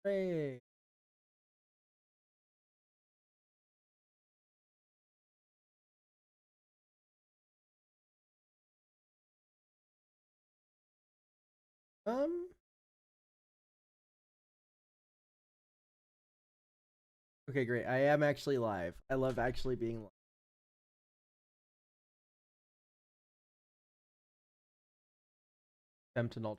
Hey. Um. Okay, great. I am actually live. I love actually being live. Fentanyl.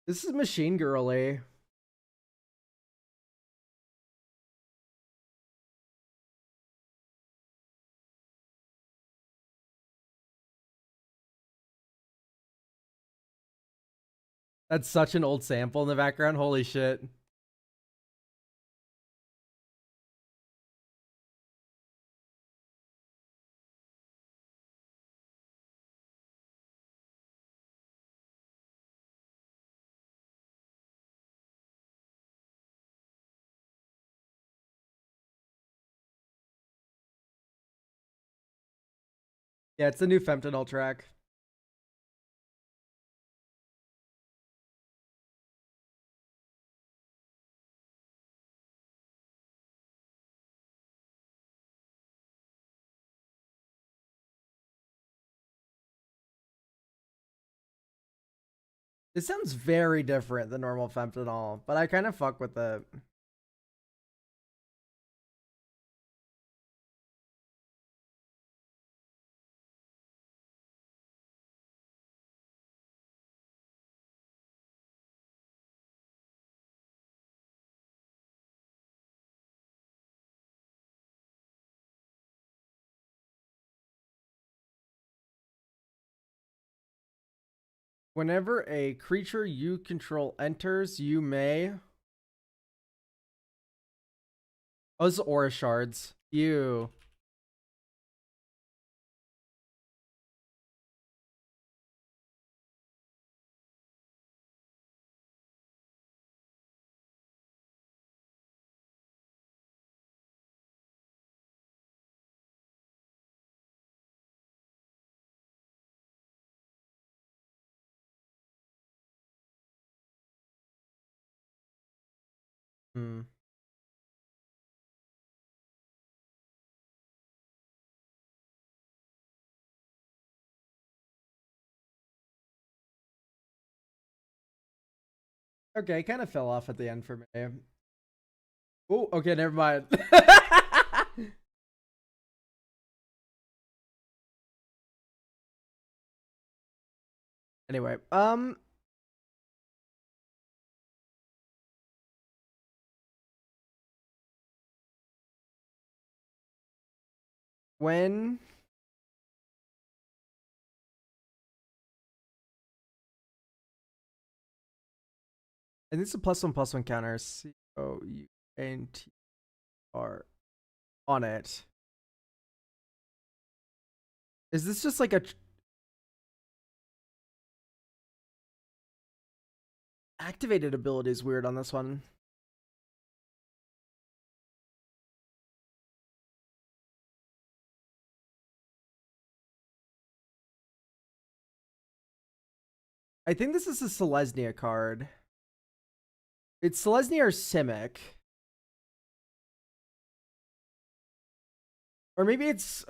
This is Machine Girly. That's such an old sample in the background. Holy shit. Yeah, it's the new fentanyl track. It sounds very different than normal fentanyl, but I kind of fuck with it. Whenever a creature you control enters, you may. Oh, this is aura shards. You. Hmm. Okay, kind of fell off at the end for me. Oh, okay, never mind. Anyway, when and this is a +1/+1 counter. COUNTR on it. Is this just like a activated ability is weird on this one? I think this is a Selesnya card. It's Selesnya or Simic. Or maybe it's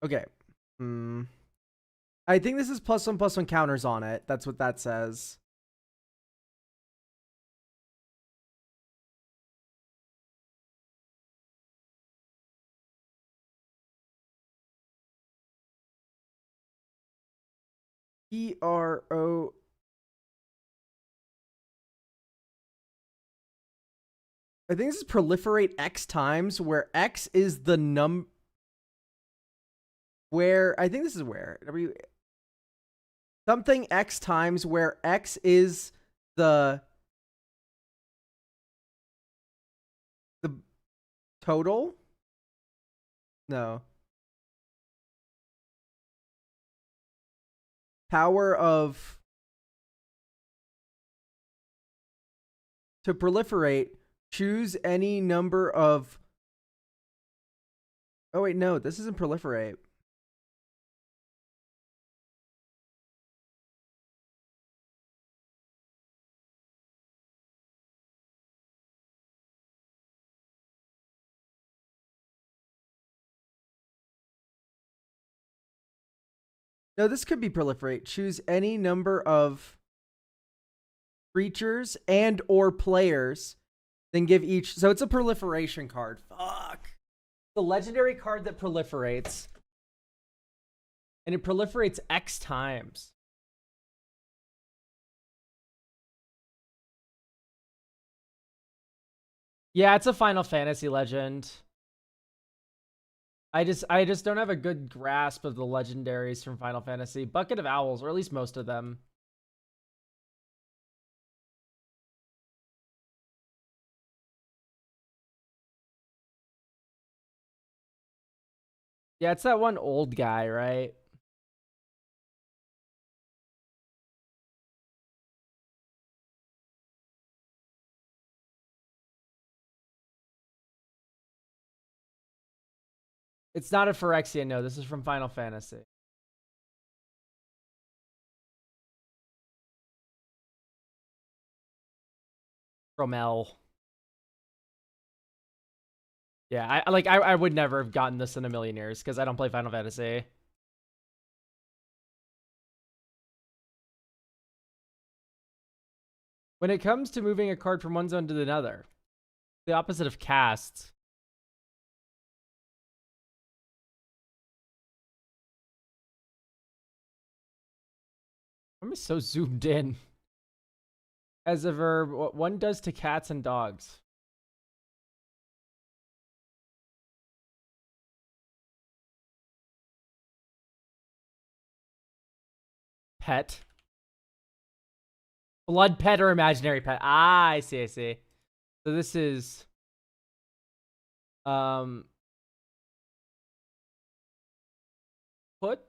okay. Hmm. I think this is +1/+1 counters on it. That's what that says. PRO. I think this is proliferate X times, where X is the where I think this is where something x times where x is the total. No. Power of to proliferate, choose any number of. Oh wait, no, this isn't proliferate. No, this could be proliferate. Choose any number of creatures and or players, then give each. So it's a proliferation card. Fuck. The legendary card that proliferates. And it proliferates X times. Yeah, it's a Final Fantasy legend. I just don't have a good grasp of the legendaries from Final Fantasy. Bucket of Owls, or at least most of them. Yeah, it's that one old guy, right? It's not a Phyrexian, no. This is from Final Fantasy. Romel. Yeah, I would never have gotten this in a million years because I don't play Final Fantasy. When it comes to moving a card from one zone to another, the opposite of cast. I'm so zoomed in. As a verb, what one does to cats and dogs. Pet. Blood pet or imaginary pet. Ah, I see, I see. So this is put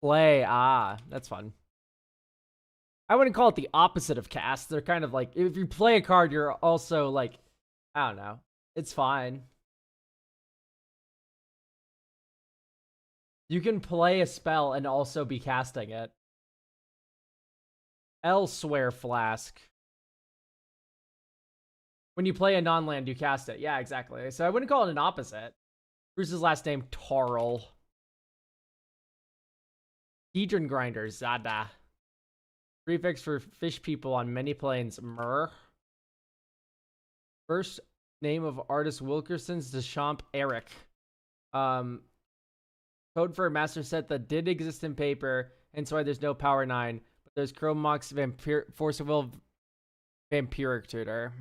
play. Ah, that's fun. I wouldn't call it the opposite of cast. They're kind of like, if you play a card, you're also like, I don't know. It's fine. You can play a spell and also be casting it. Elsewhere flask. When you play a non-land, you cast it. Yeah, exactly. So I wouldn't call it an opposite. Bruce's last name, Tarl. Hedron Grinder, Zada. Prefix for fish people on many planes, Myrrh. First name of artist Wilkerson's Deschamps, Eric. Code for a master set that did exist in paper, and so there's no Power 9. But there's Chrome Mox Force of Will Vampiric Tutor.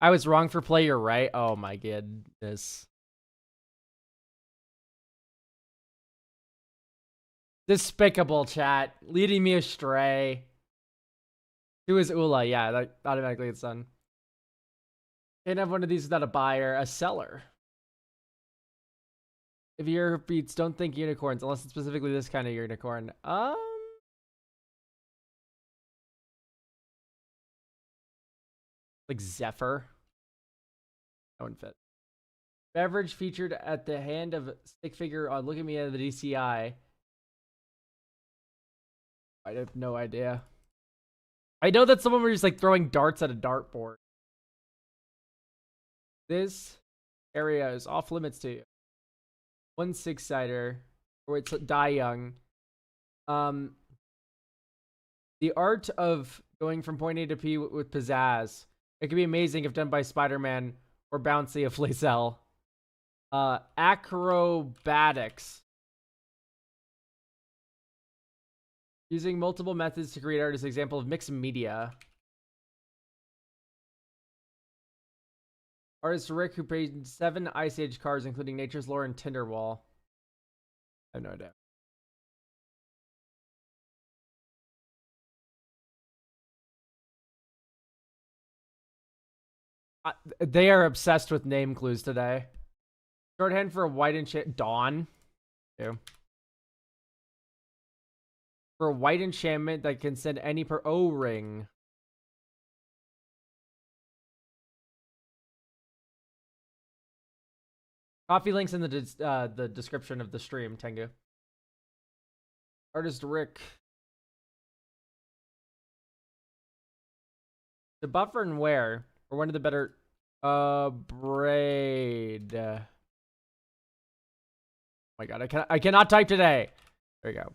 I was wrong for player, right? Oh my goodness. Despicable chat. Leading me astray. Who is Ula? Yeah, that automatically gets done. Can't have one of these without a buyer. A seller. If your beats, don't think unicorns, unless it's specifically this kind of unicorn. Like Zephyr. That wouldn't fit. Beverage featured at the hand of stick figure on Look at Me at the DCI. I have no idea. I know that someone was just like throwing darts at a dartboard. This area is off limits to you. 1 6-sider, or it's Die Young. The art of going from point A to P with pizzazz. It could be amazing if done by Spider-Man or Bouncy of Lae'zel. Acrobatics. Using multiple methods to create art is an example of mixed media. Artist Rick, who painted 7 Ice Age cards, including Nature's Lore and Tinderwall. I have no idea. They are obsessed with name clues today. Shorthand for a white enchant Dawn. Ew. For a white enchantment that can send any O-ring. Coffee links in the description of the stream, Tengu. Artist Rick. The buffer and wear are one of the better braid. Oh my god, I cannot type today. There you go.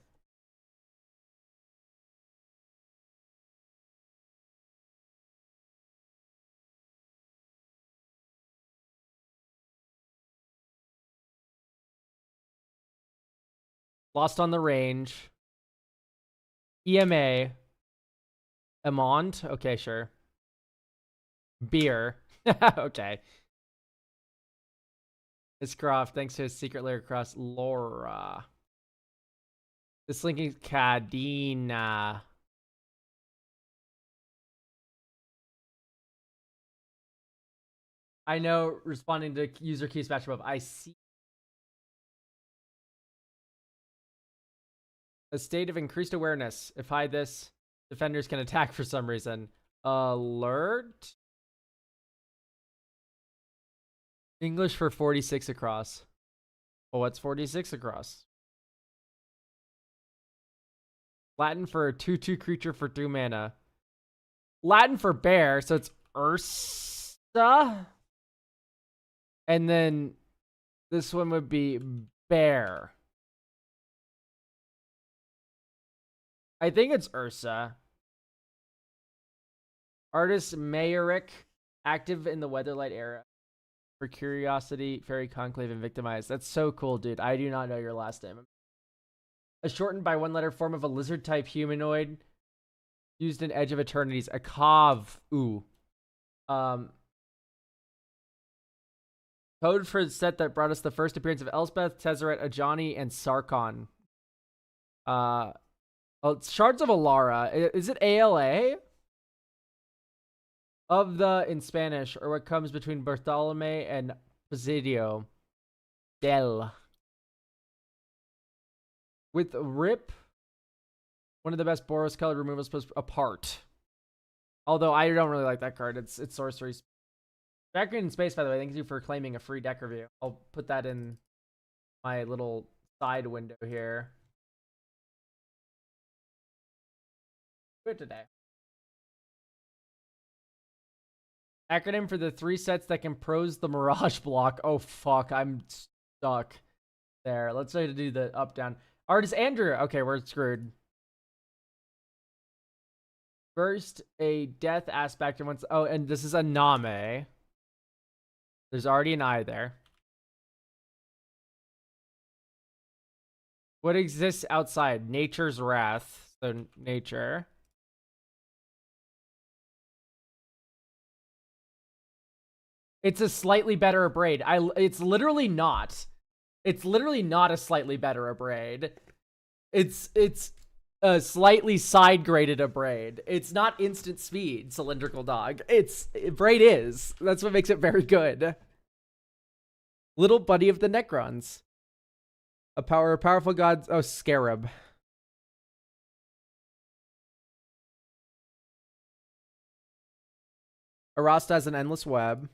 Lost on the Range. EMA. Amont? Okay, sure. Beer. Okay. Iscroft, thanks to his secret layer across Laura. This linking Cadena. I know, responding to user keys match above. I see. A state of increased awareness. If hide this, defenders can attack for some reason. Alert. English for 46 across. Oh, what's 46 across? Latin for a 2/2 creature for 2 mana. Latin for bear, so it's Ursa. And then this one would be bear. I think it's Ursa. Artist Mayorick, active in the Weatherlight era. For Curiosity, Fairy Conclave, and Victimize. That's so cool, dude. I do not know your last name. A shortened by 1 letter form of a lizard-type humanoid used in Edge of Eternities. A Kav. Ooh. Code for the set that brought us the first appearance of Elspeth, Tezzeret, Ajani, and Sarkon. It's Shards of Alara. Is it ALA? Of the, in Spanish, or what comes between Bartolome and Presidio. Del. With Rip, one of the best Boros colored removals apart. Although I don't really like that card. It's sorcery. Back in space, by the way, thank you for claiming a free deck review. I'll put that in my little side window here. Do it today. Acronym for the 3 sets that compose the Mirage block. Oh, fuck. I'm stuck there. Let's try to do the up-down. Artist Andrew. Okay, we're screwed. First, a death aspect. And once. Oh, and this is a Name. There's already an I there. What exists outside? Nature's Wrath. So, nature. It's a slightly better Abrade. It's literally not. It's literally not a slightly better Abrade. It's a slightly side-graded Abrade. It's not instant speed, Cylindrical Dog. Abrade is. That's what makes it very good. Little buddy of the Necrons. A powerful god. Oh, Scarab. Arasta has an endless web.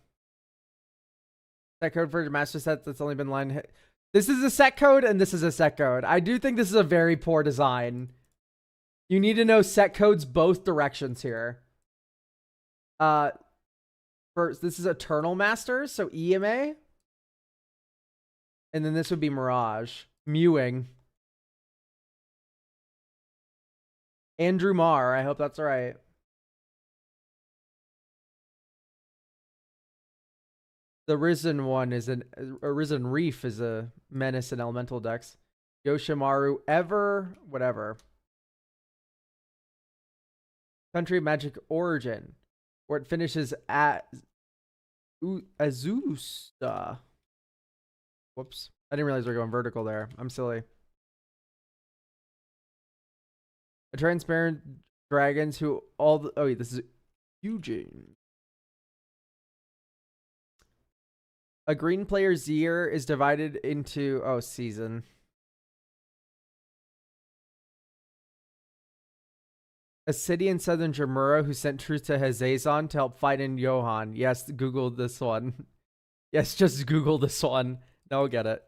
Set code for master set that's only been line hit. This is a set code and this is a set code. I do think this is a very poor design. You need to know set codes both directions here. First, this is Eternal Masters, so EMA. And then this would be Mirage. Mewing. Andrew Marr, I hope that's right. The Risen one is a Risen Reef is a menace in elemental decks. Yoshimaru Ever, whatever. Country Magic Origin, where it finishes at Azusa. Whoops. I didn't realize we are going vertical there. I'm silly. A transparent dragons who all the... Oh, wait, this is Eugene. A green player's year is divided into... Oh, season. A city in southern Jamura who sent troops to Hazazon to help fight in Johan. Yes, Google this one. Yes, just Google this one. Now I'll get it.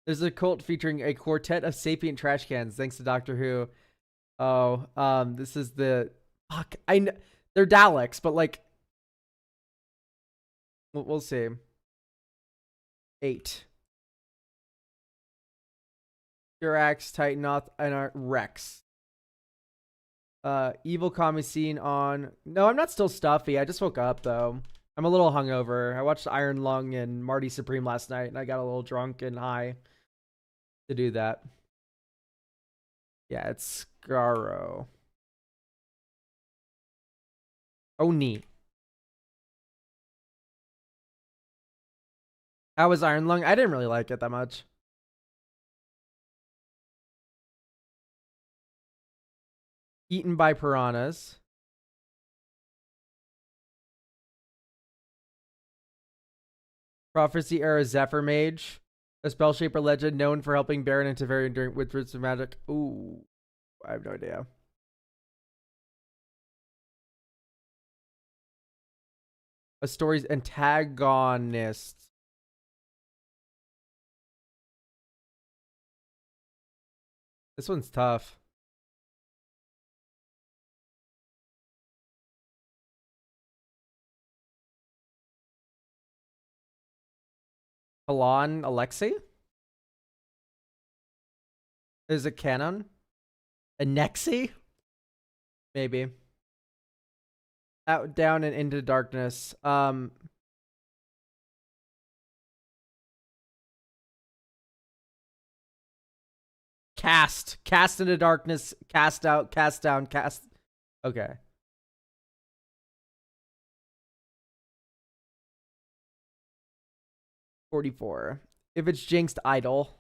There's a cult featuring a quartet of sapient trash cans, thanks to Doctor Who. Oh, this is the... Fuck, they're Daleks, but like... We'll see. 8. Durax, Titanoth, and Rex. Evil Commissine on... No, I'm not still stuffy. I just woke up, though. I'm a little hungover. I watched Iron Lung and Marty Supreme last night, and I got a little drunk and high to do that. Yeah, it's Scarrow. Oh, neat. How was Iron Lung? I didn't really like it that much. Eaten by piranhas. Prophecy era Zephyr Mage. A spell shaper legend known for helping Baron and Tavarian during with roots of magic. Ooh. I have no idea. A story's antagonist. This one's tough. Alon Alexei? Is it canon? Anexi? Maybe. Out, down, and into darkness. Cast. Cast into darkness. Cast out. Cast down. Cast. Okay. $44. If it's jinxed, idle.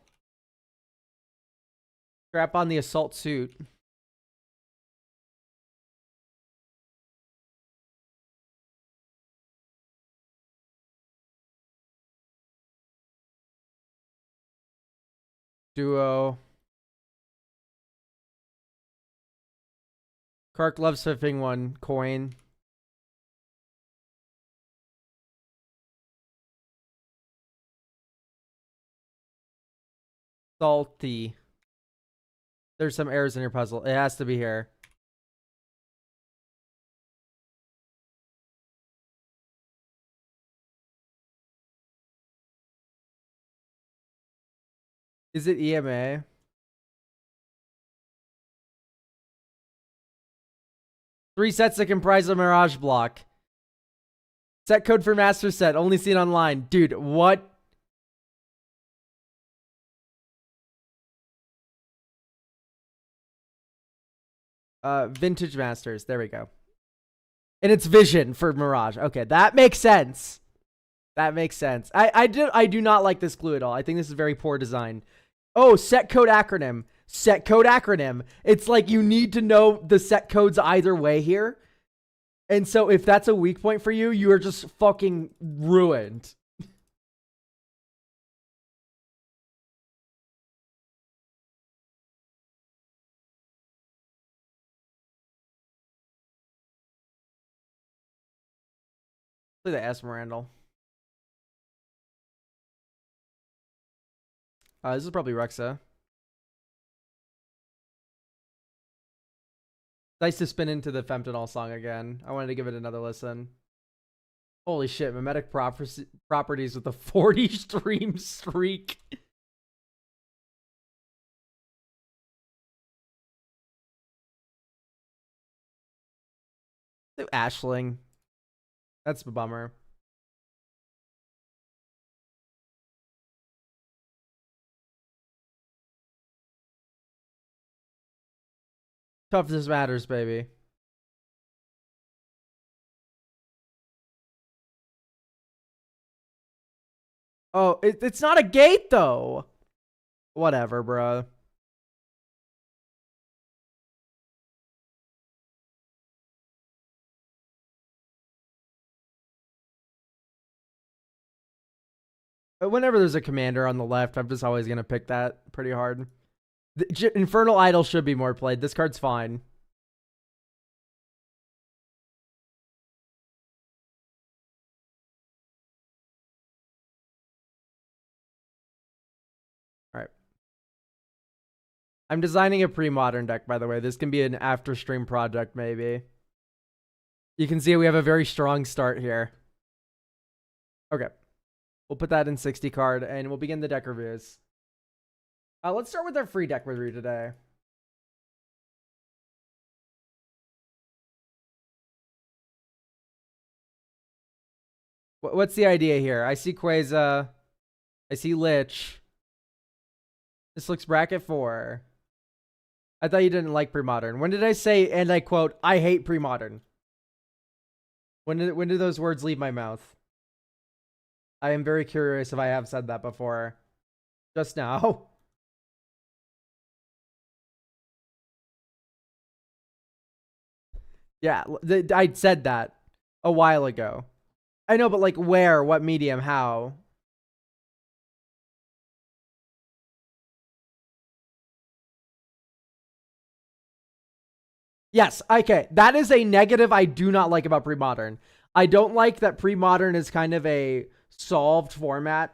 Strap on the assault suit. Duo. Kark loves flipping one coin. Salty. There's some errors in your puzzle. It has to be here. Is it EMA? Three sets that comprise a Mirage block. Set code for master set. Only seen online. Dude, what? Vintage Masters. There we go. And it's Vision for Mirage. Okay, that makes sense. That makes sense. I do not like this clue at all. I think this is very poor design. Oh, set code acronym. Set code acronym. It's like you need to know the set codes either way here. And so if that's a weak point for you, you are just fucking ruined. Play the Esmeralda. This is probably Rexa. Nice to spin into the Femtonol song again. I wanted to give it another listen. Holy shit, mimetic properties with a 40 stream streak. Ashling. That's a bummer. Toughness matters, baby. Oh, it's not a gate, though. Whatever, bro. Whenever there's a commander on the left, I'm just always going to pick that pretty hard. The Infernal Idol should be more played. This card's fine. All right. I'm designing a pre-modern deck, by the way. This can be an after-stream project, maybe. You can see we have a very strong start here. Okay. We'll put that in 60 card, and we'll begin the deck reviews. Let's start with our free deck review today. What's the idea here? I see Quasar. I see Lich. This looks bracket 4. I thought you didn't like pre-modern. When did I say, and I quote, I hate pre-modern? When did those words leave my mouth? I am very curious if I have said that before. Just now. Yeah, I said that a while ago. I know, but like where, what medium, how? Yes, okay. That is a negative I do not like about pre-modern. I don't like that pre-modern is kind of a solved format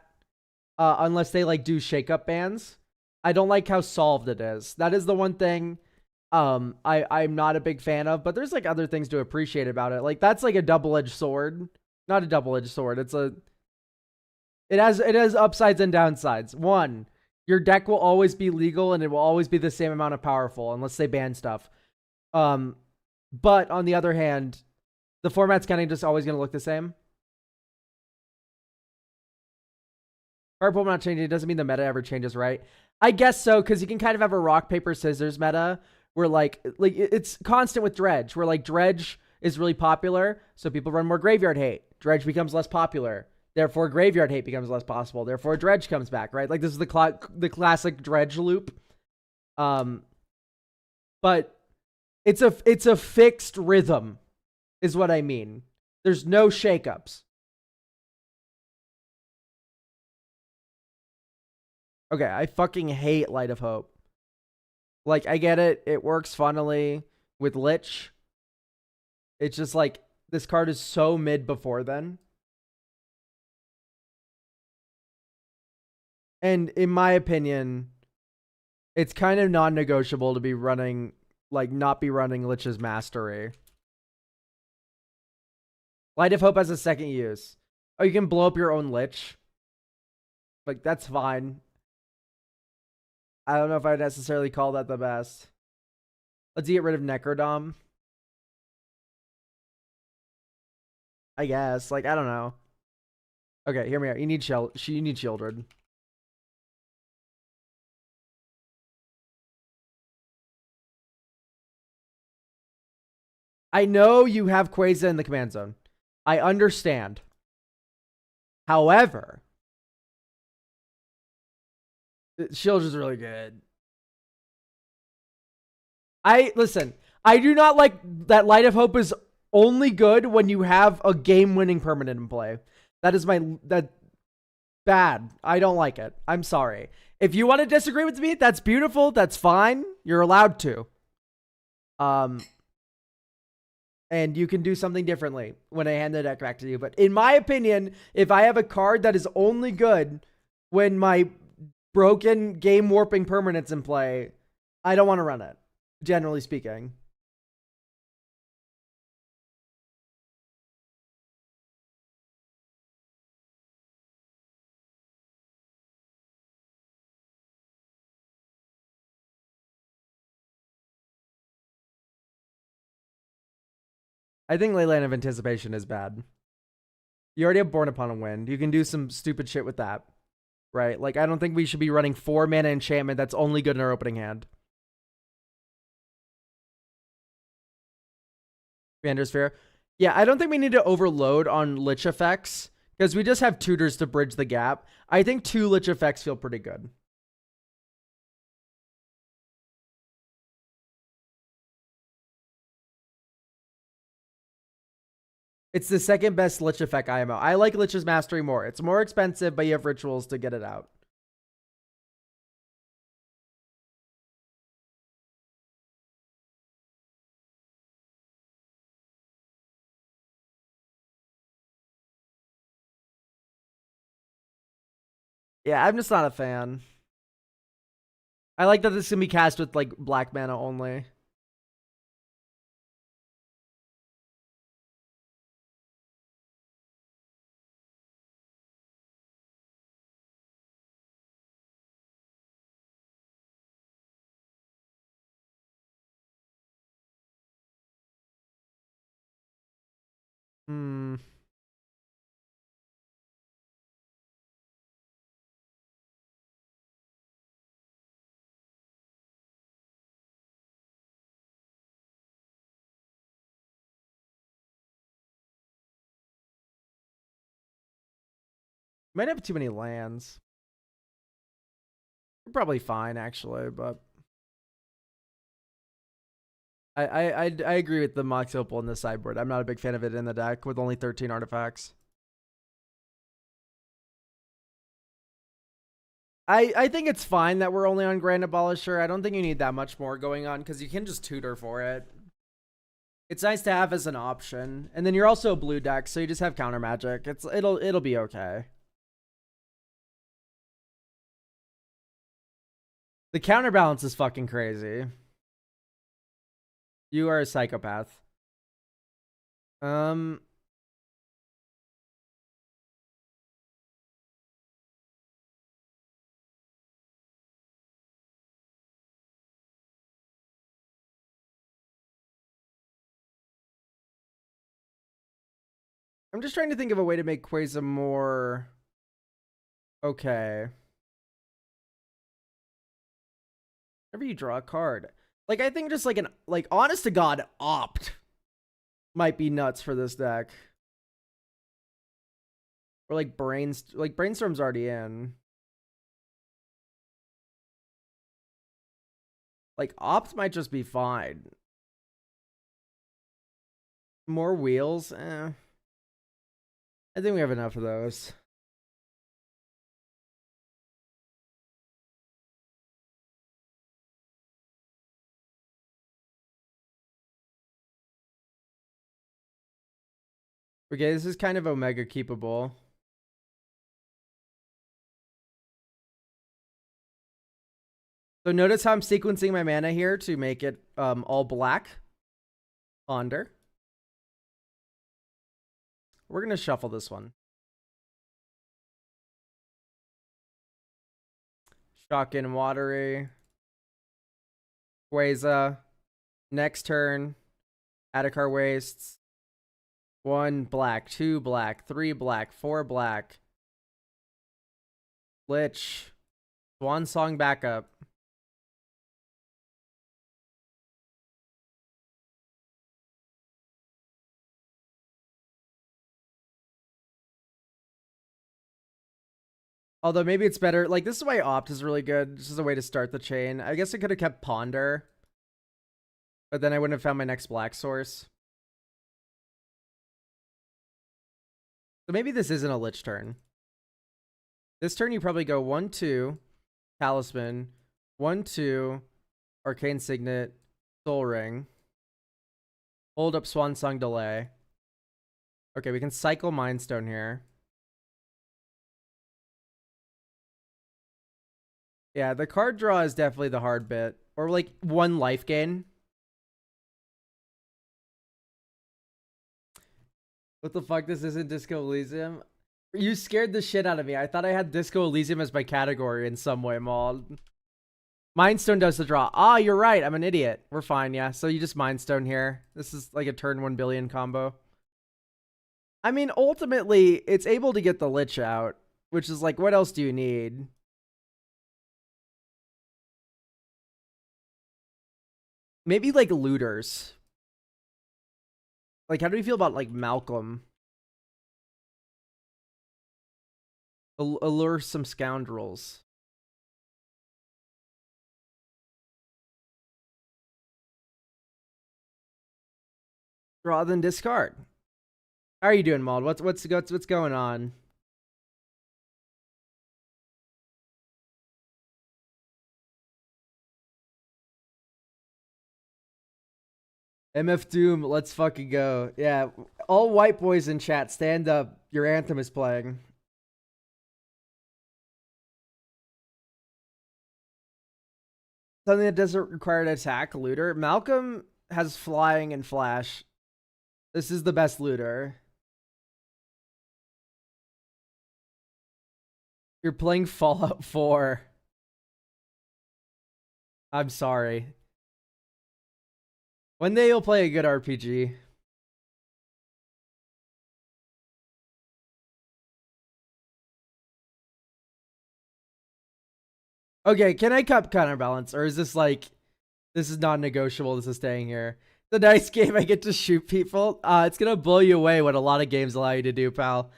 unless they like do shake-up bans. I don't like how solved it is. That is the one thing I'm not a big fan of, but there's like other things to appreciate about it. Like that's like a double-edged sword. Not a double-edged sword. It has upsides and downsides. One, your deck will always be legal and it will always be the same amount of powerful unless they ban stuff. But on the other hand, the format's kind of just always going to look the same. Card pool not changing doesn't mean the meta ever changes, right? I guess so, because you can kind of have a rock, paper, scissors meta where like it's constant with Dredge, where like Dredge is really popular, so people run more Graveyard Hate. Dredge becomes less popular. Therefore, Graveyard Hate becomes less possible. Therefore, Dredge comes back, right? Like this is the classic Dredge loop. But it's a fixed rhythm, is what I mean. There's no shakeups. Okay, I fucking hate Light of Hope. Like, I get it. It works funnily with Lich. It's just like, this card is so mid before then. And in my opinion, it's kind of non-negotiable to be running, like, not be running Lich's Mastery. Light of Hope has a second use. Oh, you can blow up your own Lich. Like, that's fine. I don't know if I would necessarily call that the best. Let's get rid of Necrodom. I guess. Like, I don't know. Okay, hear me out. You need Shieldred. I know you have Quasar in the command zone. I understand. However, Shield is really good. Listen, I do not like that Light of Hope is only good when you have a game-winning permanent in play. That bad. I don't like it. I'm sorry. If you want to disagree with me, that's beautiful. That's fine. You're allowed to. And you can do something differently when I hand the deck back to you. But in my opinion, if I have a card that is only good when my broken game warping permanent's in play, I don't want to run it, generally speaking. I think Leyland of Anticipation is bad. You already have Born Upon a Wind. You can do some stupid shit with that, right? Like, I don't think we should be running 4 mana enchantment that's only good in our opening hand. Commander's Fair. Yeah, I don't think we need to overload on Lich effects because we just have tutors to bridge the gap. I think 2 Lich effects feel pretty good. It's the second best Lich effect IMO. I like Lich's Mastery more. It's more expensive, but you have rituals to get it out. Yeah, I'm just not a fan. I like that this can be cast with like black mana only. Hmm. Might have too many lands. We're probably fine actually, but I agree with the Mox Opal in the sideboard. I'm not a big fan of it in the deck with only 13 artifacts. I think it's fine that we're only on Grand Abolisher. I don't think you need that much more going on because you can just tutor for it. It's nice to have as an option. And then you're also a blue deck, so you just have counter magic. It'll be okay. The counterbalance is fucking crazy. You are a psychopath. I'm just trying to think of a way to make Quasar more okay. Whenever you draw a card. Like I think just like an honest to God opt might be nuts for this deck. Or like Brainstorm's already in. Like opt might just be fine. More wheels? I think we have enough of those. Okay, this is kind of Omega keepable. So notice how I'm sequencing my mana here to make it all black. Ponder. We're going to shuffle this one. Shock and Watery. Quasar. Next turn. Adhikar Wastes. 1 black, 2 black, 3 black, 4 black. Lich. Swan Song backup. Although maybe it's better. Like, this is why Opt is really good. This is a way to start the chain. I guess I could have kept Ponder. But then I wouldn't have found my next black source. So maybe this isn't a Lich turn. This turn you probably go 1-2, Talisman, 1-2, Arcane Signet, Soul Ring. Hold up Swan Song Delay. Okay, we can cycle Mind Stone here. Yeah, the card draw is definitely the hard bit. Or like 1 life gain. What the fuck? This isn't Disco Elysium? You scared the shit out of me. I thought I had Disco Elysium as my category in some way, Maul. Mindstone does the draw. Ah, you're right. I'm an idiot. We're fine, yeah. So you just Mindstone here. This is like a turn 1 billion combo. I mean, ultimately, it's able to get the Lich out, which is like, what else do you need? Maybe like looters. Like, how do you feel about, like, Malcolm? Allure some scoundrels. Draw then discard. How are you doing, Mald? What's going on? MF Doom, let's fucking go. Yeah, all white boys in chat, stand up. Your anthem is playing. Something that doesn't require an attack, looter. Malcolm has flying and flash. This is the best looter. You're playing Fallout 4. I'm sorry. One day you'll play a good RPG. Okay, can I counterbalance? Or is this like, this is non-negotiable, this is staying here? The nice game, I get to shoot people. It's gonna blow you away what a lot of games allow you to do, pal.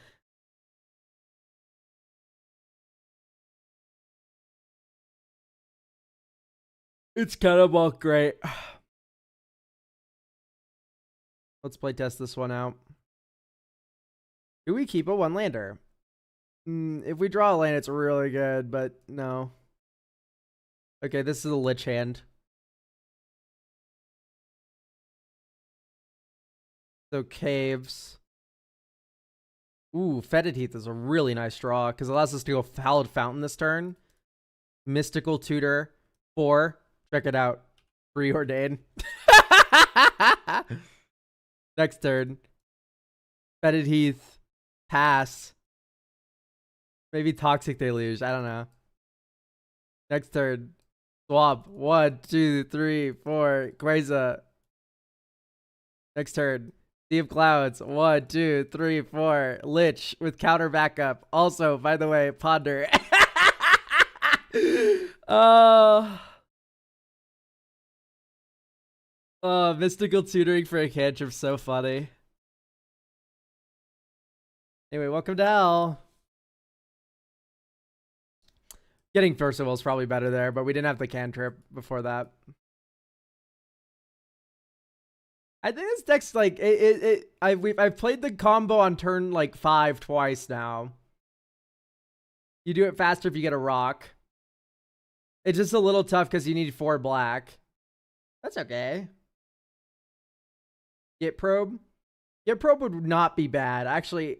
It's kind of all great. Let's play test this one out. Do we keep a one lander? If we draw a land, it's really good, but no. Okay, this is a Lich hand. So caves. Ooh, Fetid Heath is a really nice draw because it allows us to go Hallowed Fountain this turn. Mystical Tutor 4. Check it out. Preordained. Next turn. Fetid Heath. Pass. Maybe Toxic Deluge. I don't know. Next turn. Swap. 1, 2, 3, 4. Quasar. Next turn. Sea of Clouds. 1, 2, 3, 4. Lich with counter backup. Also, by the way, Ponder. Mystical tutoring for a cantrip, so funny. Anyway, welcome to hell. Getting Percival is probably better there, but we didn't have the cantrip before that. I think this deck's like I've played the combo on turn like 5 twice now. You do it faster if you get a rock. It's just a little tough because you need 4 black. That's okay. Get probe. Get probe would not be bad. Actually,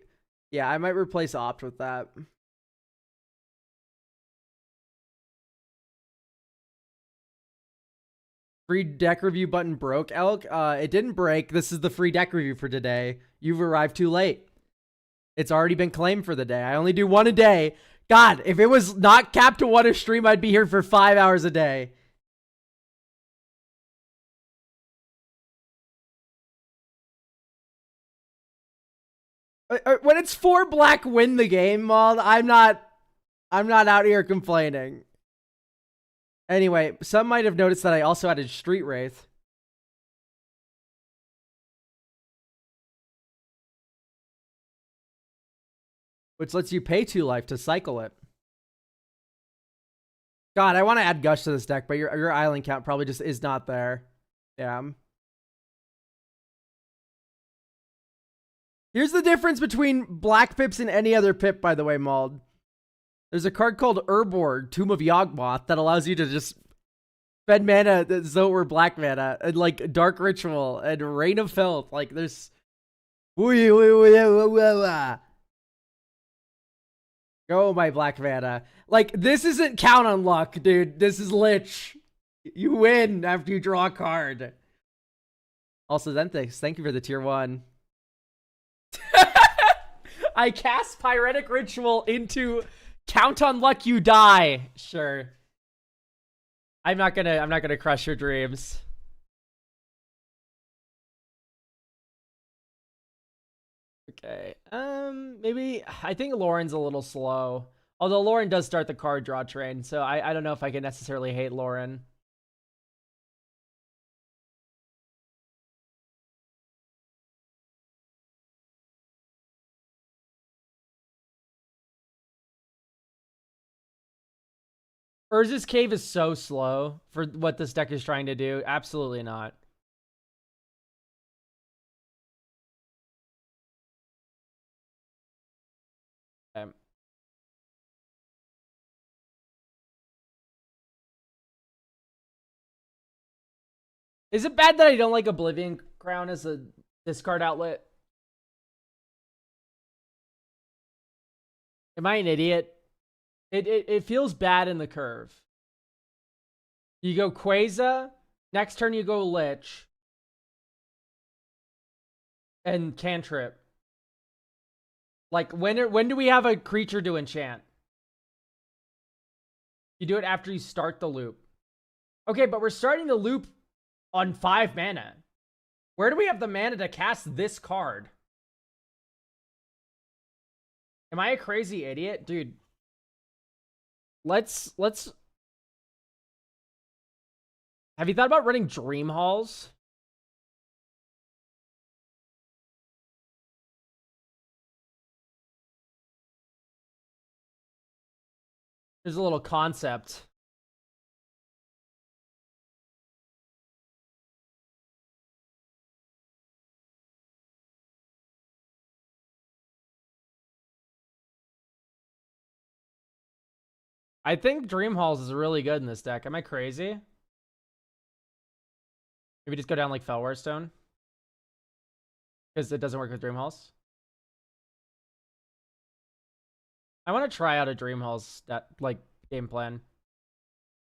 yeah, I might replace opt with that. Free deck review button broke, Elk. It didn't break. This is the free deck review for today. You've arrived too late. It's already been claimed for the day. I only do 1 a day. God, if it was not capped to 1 a stream, I'd be here for 5 hours a day. When it's 4 black win the game, Maul, I'm not out here complaining. Anyway, some might have noticed that I also added Street Wraith. Which lets you pay 2 life to cycle it. God, I want to add Gush to this deck, but your island count probably just is not there. Yeah. Here's the difference between black pips and any other pip, by the way, Mauled. There's a card called Urborg, Tomb of Yawgmoth, that allows you to just spend mana as though it were black mana, and like Dark Ritual and Rain of Filth. Like there's go my black mana. Like this isn't count on luck, dude. This is Lich. You win after you draw a card. Also, Zentix, thank you for the tier 1. I cast Pyretic Ritual into count on luck you die. Sure. I'm not gonna crush your dreams. Okay. Maybe I think Lauren's a little slow. Although Lauren does start the card draw train, so I don't know if I can necessarily hate Lauren. Urza's Cave is so slow for what this deck is trying to do. Absolutely not. Okay. Is it bad that I don't like Oblivion Crown as a discard outlet? Am I an idiot? It feels bad in the curve. You go Quasar, next turn you go Lich, and Cantrip. Like, when do we have a creature to enchant? You do it after you start the loop. Okay, but we're starting the loop on 5 mana. Where do we have the mana to cast this card? Am I a crazy idiot? Dude. Let's... Have you thought about running Dream Halls? There's a little concept. I think Dream Halls is really good in this deck. Am I crazy? Maybe just go down like Fellwar Stone? Because it doesn't work with Dream Halls? I want to try out a Dream Halls like game plan.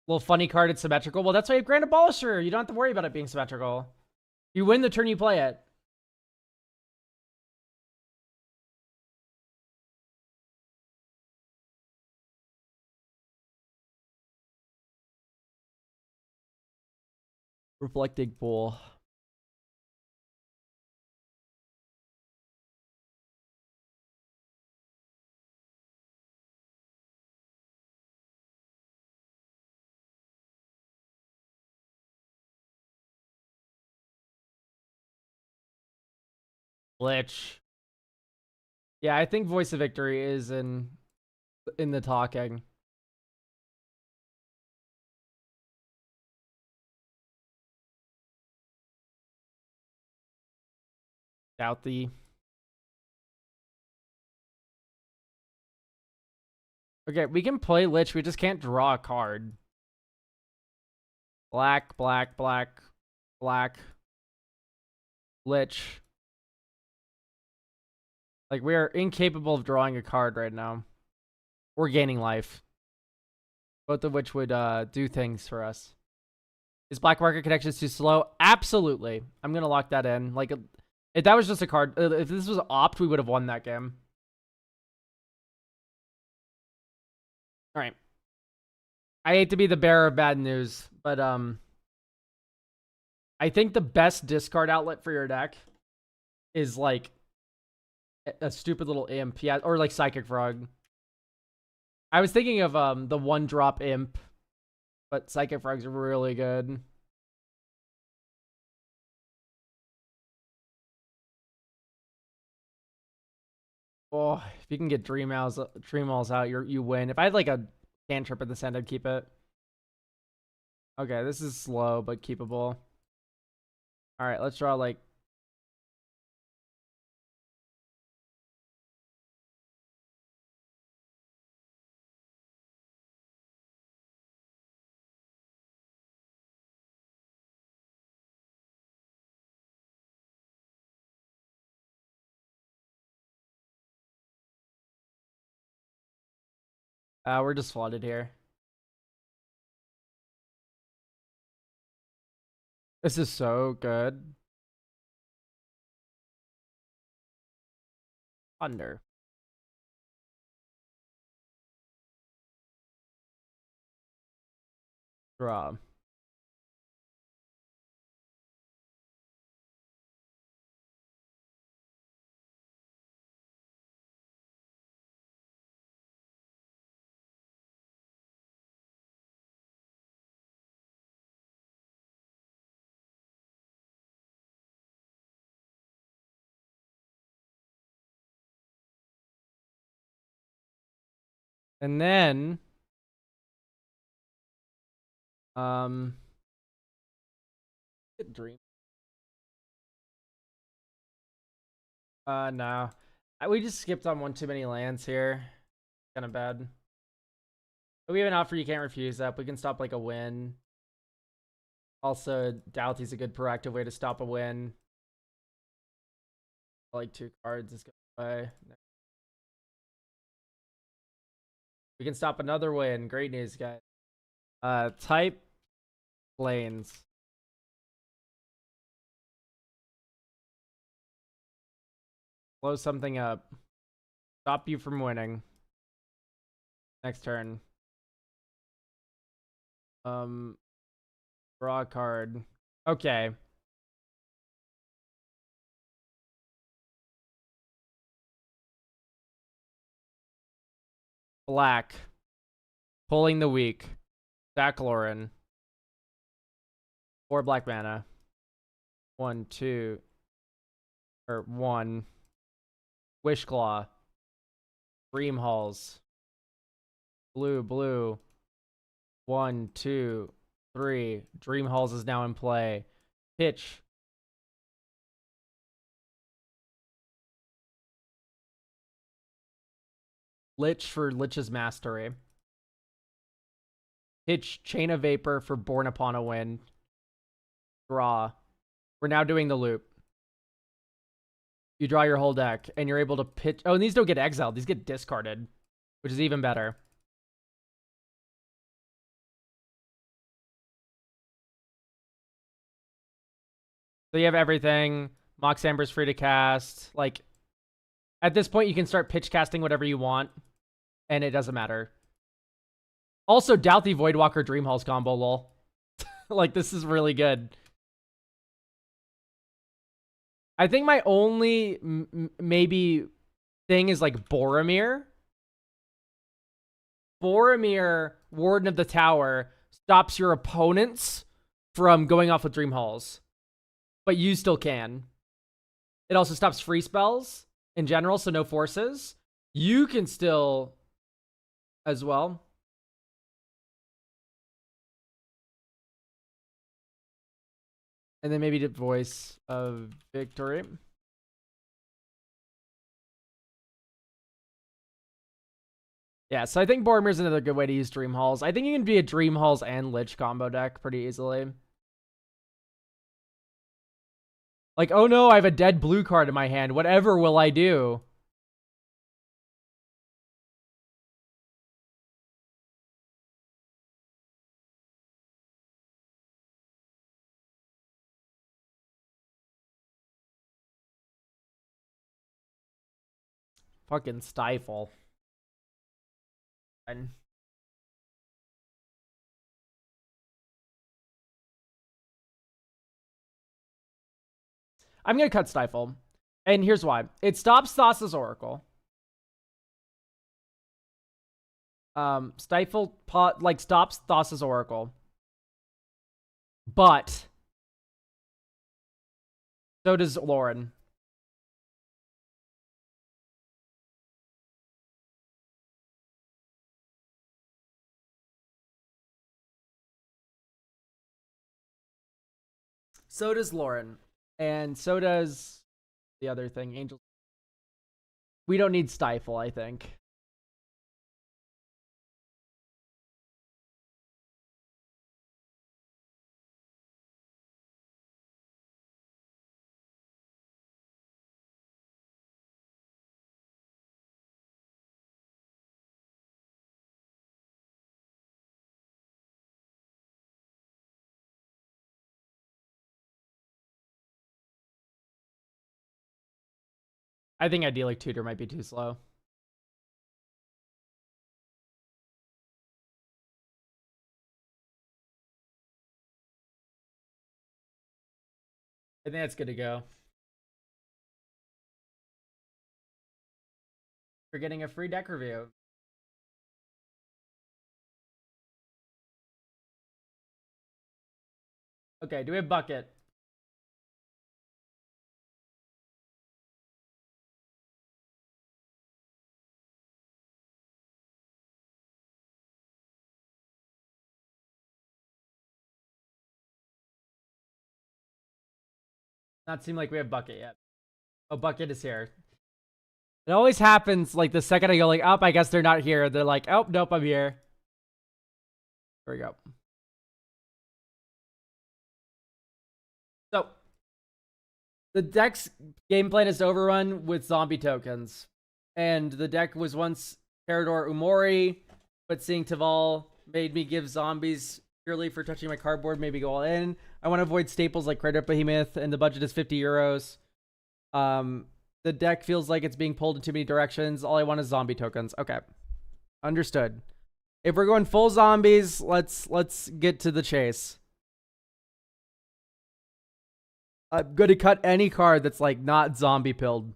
Little funny card, it's symmetrical. Well, that's why you have Grand Abolisher. You don't have to worry about it being symmetrical. You win the turn you play it. Reflecting Pool. Lich. Yeah, I think Voice of Victory is in the talking. Doubt the... Okay, we can play Lich. We just can't draw a card. Black, black, black, black. Lich. Like, we are incapable of drawing a card right now. Or gaining life. Both of which would do things for us. Is Black Market Connections too slow? Absolutely. I'm going to lock that in. Like, if that was just a card... If this was Opt, we would have won that game. Alright. I hate to be the bearer of bad news, but I think the best discard outlet for your deck is like a stupid little imp, yeah, or like Psychic Frog. I was thinking of the 1-drop imp, but Psychic Frog's really good. Oh, if you can get Dream Halls out, you win. If I had like a cantrip at this end, I'd keep it. Okay, this is slow but keepable. All right, let's draw like... we're just flooded here. This is so good. Thunder. Draw. And then Um, Dream. No. We just skipped on one too many lands here. Kind of bad. But we have an offer you can't refuse up. We can stop like a win. Also, Doubthy's a good proactive way to stop a win. Like 2 cards is going away. We can stop another win. Great news, guys. Type lanes. Blow something up. Stop you from winning. Next turn. Draw a card. Okay. Black. Pulling the weak. Sack Lauren. 4 black mana. 1, 2. Or 1. Wishclaw. Dream Halls. Blue, blue. 1, 2, 3. Dream Halls is now in play. Pitch. Lich for Lich's Mastery. Pitch Chain of Vapor for Born Upon a Wind. Draw. We're now doing the loop. You draw your whole deck, and you're able to pitch. Oh, and these don't get exiled. These get discarded, which is even better. So you have everything. Mox Amber's free to cast. Like, at this point, you can start pitch casting whatever you want, and it doesn't matter. Also, Doubthy Voidwalker Dreamhalls combo, lol. Like, this is really good. I think my only maybe thing is like Boromir. Boromir, Warden of the Tower, stops your opponents from going off with Dream Halls. But you still can. It also stops free spells in general, so no forces. You can still as well. And then maybe the Voice of Victory. Yeah, so I think Boromir's another good way to use Dream Halls. I think you can be a Dream Halls and Lich combo deck pretty easily. Like, oh no, I have a dead blue card in my hand. Whatever will I do? Fucking Stifle. And I'm going to cut Stifle. And here's why. It stops Thassa's Oracle. Stifle like stops Thassa's Oracle. But so does Lauren. So does Lauren. And so does the other thing, Angel. We don't need Stifle, I think. I think Idyllic Tutor might be too slow. I think that's good to go. We're getting a free deck review. Okay, do we have Bucket? Not seem like we have Bucket yet. Oh, Bucket is here. It always happens like the second I go like, oh, I guess they're not here. They're like, oh, nope, I'm here. There we go. So, the deck's game plan is overrun with zombie tokens. And the deck was once Parador Umori, but seeing Taval made me give zombies purely for touching my cardboard, maybe go all in. I want to avoid staples like Credit Behemoth, and the budget is 50 euros. The deck feels like it's being pulled in too many directions. All I want is zombie tokens. Okay. Understood. If we're going full zombies, let's get to the chase. I'm going to cut any card that's like not zombie pilled.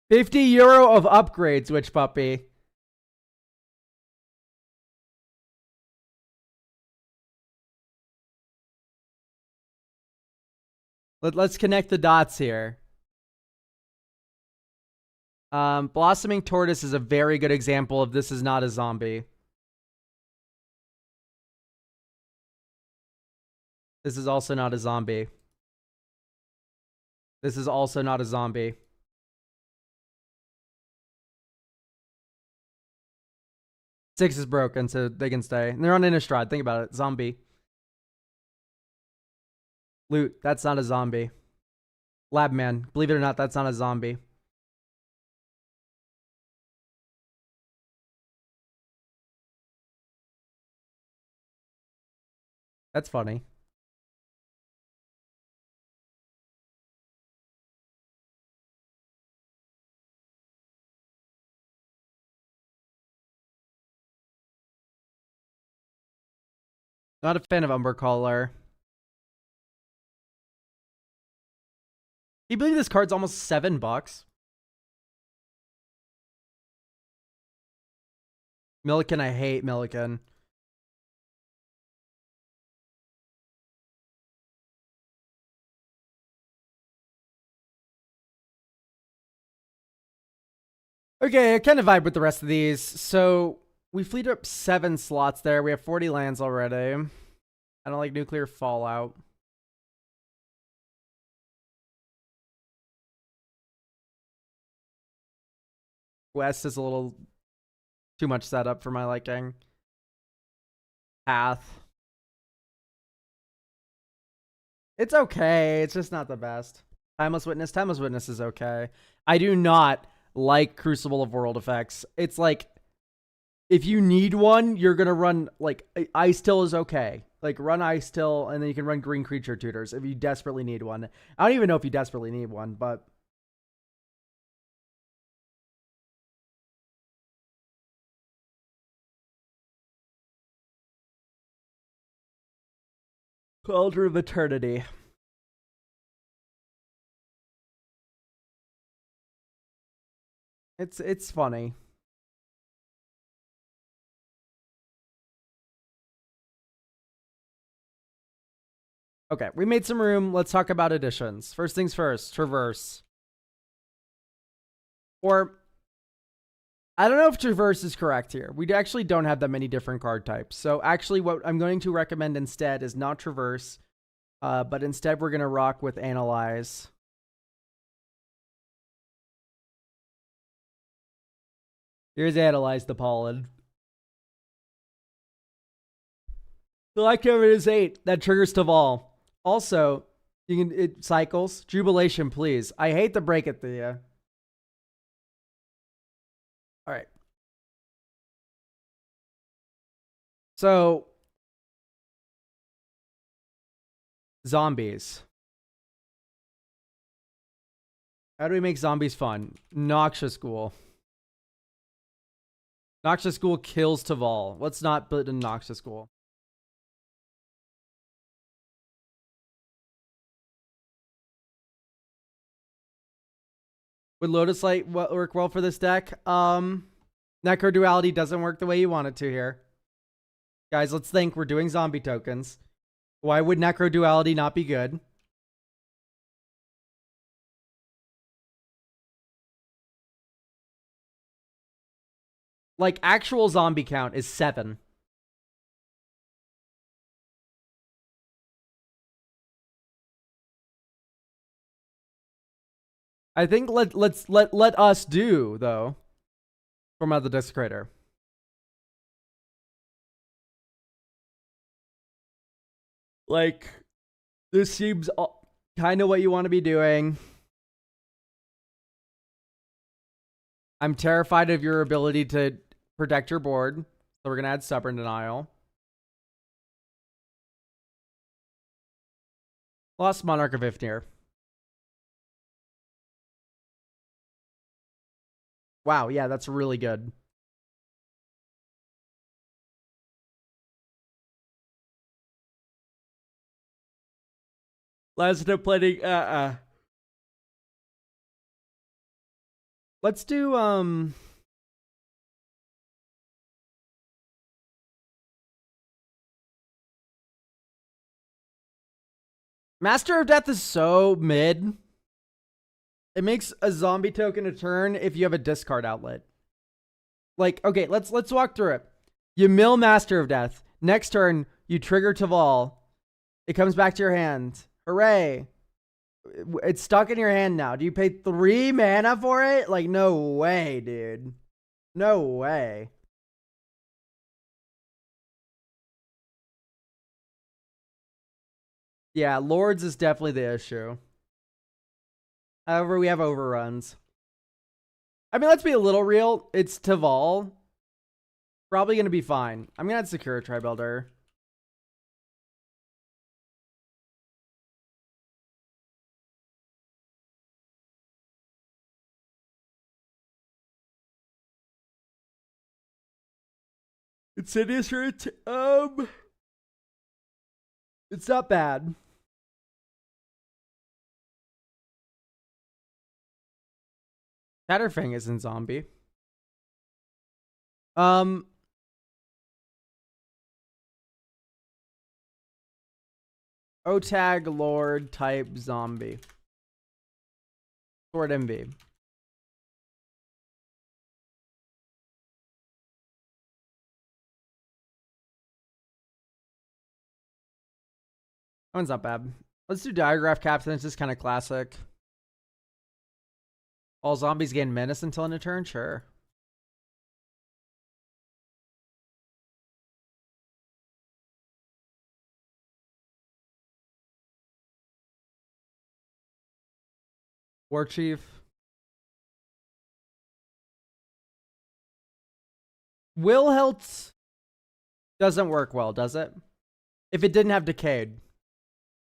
€50 of upgrades, Witch Puppy. Let's connect the dots here. Blossoming Tortoise is a very good example of this is not a zombie. This is also not a zombie. This is also not a zombie. Six is broken, so they can stay. And they're on Innistrad. Think about it. Zombie. Loot. That's not a zombie. Labman. Believe it or not, that's not a zombie. That's funny. Not a fan of Umbercaller. You believe this card's almost $7? Milliken, I hate Milliken. Okay, I kind of vibe with the rest of these. So we fleet up 7 slots there. We have 40 lands already. I don't like nuclear fallout. West is a little too much setup for my liking. Path. It's okay. It's just not the best. Timeless Witness. Timeless Witness is okay. I do not like Crucible of World Effects. It's like, if you need one, you're going to run, like, Ice Till is okay. Like, run Ice Till, and then you can run Green Creature Tutors if you desperately need one. I don't even know if you desperately need one, but... Altar of Eternity. It's funny. Okay, we made some room. Let's talk about additions. First things first, Traverse. Or, I don't know if Traverse is correct here. We actually don't have that many different card types. So actually what I'm going to recommend instead is not Traverse, but instead we're going to rock with Analyze. Here's Analyze the Pollen. Black Cover is 8. That triggers Taval. Also, it cycles. Jubilation, please. I hate to break it to you. All right. So, zombies. How do we make zombies fun? Noxious Ghoul. Noxious Ghoul kills Taval. Let's not put in Noxious Ghoul. Would Lotus Light work well for this deck? Necro Duality doesn't work the way you want it to here. Guys, let's think. We're doing zombie tokens. Why would Necro Duality not be good? Like, actual zombie count is 7. I think let us do, though, from the disc creator. Like, this seems kind of what you want to be doing. I'm terrified of your ability to protect your board, so we're going to add stubborn denial. Lost Monarch of Ifnir. Wow, yeah, that's really good. Let's do plenty. Let's do Master of Death is so mid. It makes a zombie token a turn if you have a discard outlet. Like, okay, let's walk through it. You mill Master of Death. Next turn, you trigger Taval. It comes back to your hand. Hooray. It's stuck in your hand now. Do you pay 3 mana for it? Like, no way, dude. No way. Yeah, Lords is definitely the issue. However, we have overruns. I mean, let's be a little real. It's Taval. Probably going to be fine. I'm going to add Secure Tribuilder. Insidious Root. It's not bad. Tatterfang isn't zombie. O-tag Lord type zombie. Sword MB. That one's not bad. Let's do Diagraph Captain. It's just kind of classic. All zombies gain menace until end of turn? Sure. War Chief. Wilhelt's doesn't work well, does it? If it didn't have Decayed.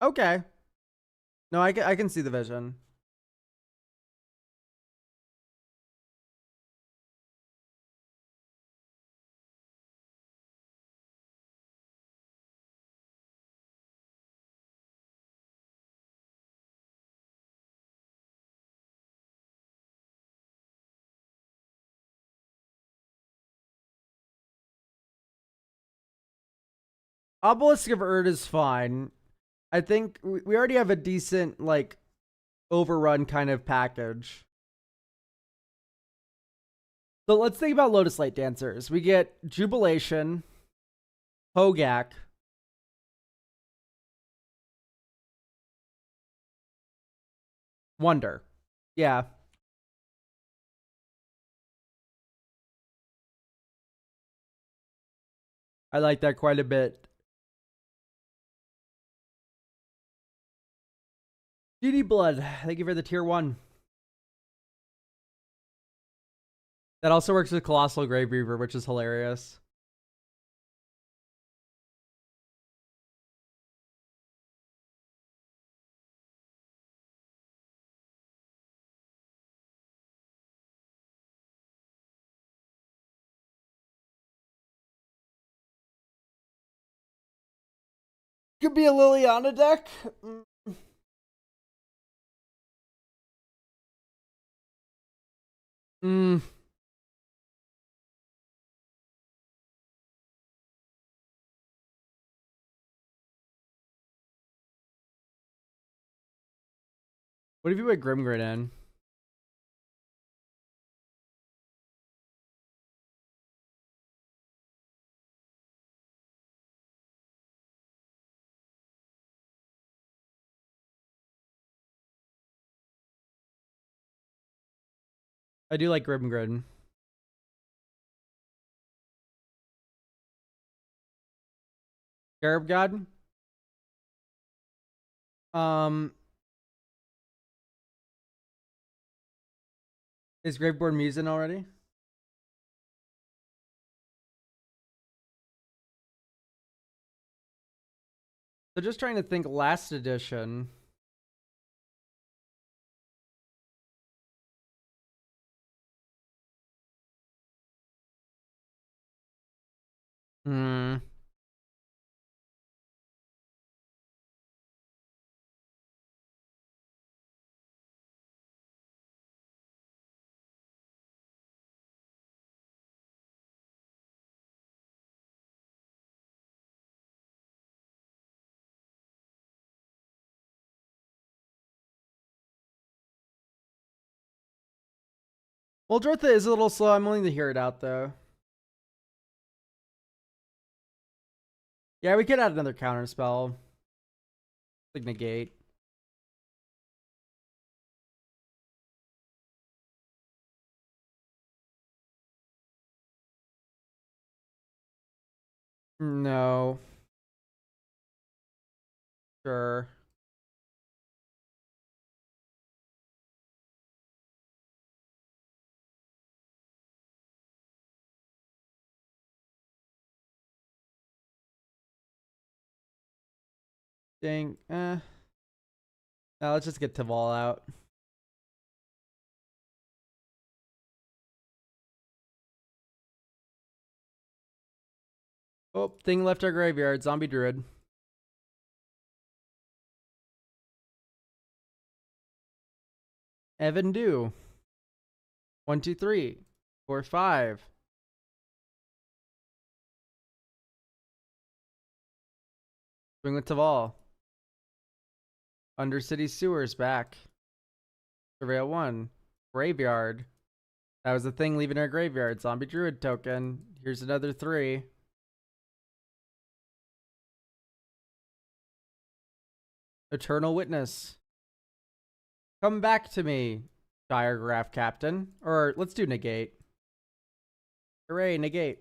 Okay. No, I can see the vision. Obelisk of Erd is fine. I think we already have a decent, like, overrun kind of package. So let's think about Lotus Light Dancers. We get Jubilation, Hogak, Wonder. Yeah. I like that quite a bit. GD Blood, thank you for the tier 1. That also works with Colossal Grave Reaver, which is hilarious. Could be a Liliana deck. What if you put Grimgrid in? I do like Grim Grin. Scarab God. Is Graveborn Musin already? So just trying to think last edition. Hmm. Well, Drotha is a little slow. I'm willing to hear it out, though. Yeah, we could add another counter spell. Like negate. No. Sure. Dang. Now let's just get Taval out. Oh, thing left our graveyard. Zombie Druid. Evan Do. 1, 2, 3, 4, 5. Swing with Taval. Undercity Sewers back. Surveil 1. Graveyard. That was the thing leaving our graveyard. Zombie Druid token. Here's another 3. Eternal Witness. Come back to me, Diregraph Captain. Or let's do negate. Hooray, negate.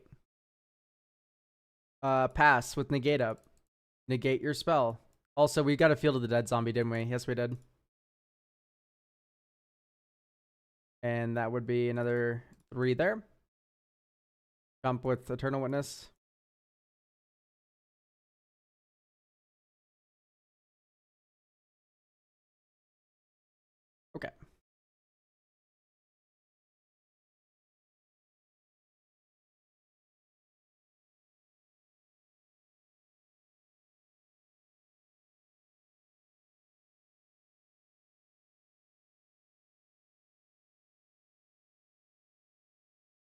Pass with negate up. Negate your spell. Also, we got a Field of the Dead zombie, didn't we? Yes, we did. And that would be another 3 there. Jump with Eternal Witness. Okay.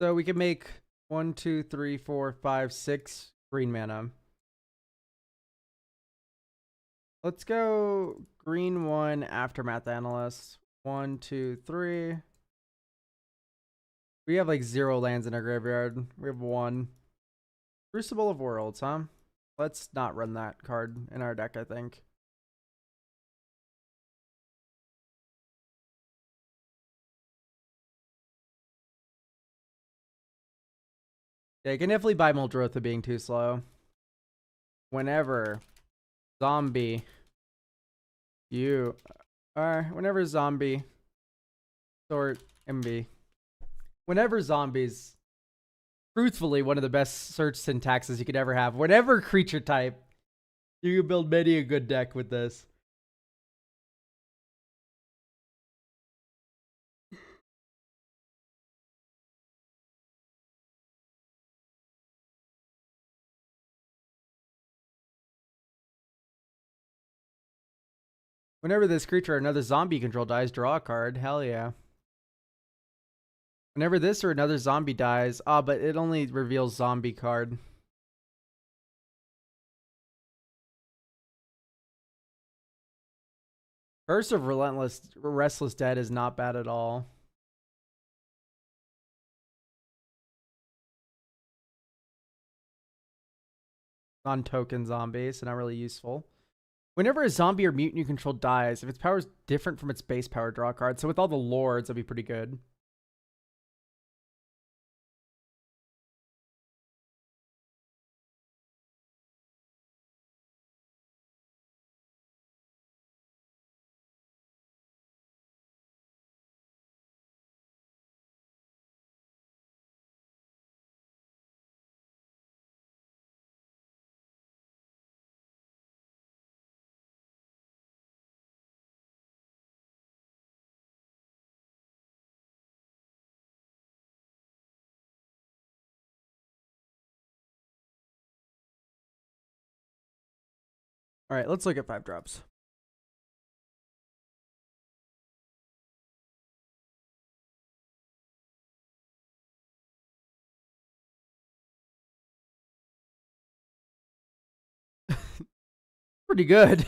So we can make 1, 2, 3, 4, 5, 6 green mana. Let's go green 1 Aftermath Analyst. 1, 2, 3. We have like 0 lands in our graveyard. We have 1. Crucible of Worlds, huh? Let's not run that card in our deck, I think. Yeah, you can definitely buy Muldrotha being too slow. Whenever zombie whenever zombie sort MB. Whenever zombies, truthfully, one of the best search syntaxes you could ever have. Whatever creature type, you can build many a good deck with this. Whenever this creature or another zombie control dies, draw a card. Hell yeah. Whenever this or another zombie dies, but it only reveals zombie card. Curse of Restless Dead is not bad at all. Non-token zombie, so not really useful. Whenever a zombie or mutant you control dies, if its power is different from its base power, draw a card. So with all the lords, that'd be pretty good. All right, let's look at 5 drops. Pretty good.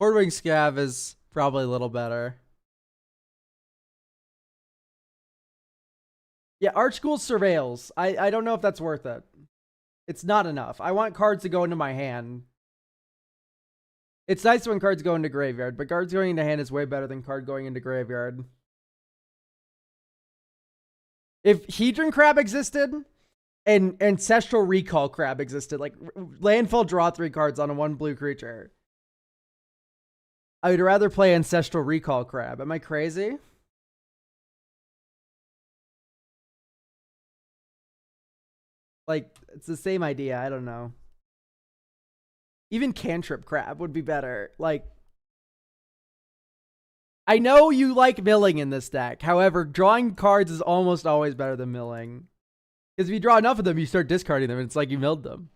Hordwing Scav is probably a little better. Yeah, Archghoul Surveils. I don't know if that's worth it. It's not enough. I want cards to go into my hand. It's nice when cards go into graveyard, but cards going into hand is way better than card going into graveyard. If Hedron Crab existed and Ancestral Recall Crab existed, like landfall draw 3 cards on a 1 blue creature, I would rather play Ancestral Recall Crab. Am I crazy? Like, it's the same idea. I don't know. Even Cantrip Crab would be better. Like, I know you like milling in this deck. However, drawing cards is almost always better than milling. Because if you draw enough of them, you start discarding them, and it's like you milled them.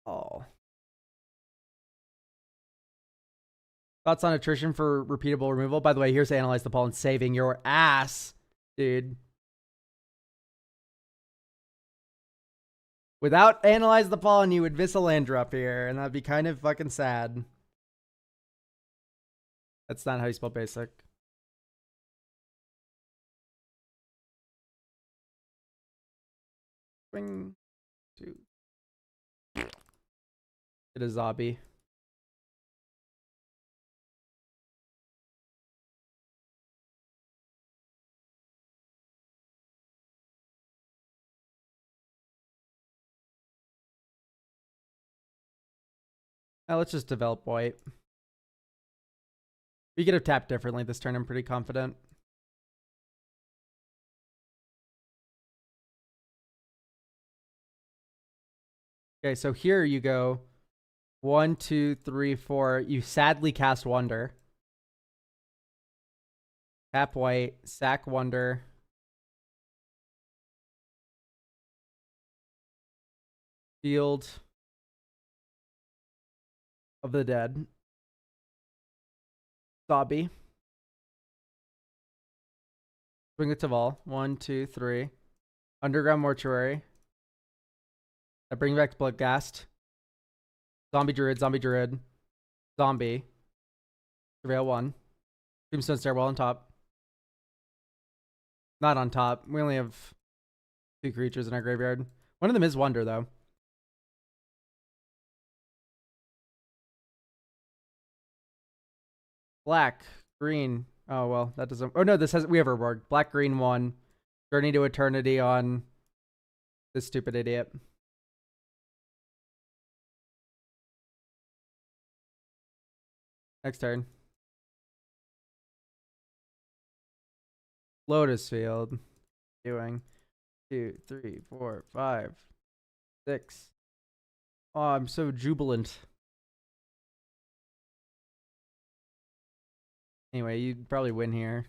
Oh. Thoughts on attrition for repeatable removal? By the way, here's to Analyze the Pollen saving your ass, dude. Without Analyze the Pollen, you would miss a land drop here, and that'd be kind of fucking sad. That's not how you spell basic. Swing. 2. It is Zobby. Now let's just develop white. We could have tapped differently this turn, I'm pretty confident. Okay, so here you go. 1, 2, 3, 4. You sadly cast Wonder. Tap white, sack Wonder. Field of the Dead. Zobby. Swing it to Vol. 1, 2, 3. Underground Mortuary. I bring back Bloodghast. Zombie Druid, Zombie Druid. Zombie. Surveil 1. Tombstone Stairwell on top. Not on top. We only have 2 creatures in our graveyard. One of them is Wonder, though. Black, green. Oh, well, that doesn't... Oh, no, this has... We have a reward. Black, green, 1. Journey to Eternity on this stupid idiot. Next turn. Lotus Field. Doing 2, 3, 4, 5, 6. Oh, I'm so jubilant. Anyway, you'd probably win here.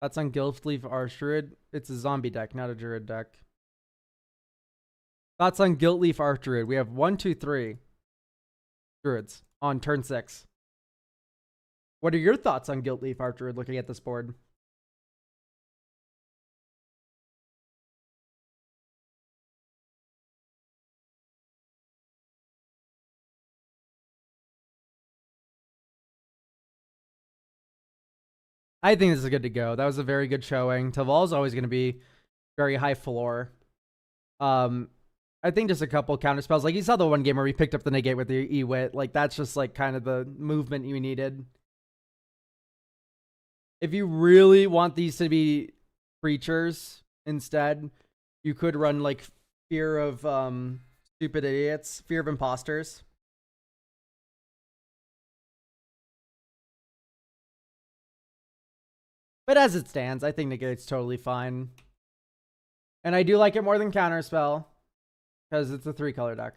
That's on Gilfleaf Archdruid. It's a zombie deck, not a druid deck. Thoughts on Guiltleaf Archdruid. We have 1, 2, 3 druids on turn 6. What are your thoughts on Guiltleaf Archdruid looking at this board? I think this is good to go. That was a very good showing. Taval's always going to be very high floor. I think just a couple counter spells. Like you saw the one game where we picked up the negate with the Ewit. Like that's just like kind of the movement you needed. If you really want these to be creatures instead, you could run like Fear of Stupid Idiots, Fear of Imposters. But as it stands, I think negate's totally fine. And I do like it more than Counterspell, because it's a 3-color deck.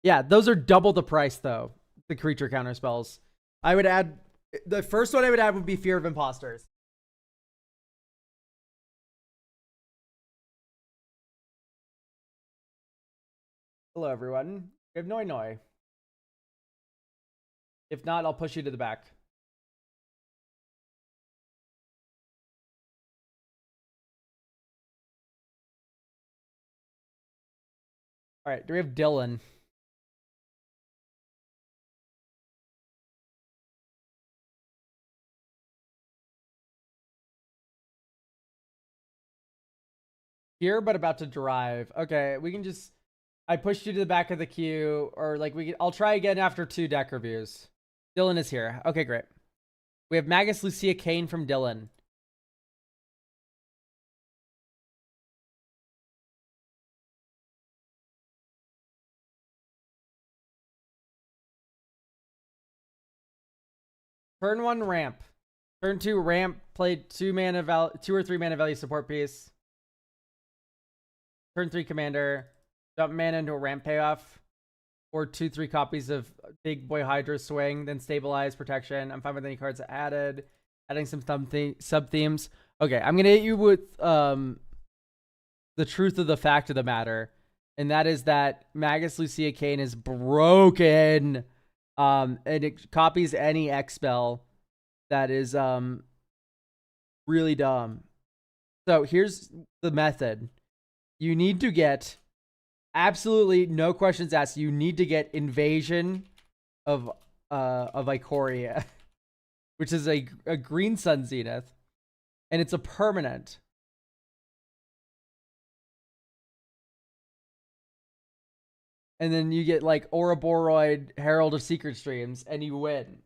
Yeah, those are double the price, though, the creature counterspells. I would add... The first one I would add would be Fear of Imposters. Hello, everyone. We have Noi. If not, I'll push you to the back. All right, do we have Dylan? Here, but about to drive. Okay, we can just... I pushed you to the back of the queue, or like I'll try again after 2 deck reviews. Dylan is here. Okay, great. We have Magus Lucia Kane from Dylan. Turn 1 ramp. Turn 2 ramp. Play 2 or 3 mana value support piece. Turn 3 commander. Dump mana into a ramp payoff. Or 2-3 copies of Big Boy Hydra Swing. Then stabilize protection. I'm fine with any cards added. Adding some sub themes. Okay, I'm gonna hit you with the truth of the fact of the matter, and that is that Magus Lucia Kane is broken. And it copies any X spell that is really dumb. So here's the method. You need to get, absolutely no questions asked, you need to get Invasion of Ikoria, which is a green Sun Zenith, and it's a permanent. And then you get like Ouroboros, Herald of Secret Streams, and you win.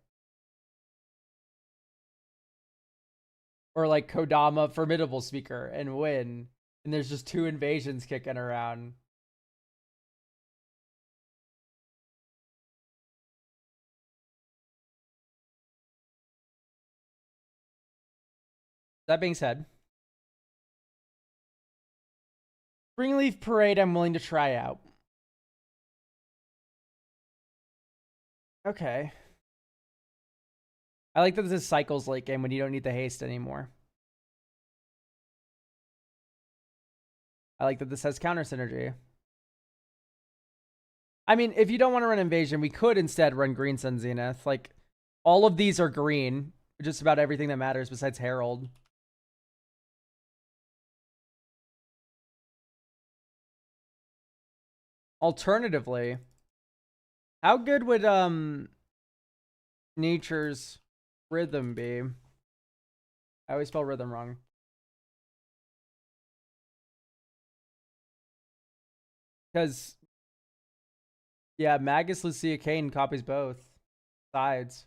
Or like Kodama, Formidable Speaker, and win. And there's just 2 invasions kicking around. That being said, Springleaf Parade I'm willing to try out. Okay. I like that this cycles late game when you don't need the haste anymore. I like that this has counter synergy. I mean, if you don't want to run Invasion, we could instead run Green Sun Zenith. Like, all of these are green. Just about everything that matters besides Herald. Alternatively, how good would Nature's Rhythm be? I always spell rhythm wrong. Because, yeah, Magus Lucia Kane copies both sides.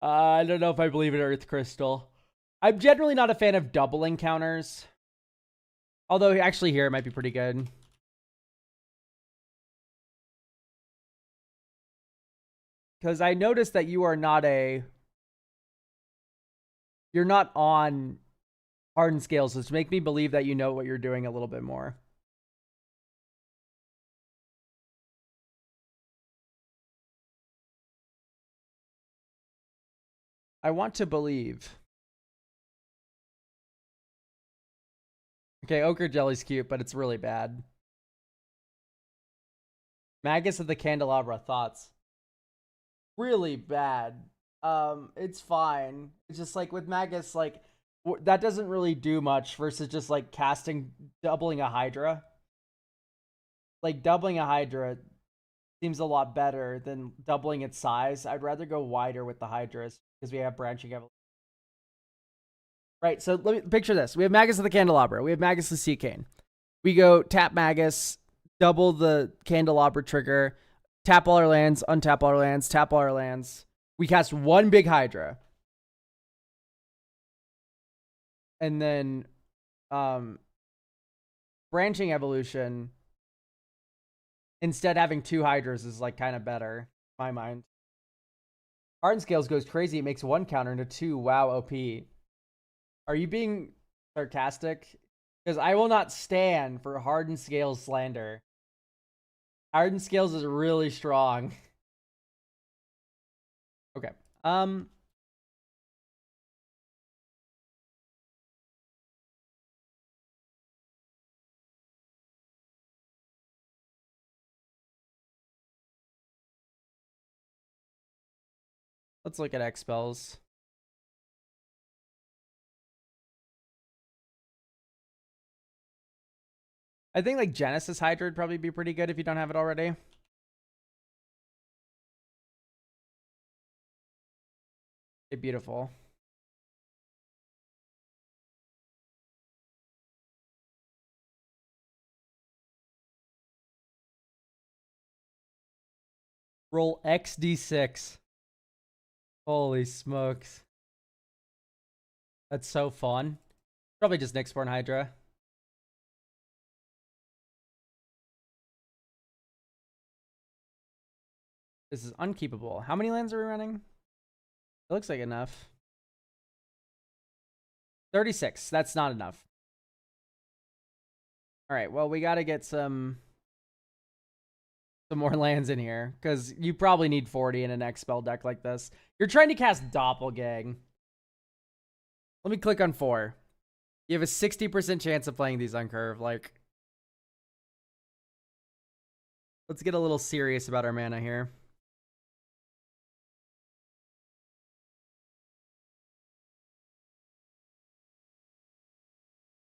I don't know if I believe in Earth Crystal. I'm generally not a fan of doubling counters. Although, actually, here it might be pretty good. Because I noticed that you are not you're not on hardened scales, which make me believe that you know what you're doing a little bit more. I want to believe. Okay, Ochre Jelly's cute, but it's really bad. Magus of the Candelabra, thoughts? Really bad. It's fine. It's just like with Magus, like that doesn't really do much versus just like doubling a Hydra. Like doubling a Hydra seems a lot better than doubling its size. I'd rather go wider with the Hydras because we have branching evolution. Right, so let me picture this. We have Magus of the Candelabra. We have Magus Lucia Kane. We go tap Magus, double the Candelabra trigger, tap all our lands, untap all our lands, tap all our lands. We cast 1 big Hydra. And then branching evolution, instead having 2 hydras is like kind of better, in my mind. Hardened Scales goes crazy. It makes 1 counter into 2. Wow, OP. Are you being sarcastic? Because I will not stand for Hardened Scales slander. Hardened Scales is really strong. Okay. Let's look at X spells. I think like Genesis Hydra would probably be pretty good if you don't have it already. Okay, beautiful. Roll XD6. Holy smokes. That's so fun. Probably just Nyxborn Hydra. This is unkeepable. How many lands are we running? It looks like enough. 36. That's not enough. All right. Well, we got to get some more lands in here because you probably need 40 in an X spell deck like this. You're trying to cast Doppelgang. Let me click on 4. You have a 60% chance of playing these on curve. Like, let's get a little serious about our mana here.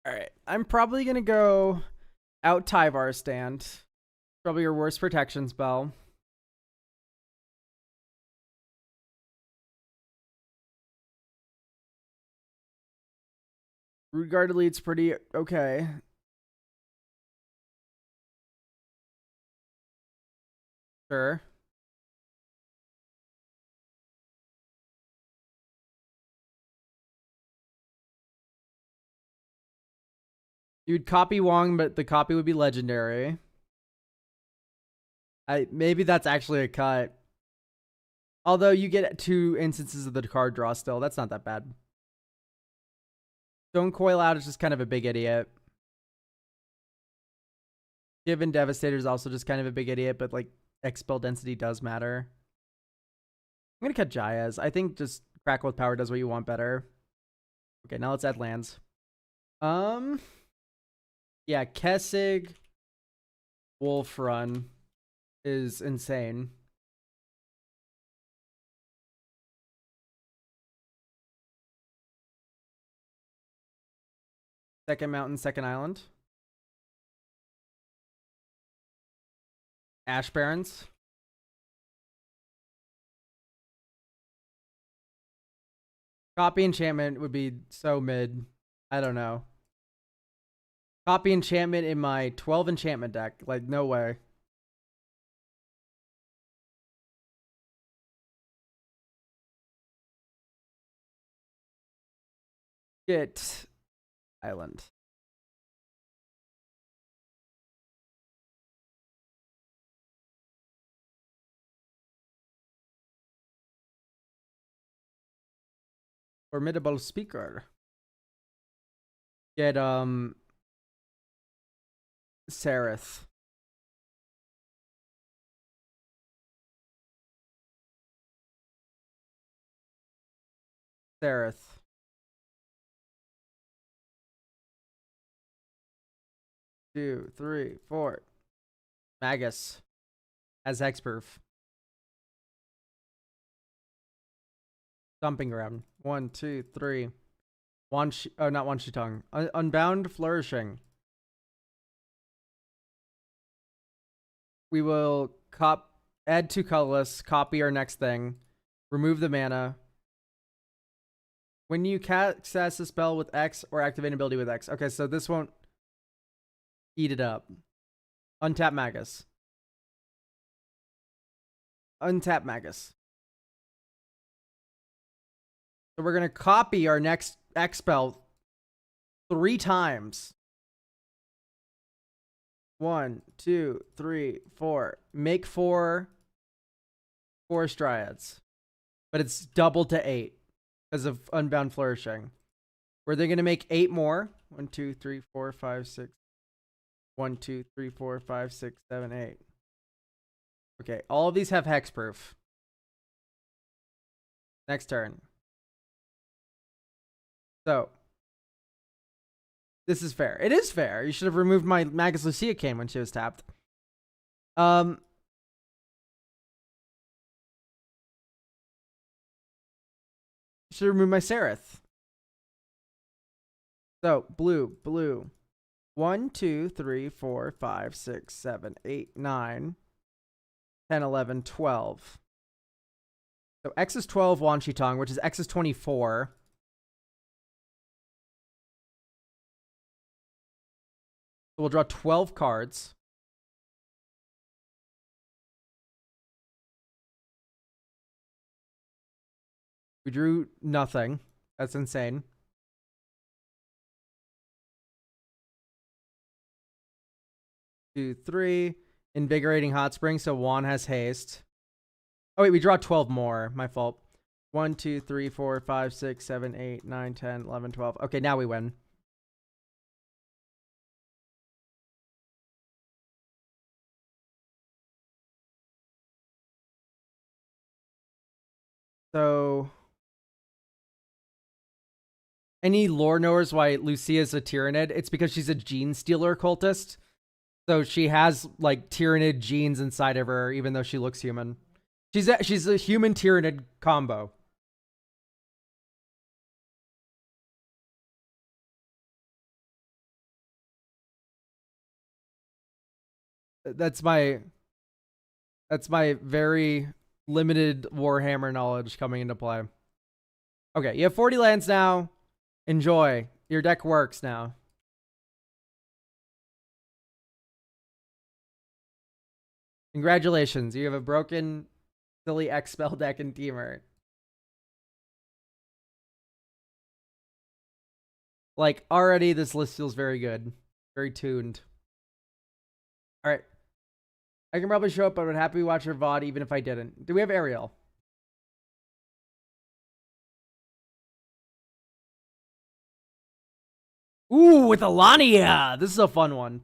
All right. I'm probably going to go out Tyvar stand. Probably your worst protection spell. Regardless, it's pretty okay. Sure. You'd copy Wong, but the copy would be legendary. Maybe that's actually a cut. Although you get 2 instances of the card draw still. That's not that bad. Stone Coil out is just kind of a big idiot. Given Devastator is also just kind of a big idiot, but like X spell density does matter. I'm gonna cut Jaya's. I think just Crackle with Power does what you want better. Okay, now let's add lands. Yeah, Kessig Wolf Run is insane. Second mountain, second island. Ash Barrens. Copy enchantment would be so mid. I don't know. Copy enchantment in my 12 enchantment deck. Like, no way. Get island. Formidable speaker. Get Sereth. Sereth. Two, three, four. Magus as hexproof. Stomping ground. 1, 2, 3. Not Wan Shi Tong. Unbound Flourishing. We will add 2 colorless, copy our next thing, remove the mana. When you cast a spell with X or activate an ability with X. Okay, so this won't eat it up. Untap Magus. Untap Magus. So we're going to copy our next X spell 3 times. 1, 2, 3, 4. Make 4 forest dryads. But it's double to 8 because of Unbound Flourishing. Where they're going to make 8 more. 1, 2, 3, 4, 5, 6. 1, 2, 3, 4, 5, 6, 7, 8. Okay, all of these have hexproof. Next turn. So, this is fair. It is fair. You should have removed my Magus Lucia cane when she was tapped. Should remove my Sereth. So, blue, blue. 1, 2, 3, 4, 5, 6, 7, 8, 9, 10, 11, 12. So X is 12 Wan Shi Tong, which is X is 24. So we'll draw 12 cards. We drew nothing. That's insane. Two, three. Invigorating Hot Spring, so Juan has haste. Oh, wait, we draw 12 more. My fault. 1, 2, 3, 4, 5, 6, 7, 8, 9, 10, 11, 12. Okay, now we win. So, any lore knowers why Lucia's a Tyranid? It's because she's a gene stealer cultist. So she has like Tyranid genes inside of her, even though she looks human. She's a human Tyranid combo. That's my very limited Warhammer knowledge coming into play. Okay, you have 40 lands now. Enjoy. Your deck works now. Congratulations. You have a broken, silly X-Spell deck in Teamer. Like, already this list feels very good. Very tuned. Alright. I can probably show up, but I would happily watch your VOD even if I didn't. Do we have Ariel? Ooh, with Alania! This is a fun one.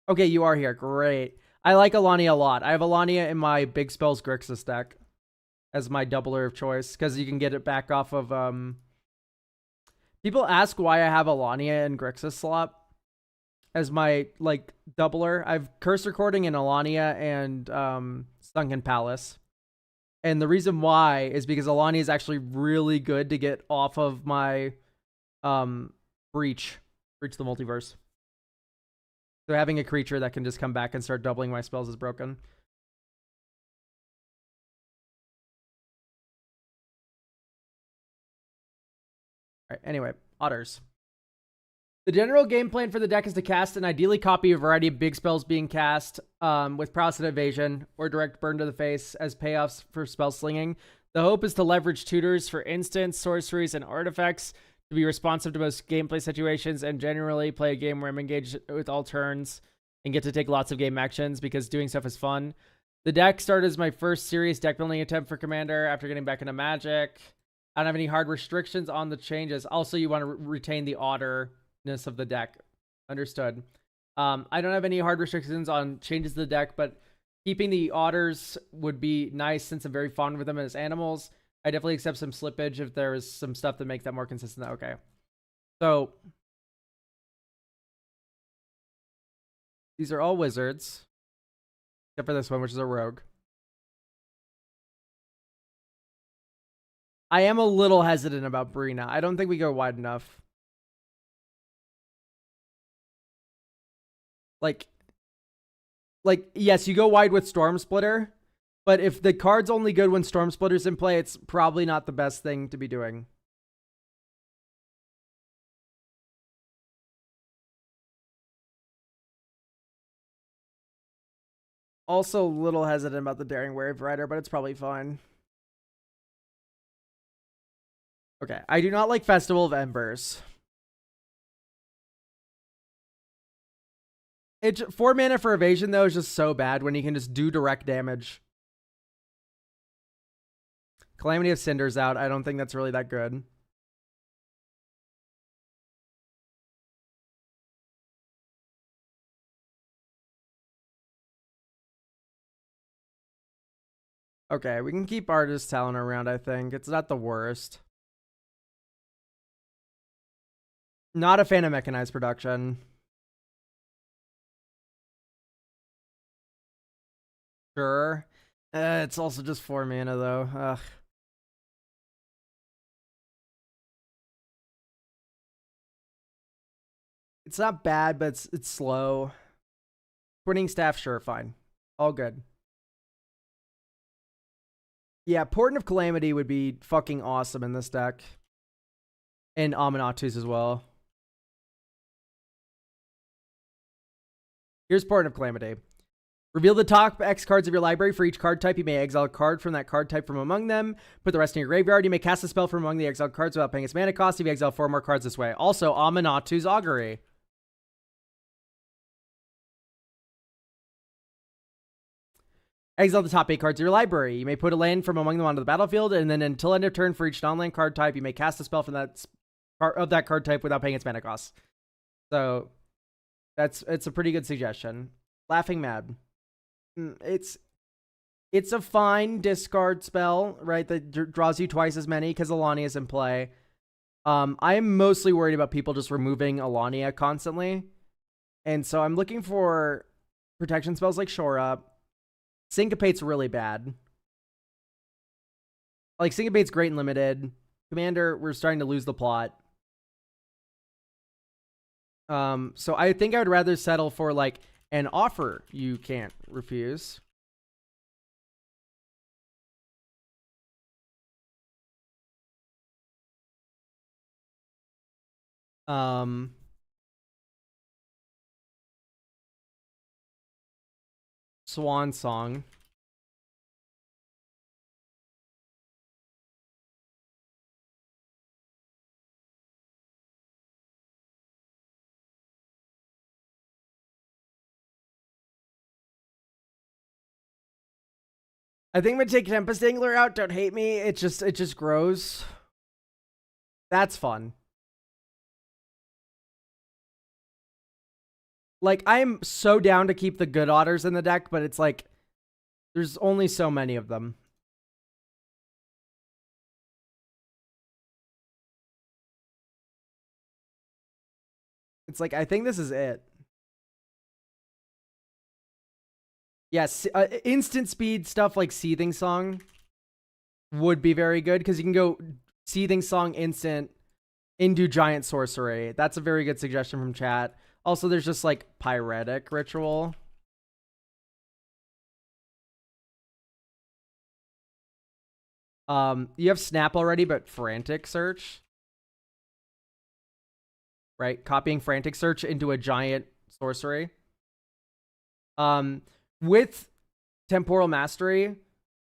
Okay, you are here. Great. I like Alania a lot. I have Alania in my Big Spells Grixis deck as my doubler of choice, because you can get it back off of... People ask why I have Alania in Grixis slot as my, like, doubler. I have Curse Recording in Alania and Sunken Palace. And the reason why is because Alania is actually really good to get off of my Breach the Multiverse. So having a creature that can just come back and start doubling my spells is broken. All right, anyway, Otters. The general game plan for the deck is to cast and ideally copy a variety of big spells being cast with Prowess and Evasion or direct burn to the face as payoffs for spell slinging. The hope is to leverage tutors for instants, sorceries, and artifacts to be responsive to most gameplay situations and generally play a game where I'm engaged with all turns and get to take lots of game actions because doing stuff is fun. The deck started as my first serious deck building attempt for Commander after getting back into Magic. I don't have any hard restrictions on the changes. Also, you want to retain the otterness of the deck. Understood. I don't have any hard restrictions on changes to the deck, but keeping the otters would be nice since I'm very fond of them as animals. I definitely accept some slippage if there's some stuff to make that more consistent. Okay. So these are all wizards. Except for this one, which is a rogue. I am a little hesitant about Brina. I don't think we go wide enough. Like, yes, you go wide with Storm Splitter. But if the card's only good when Storm Splitter's in play, it's probably not the best thing to be doing. Also a little hesitant about the Daring Wave Rider, but it's probably fine. Okay, I do not like Festival of Embers. It's 4 mana for evasion though is just so bad when you can just do direct damage. Calamity of Cinder's out. I don't think that's really that good. Okay, we can keep Artist Talent around, I think. It's not the worst. Not a fan of Mechanized Production. Sure. It's also just 4 mana, though. Ugh. It's not bad, but it's slow. Twinning Staff, sure, fine. All good. Yeah, Portent of Calamity would be fucking awesome in this deck. And Aminatus as well. Here's Portent of Calamity. Reveal the top X cards of your library. For each card type, you may exile a card from that card type from among them. Put the rest in your graveyard. You may cast a spell from among the exiled cards without paying its mana cost. If you exile 4 more cards this way. Also, Aminatus Augury. Exile the top 8 cards of your library. You may put a land from among them onto the battlefield, and then until end of turn for each non-land card type, you may cast a spell from that card type without paying its mana cost. So, it's a pretty good suggestion. Laughing Mad. It's a fine discard spell, right? That draws you twice as many because Alania is in play. I am mostly worried about people just removing Alania constantly, and so I'm looking for protection spells like Shore Up. Syncopate's really bad. Like, Syncopate's great and limited. Commander, we're starting to lose the plot. So I think I would rather settle for, like, an offer you can't refuse. Swan Song. I think I'm gonna take Tempest Angler out. Don't hate me. It just grows. That's fun. Like, I'm so down to keep the good otters in the deck, but it's like there's only so many of them. It's like, I think this is it. Yes, instant speed stuff like Seething Song would be very good because you can go Seething Song instant into Giant Sorcery. That's a very good suggestion from chat. Also, there's just like Pyretic Ritual. You have Snap already, but Frantic Search. Right? Copying Frantic Search into a Giant Sorcery. With Temporal Mastery,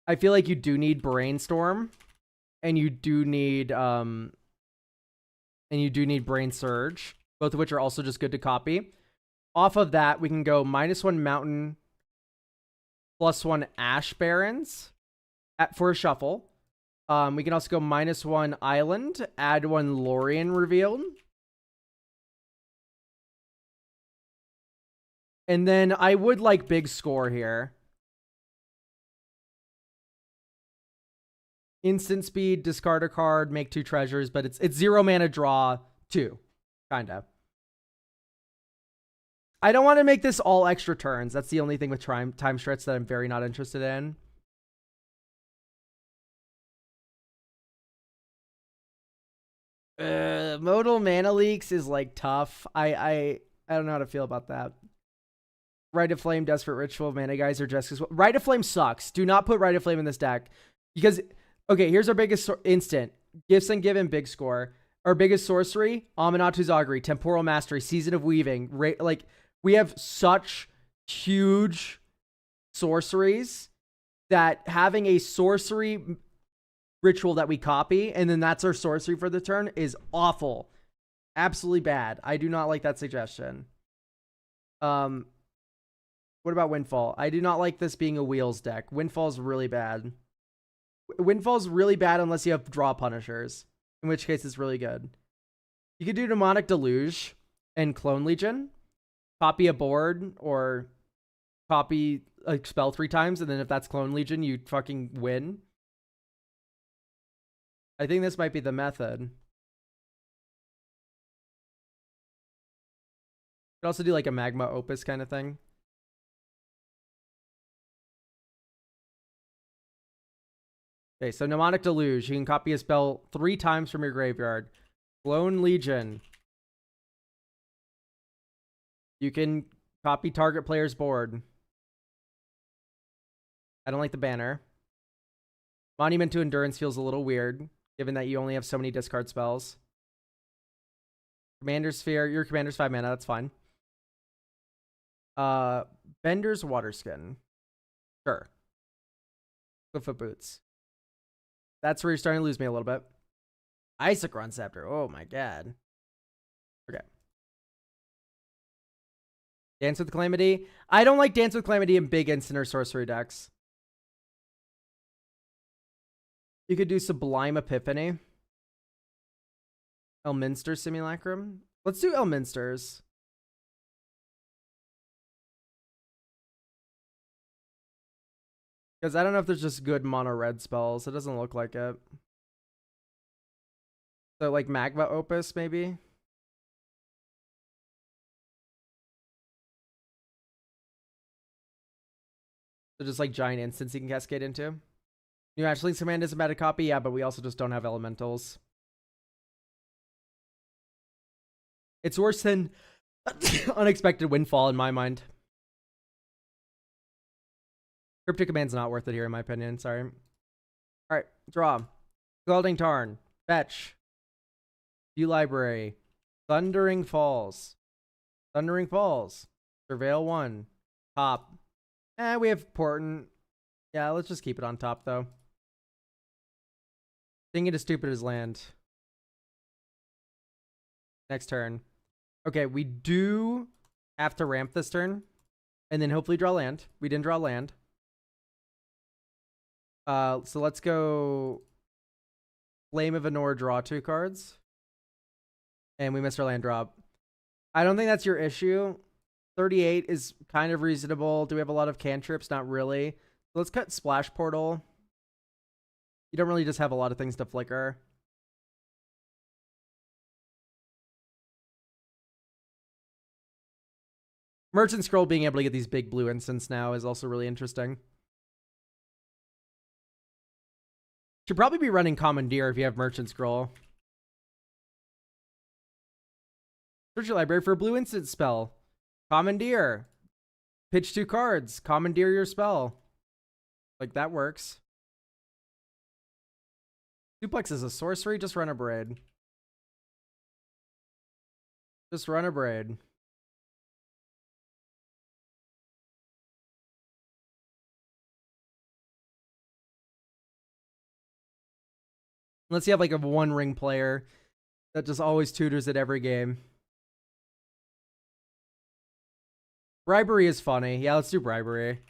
I feel like you do need Brainstorm, and you do need Brain Surge, both of which are also just good to copy. Off of that, we can go -1 Mountain, +1 Ash Barrens for a shuffle. We can also go -1 Island, add 1 Lorien Revealed. And then I would like big score here. Instant speed, discard a card, make 2 treasures, but it's 0 mana draw 2, kinda. I don't want to make this all extra turns. That's the only thing with time stretch that I'm very not interested in. Modal mana leaks is like tough. I don't know how to feel about that. Rite of Flame, Desperate Ritual, Mana Geyser, Jessica's. Rite of Flame sucks. Do not put Rite of Flame in this deck. Because, okay, here's our biggest instant. Gifts and Given, big score. Our biggest sorcery, Aminatus Augury, Temporal Mastery, Season of Weaving. Like, we have such huge sorceries that having a sorcery ritual that we copy, and then that's our sorcery for the turn, is awful. Absolutely bad. I do not like that suggestion. What about Windfall? I do not like this being a Wheels deck. Windfall's really bad. Windfall's really bad unless you have draw punishers, in which case it's really good. You could do Demonic Deluge and Clone Legion, copy a board, or copy a spell 3 times, and then if that's Clone Legion, you fucking win. I think this might be the method. You could also do like a Magma Opus kind of thing. Okay, so Mnemonic Deluge. You can copy a spell 3 times from your graveyard. Clone Legion. You can copy target player's board. I don't like the banner. Monument to Endurance feels a little weird, given that you only have so many discard spells. Commander Sphere. Your commander's 5 mana. That's fine. Bender's Waterskin. Sure. Foot Boots. That's where you're starting to lose me a little bit. Isochron Scepter. Oh my god. Okay. Dance with Calamity. I don't like Dance with Calamity in big instant or sorcery decks. You could do Sublime Epiphany. Elminster Simulacrum. Let's do Elminsters. Because I don't know if there's just good mono red spells. It doesn't look like it. So like Magma Opus maybe? So just like giant instants you can cascade into. New Ashley's Command is a meta copy, yeah, but we also just don't have elementals. It's worse than Unexpected Windfall in my mind. Cryptic Command's not worth it here in my opinion, sorry. Alright, draw. Scalding Tarn. Fetch. View Library. Thundering Falls. Thundering Falls. Surveil 1. Top. We have Portent. Yeah, let's just keep it on top though. Thinking as stupid as land. Next turn. Okay, we do have to ramp this turn. And then hopefully draw land. We didn't draw land. So let's go Flame of Anor, draw 2 cards. And we missed our land drop. I don't think that's your issue. 38 is kind of reasonable. Do we have a lot of cantrips? Not really. So let's cut Splash Portal. You don't really just have a lot of things to flicker. Merchant Scroll being able to get these big blue instants now is also really interesting. Should probably be running Commandeer if you have Merchant Scroll. Search your library for a blue instant spell. Commandeer. Pitch 2 cards. Commandeer your spell. Like, that works. Suplex is a sorcery. Just run a Braid. Just run a Braid. Unless you have like a 1-ring player that just always tutors at every game. Bribery is funny. Yeah, let's do Bribery.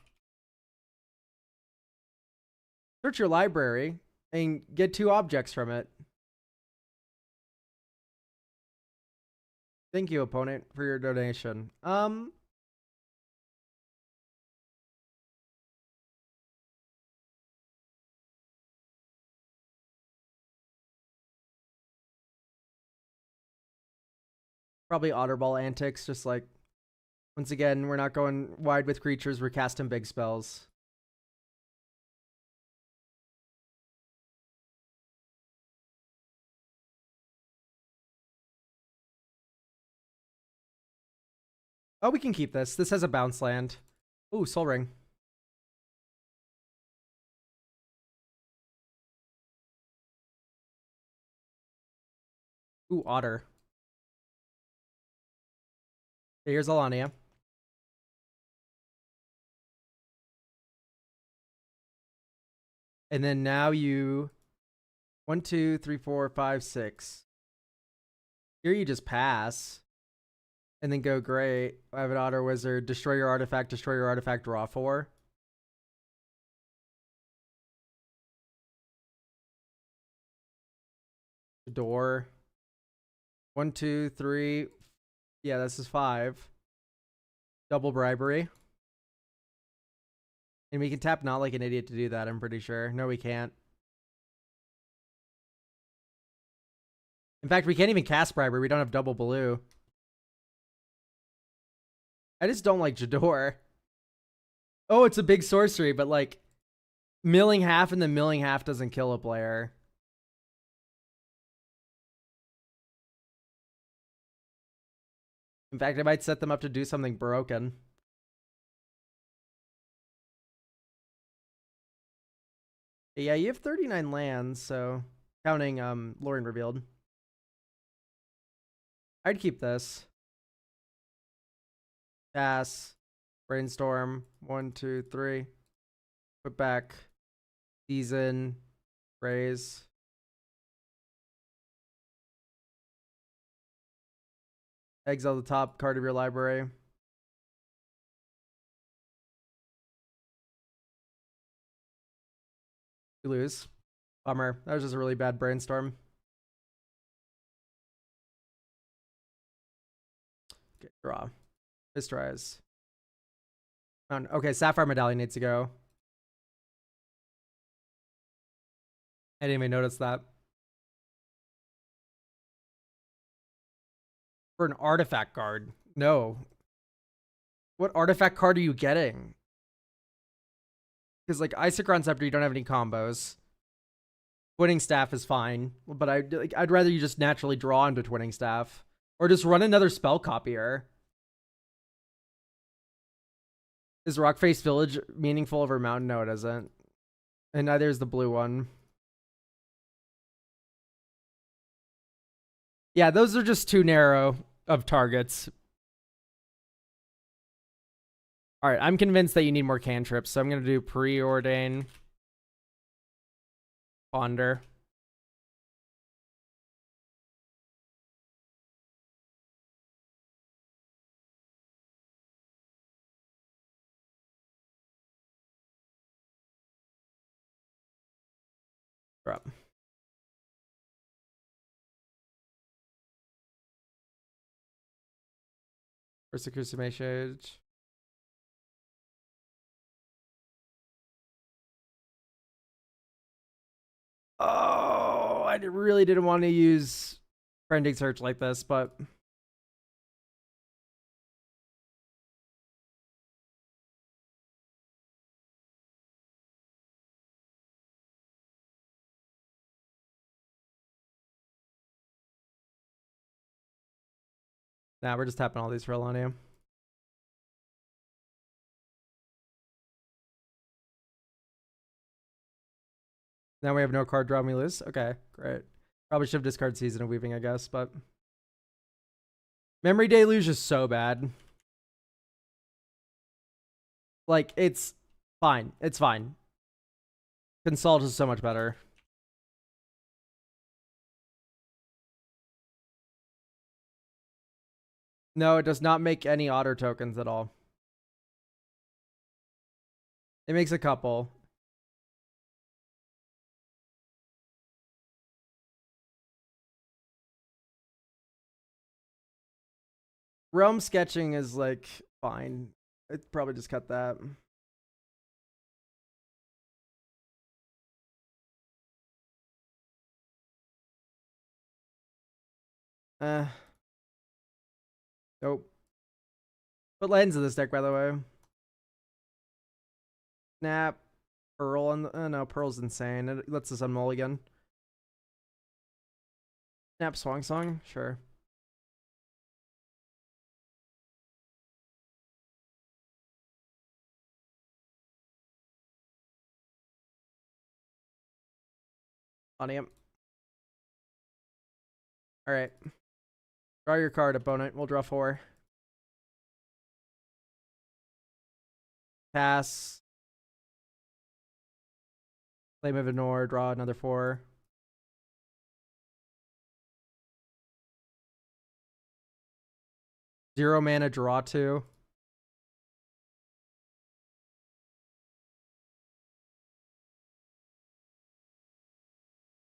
Search your library and get 2 objects from it. Thank you, opponent, for your donation. Probably Otterball antics, just like, once again, we're not going wide with creatures, we're casting big spells. Oh, we can keep this. This has a bounce land. Ooh, Soul Ring. Ooh, Otter. Here's Alania. And then now you 1, 2, 3, 4, 5, 6. Here you just pass. And then go great. I have an auto wizard. Destroy your artifact, draw 4. Door. 1, 2, 3. Yeah, this is 5. Double bribery. And we can tap not like an idiot to do that, I'm pretty sure. No, we can't. In fact, we can't even cast bribery. We don't have double blue. I just don't like Jador. Oh, it's a big sorcery, but like milling half and then milling half doesn't kill a player. In fact, I might set them up to do something broken. Yeah, you have 39 lands, so counting Lorien Revealed. I'd keep this. Pass. Brainstorm. 1, 2, 3. Put back. Season. Raise. Exile the top card of your library. You lose. Bummer. That was just a really bad brainstorm. Okay, draw. This tries. Okay, Sapphire Medallion needs to go. I didn't even notice that. For an artifact card. No. What artifact card are you getting? Because like Isochron Scepter, you don't have any combos. Twinning Staff is fine, but I'd rather you just naturally draw into Twinning Staff. Or just run another spell copier. Is Rockface Village meaningful over Mountain? No, it isn't. And neither is the blue one. Yeah, those are just too narrow of targets. All right, I'm convinced that you need more cantrips, so I'm going to do Preordain. Ponder. Drop. Persecution. Oh, I really didn't want to use Friending Search like this, but nah, we're just tapping all these for Alania. Now we have no card draw and we lose. Okay, great. Probably should have discarded Season of Weaving, I guess, but Memory Deluge is so bad. Like, it's fine. It's fine. Consult is so much better. No, it does not make any otter tokens at all. It makes a couple. Realm sketching is like fine. I'd probably just cut that. Nope. What lands in this deck, by the way? Snap. Pearl. And no, Pearl's insane. It lets us unmulligan. Snap Swang Song? Sure. On him. Alright. Draw your card, opponent. We'll draw 4. Pass. Flame of Ignore. Draw another 4. 0 mana, draw 2.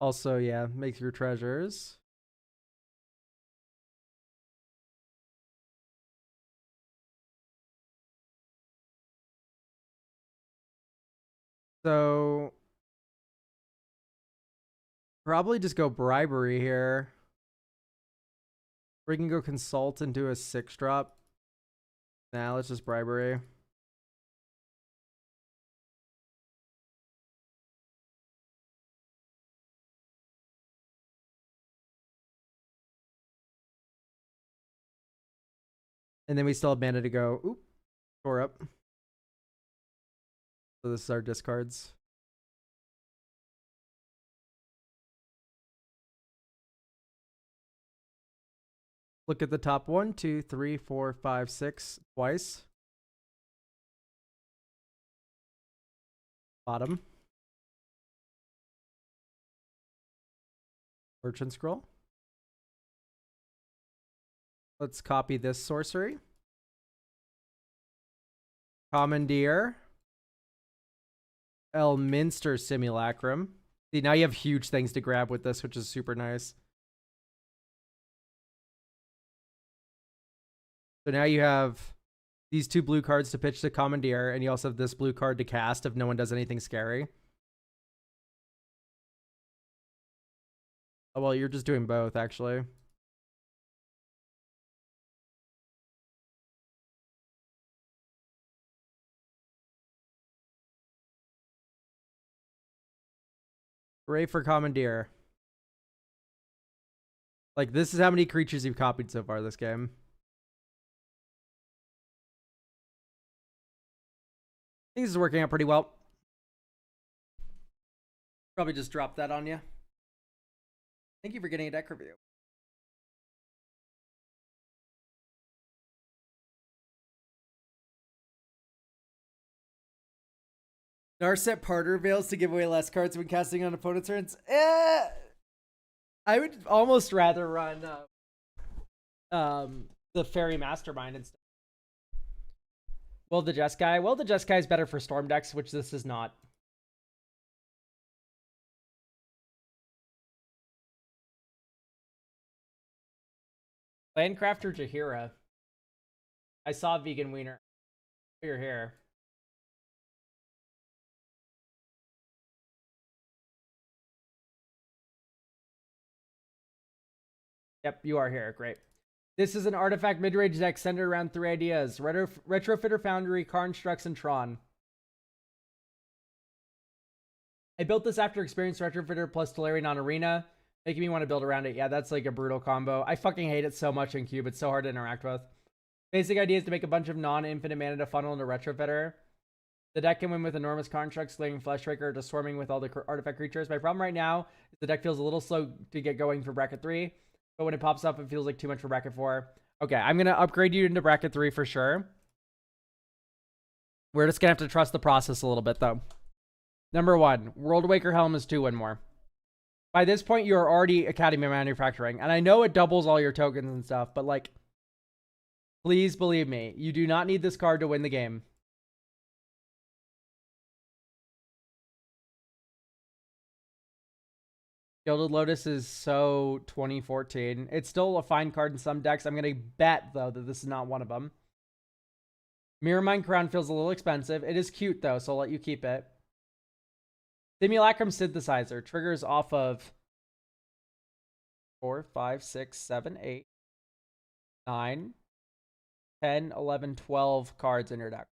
Also, yeah, make your treasures. So probably just go bribery here. We can go consult and do a 6-drop. Nah, let's just bribery. And then we still have mana to go. Oop. Store up. So this is our discards. Look at the top 1, 2, 3, 4, 5, 6 twice. Bottom. Merchant scroll. Let's copy this sorcery. Commandeer. Elminster Simulacrum. See, now you have huge things to grab with this, which is super nice. So now you have these 2 blue cards to pitch to Commandeer, and you also have this blue card to cast if no one does anything scary. Oh, well, you're just doing both, actually. Hooray for Commandeer. Like, this is how many creatures you've copied so far this game. I think this is working out pretty well. Probably just drop that on you. Thank you for getting a deck review. Narset Parter Veils to give away less cards when casting on opponent's turns. I would almost rather run the Fairy Mastermind instead. Well, the Jeskai. Well, the Jeskai is better for Storm decks, which this is not. Landcraft or Jaheira? I saw Vegan Wiener. You're here. Yep, you are here. Great. This is an artifact mid-range deck centered around 3 ideas. Retrofitter Foundry, Karnstrux, and Tron. I built this after Experience Retrofitter plus Tolarian on Arena, making me want to build around it. Yeah, that's like a brutal combo. I fucking hate it so much in Cube. It's so hard to interact with. Basic idea is to make a bunch of non-infinite mana to funnel into Retrofitter. The deck can win with enormous Constructs, Slaying Fleshraker, just swarming with all the artifact creatures. My problem right now is the deck feels a little slow to get going for bracket 3. But when it pops up, it feels like too much for bracket 4. Okay, I'm going to upgrade you into bracket 3 for sure. We're just going to have to trust the process a little bit, though. Number 1, World Waker Helm is 2 win more. By this point, you're already Academy Manufacturing. And I know it doubles all your tokens and stuff, but like, please believe me, you do not need this card to win the game. Gilded Lotus is so 2014. It's still a fine card in some decks. I'm going to bet, though, that this is not one of them. Mirrormine Crown feels a little expensive. It is cute, though, so I'll let you keep it. Simulacrum Synthesizer triggers off of 4, 5, 6, 7, 8, 9, 10, 11, 12 cards in your deck.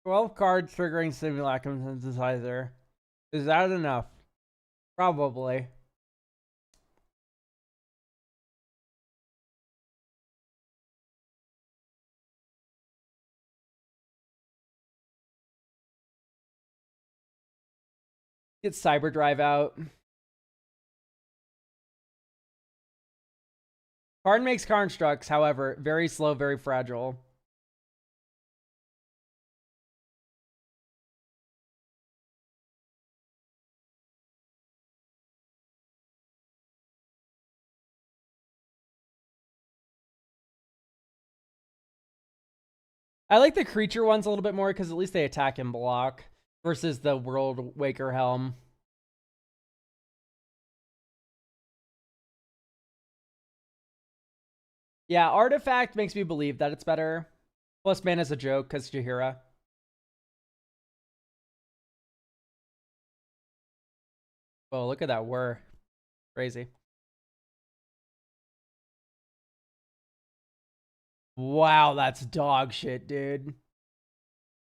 12 cards triggering Simulacrum Synthesizer. Is that enough? Probably. Get Cyberdrive out. Karn makes Constructs, however, very slow, very fragile. I like the creature ones a little bit more because at least they attack and block versus the World Waker Helm. Yeah, Artifact makes me believe that it's better. Plus, Mana's a joke because Jaheira. Oh, look at that whir. Crazy. Wow, that's dog shit, dude.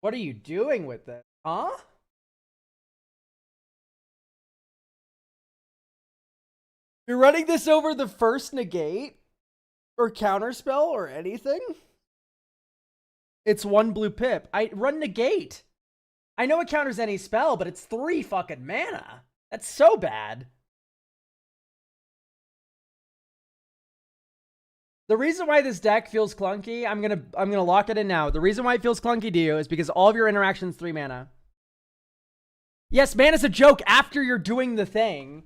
What are you doing with it? Huh? You're running this over the first negate? Or counterspell or anything? It's 1 blue pip. I run negate. I know it counters any spell, but it's 3 fucking mana. That's so bad. The reason why this deck feels clunky, I'm gonna lock it in now. The reason why it feels clunky to you is because all of your interactions 3 mana. Yes, mana's a joke after you're doing the thing.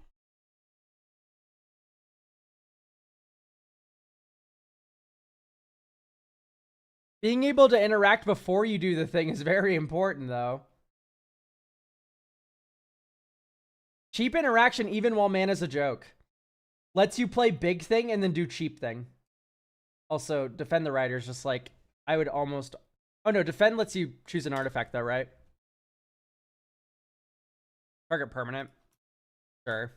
Being able to interact before you do the thing is very important, though. Cheap interaction even while mana's a joke. Lets you play big thing and then do cheap thing. Also, defend the riders just like I would almost... Oh no, defend lets you choose an artifact though, right? Target permanent. Sure.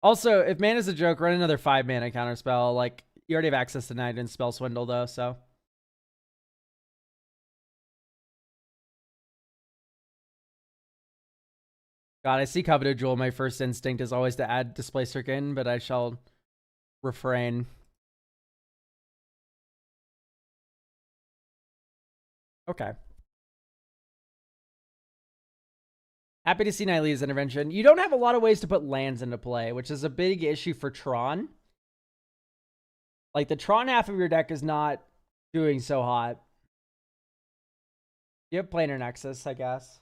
Also, if mana's a joke, run another 5 mana counterspell. Like, you already have access to Night and Spell Swindle though, so... God, I see Coveted Jewel. My first instinct is always to add Displacer in, but I shall refrain. Okay. Happy to see Nylea's intervention. You don't have a lot of ways to put lands into play, which is a big issue for Tron. Like, the Tron half of your deck is not doing so hot. You have Planar Nexus, I guess.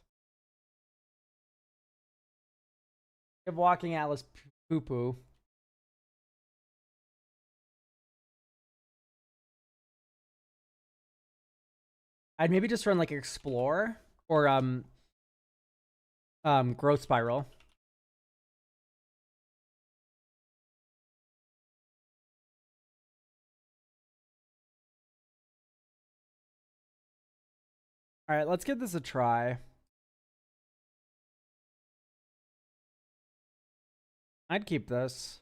You have Walking Atlas Poo-Poo. I'd maybe just run, like, Explore or, Growth Spiral. All right, let's give this a try. I'd keep this.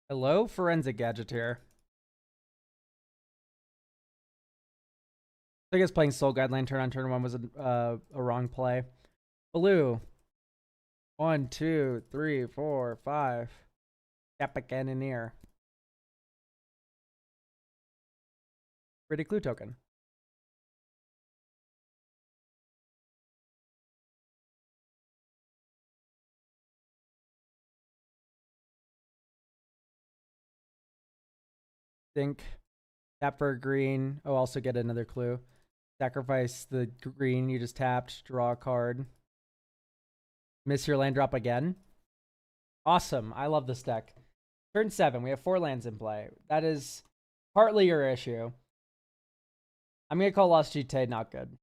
Hello, Forensic Gadgeteer. I guess playing Soul Guide Lantern on turn 1 was a wrong play. Blue. 1, 2, 3, 4, 5. Epic Cannoneer. Pretty clue token. Think. Tap for a green. Oh, also get another clue. Sacrifice the green you just tapped. Draw a card. Miss your land drop again. Awesome. I love this deck. Turn 7. We have 4 lands in play. That is partly your issue. I'm going to call Lost GT not good.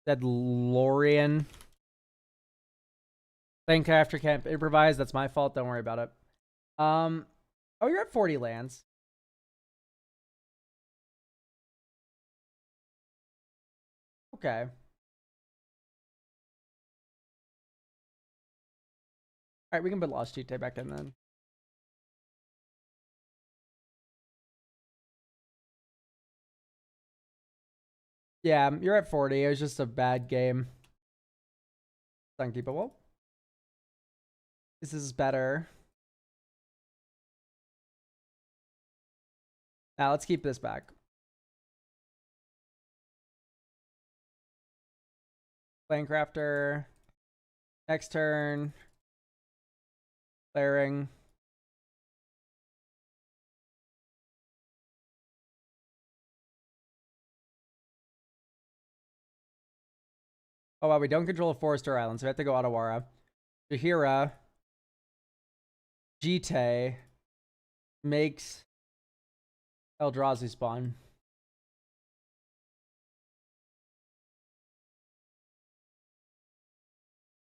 Said Lorian. Think after camp improvise. That's my fault. Don't worry about it. Oh, you're at 40 lands. Okay. All right, we can put Lost GT back in then. Yeah, you're at 40. It was just a bad game. It's unkeepable. This is better. Now let's keep this back. Planecrafter. Next turn. Clearing. Oh wow, we don't control a forest or island, so we have to go Otawara. Jahira. Jite makes Eldrazi spawn.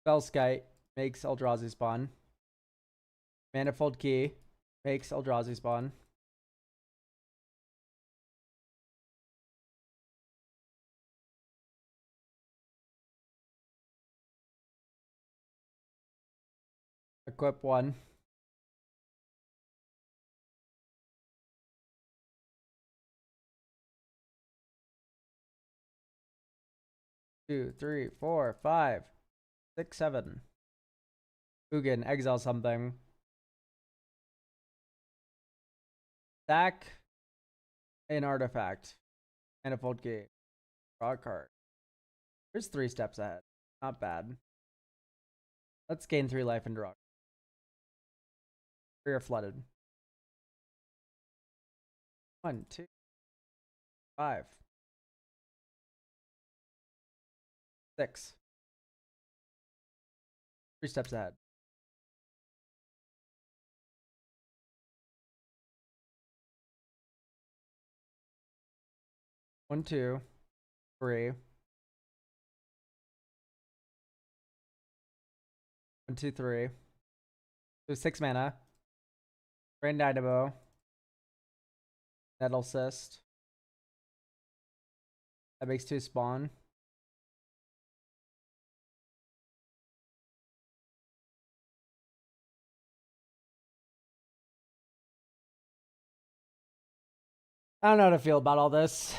Spellskite makes Eldrazi spawn. Manifold Key makes Eldrazi spawn. Equip 1. Two, three, four, 5, 6, 7. Ugin, exile something. Sack an artifact. Manifold Key. Draw a card. There's 3 steps ahead. Not bad. Let's gain 3 life and draw. We are flooded. 1, 2, 5, 6. 3 steps ahead. One, 2, 3. 1, 2, 3. So 6 mana. Grand Dynamo. Nettle Cyst. That makes 2 spawn. I don't know how to feel about all this.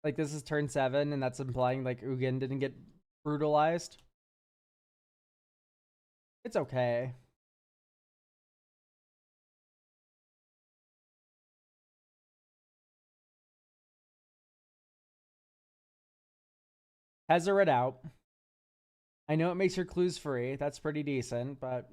Like, this is turn 7, and that's implying, like, Ugin didn't get brutalized. It's okay. Tezzeret out. I know it makes your clues free. That's pretty decent, but...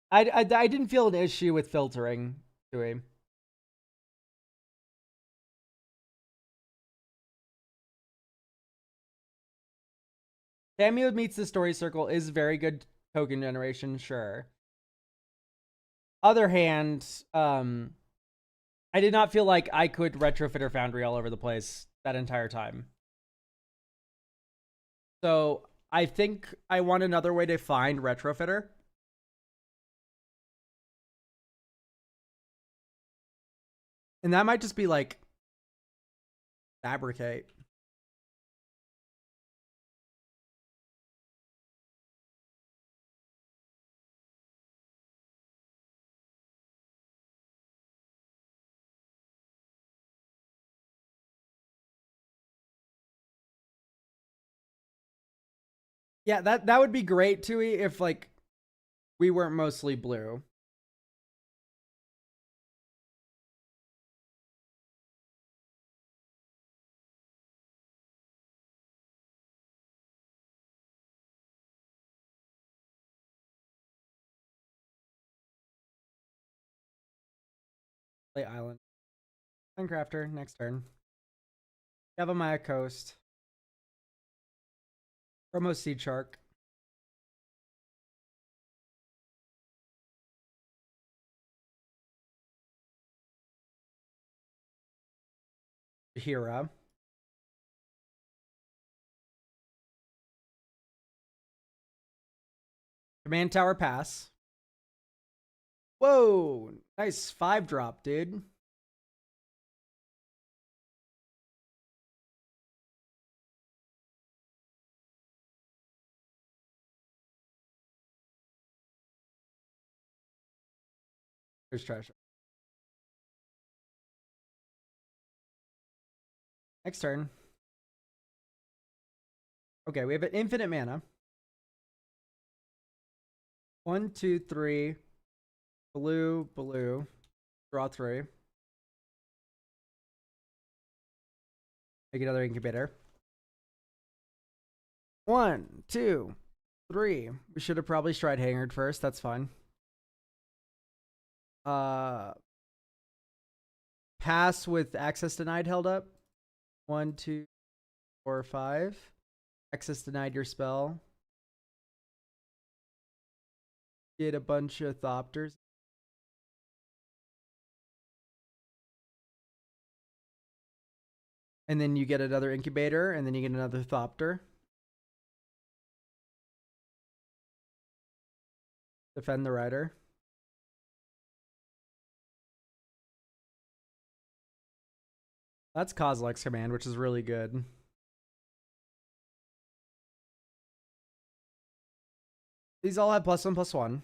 I didn't feel an issue with filtering to him. Cameo meets the story circle is very good token generation, sure. Other hand, I did not feel like I could retrofitter Foundry all over the place that entire time. So I think I want another way to find retrofitter. And that might just be like fabricate. Yeah, that would be great, Tui, if like we weren't mostly blue. Play Island. Minecrafter, next turn. Yavamaya Coast. Promo Seed Shark. Hira. Command Tower Pass. Whoa, nice 5-drop, dude. Here's treasure. Next turn. Okay, we have an infinite mana. 1, 2, 3. Blue, blue. Draw 3. Make another incubator. 1, 2, 3. We should have probably stride hangered first. That's fine. Pass with access denied held up. 1, 2, 4, 5. Access denied your spell. Get a bunch of Thopters. And then you get another incubator, and then you get another Thopter. Defend the rider. That's Kozilek's command, which is really good. These all have +1/+1.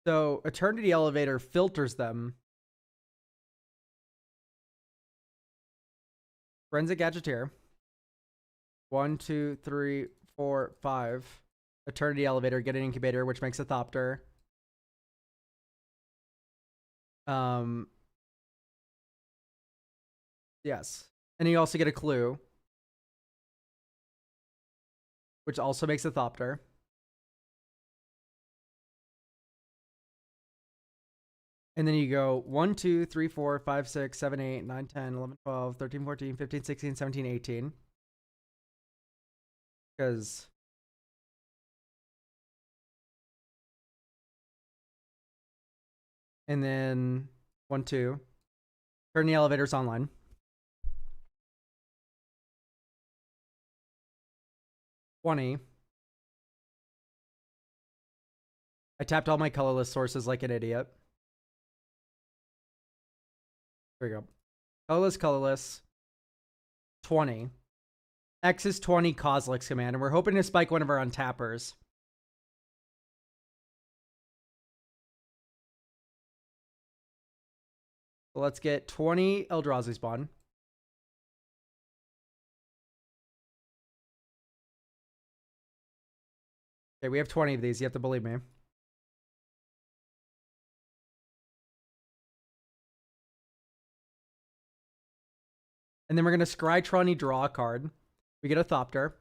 So Eternity Elevator filters them. Forensic Gadgeteer. 1, 2, 3, 4, 5. Eternity Elevator, get an incubator, which makes a Thopter. Yes. And you also get a clue, which also makes a Thopter. And then you go 1, 2, 3, 4, 5, 6, 7, 8, 9, 10, 11, 12, 13, 14, 15, 16, 17, 18. Because and then 1, 2. Turn the elevators online. $20. I tapped all my colorless sources like an idiot. There we go. Colorless, colorless. 20. X is 20 Kozilek's command, and we're hoping to spike one of our untappers. So let's get 20 Eldrazi spawn. Okay, we have 20 of these. You have to believe me. And then we're going to Scrytrony draw a card. We get a Thopter.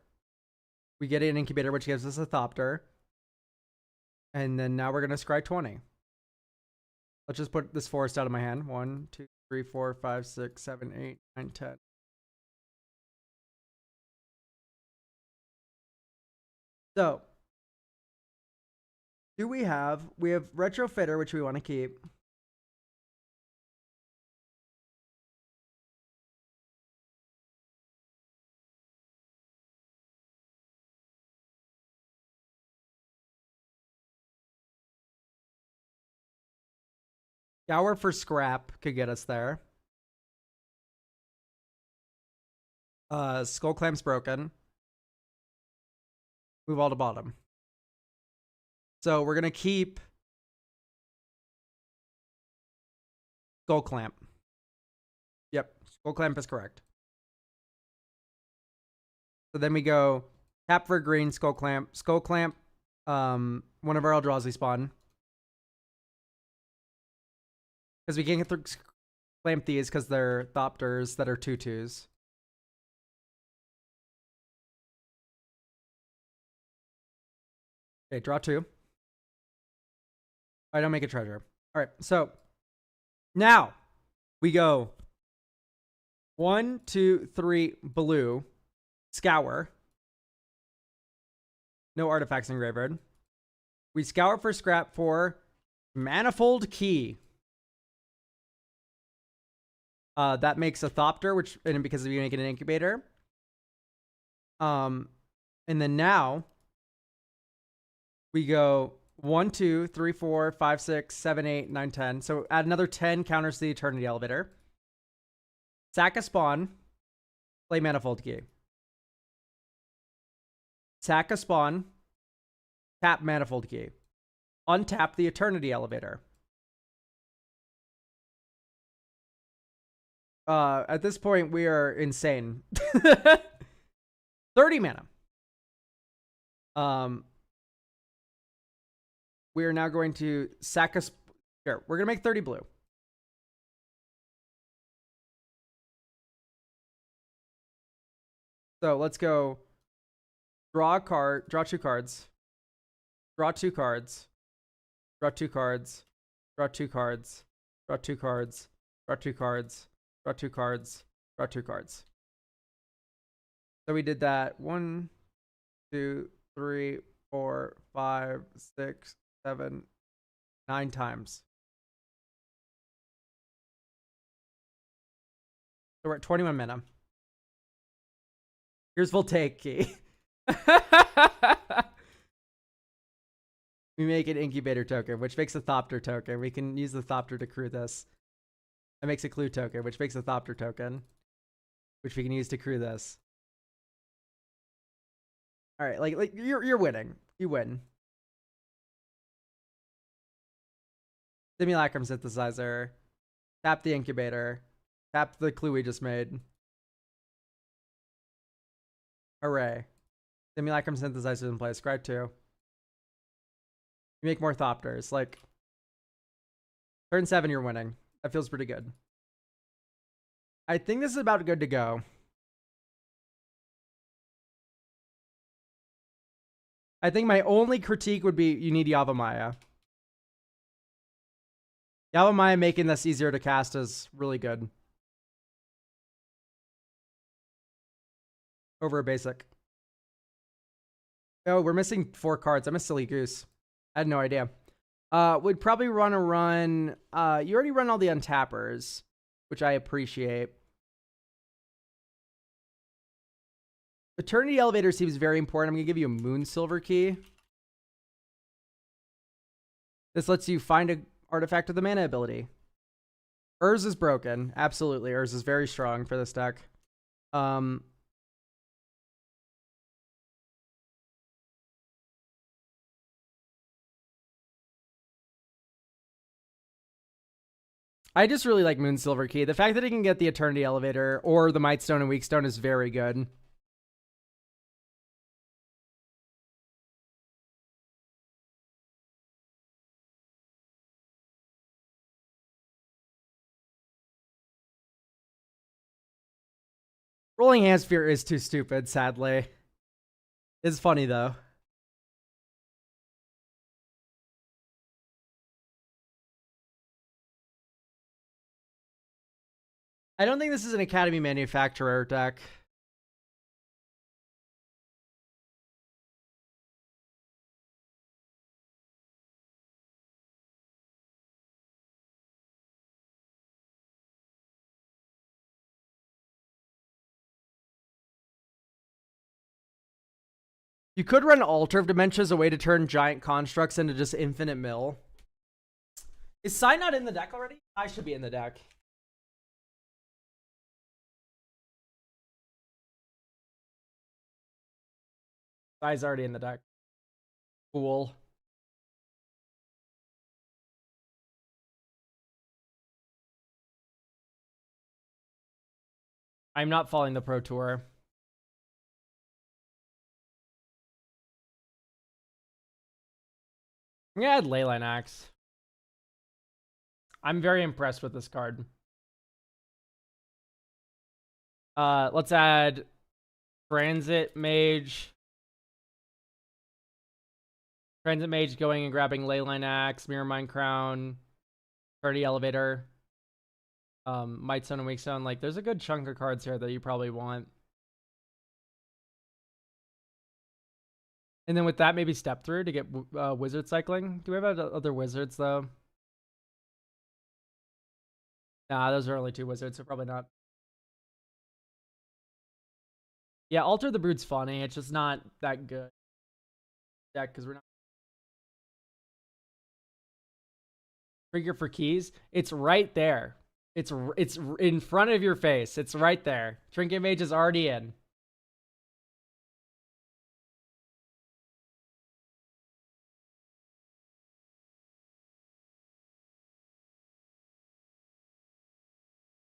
We get an incubator, which gives us a Thopter. And then now we're going to Scry 20. Let's just put this forest out of my hand. 1, 2, 3, 4, 5, 6, 7, 8, 9, 10. So, we have Retrofitter, which we want to keep. Scour for scrap could get us there. Skull Clamp's broken. Move all to bottom. So we're going to keep Skull Clamp. Yep, Skull Clamp is correct. So then we go tap for green, Skull Clamp. Skull Clamp, one of our Eldrazi spawn. Because we can't get through Clamp these because they're Thopters that are 2/2s. Okay, draw 2. I don't make a treasure. All right, so now we go 1, 2, 3, blue, scour. No artifacts engraved. We scour for scrap for Manifold Key. That makes a Thopter, which, and because of you making an incubator. And then now we go 1, 2, 3, 4, 5, 6, 7, 8, 9, 10. So add another 10 counters to the Eternity Elevator. Sack a spawn. Play Manifold Key. Sack a spawn. Tap Manifold Key. Untap the Eternity Elevator. At this point, we are insane. 30 mana. We are now going to sack us. Here, we're gonna make 30 blue. So let's go. Draw a card. Draw 2 cards. Draw 2 cards. Draw 2 cards. Draw 2 cards. Draw 2 cards. Draw 2 cards. Draw 2 cards. Draw 2 cards. So we did that 1, 2, 3, 4, 5, 6, 7, 9 times. So we're at 21 mana. Here's Voltaic Key. We make an incubator token, which makes a Thopter token. We can use the Thopter to crew this. That makes a clue token, which makes a Thopter token, which we can use to crew this. All right, like you're winning. You win. Simulacrum Synthesizer. Tap the incubator. Tap the clue we just made. Hooray. Simulacrum Synthesizer in place. Scribe 2. You make more Thopters. Like, turn 7, you're winning. That feels pretty good. I think this is about good to go. I think my only critique would be you need Yavimaya. Yavimaya making this easier to cast is really good. Over a basic. Oh, we're missing 4 cards. I'm a silly goose. I had no idea. Would probably want to run... you already run all the untappers, which I appreciate. Eternity Elevator seems very important. I'm going to give you a Moon Silver Key. This lets you find an artifact with the mana ability. Urz is broken. Absolutely. Urz is very strong for this deck. I just really like Moon Silver Key. The fact that it can get the Eternity Elevator or the Might Stone and Weak Stone is very good. Rolling Hand Sphere is too stupid, sadly. It's funny, though. I don't think this is an Academy Manufacturer deck. You could run Altar of Dementia as a way to turn giant constructs into just infinite mill. Is Sai not in the deck already? I should be in the deck. Sai's already in the deck. Cool. I'm not following the Pro Tour. I'm gonna add Leyline Axe. I'm very impressed with this card. Let's add Transit Mage. Transit Mage going and grabbing Leyline Axe, Mirror Mind Crown, Party Elevator, Might Stone and Weak Stone. Like, there's a good chunk of cards here that you probably want. And then with that, maybe Step Through to get Wizard Cycling. Do we have other Wizards, though? Nah, those are only 2 Wizards, so probably not. Yeah, Alter the Brood's funny. It's just not that good. Yeah, because we're not. Trigger for keys. It's right there. It's in front of your face. It's right there. Trinket Mage is already in.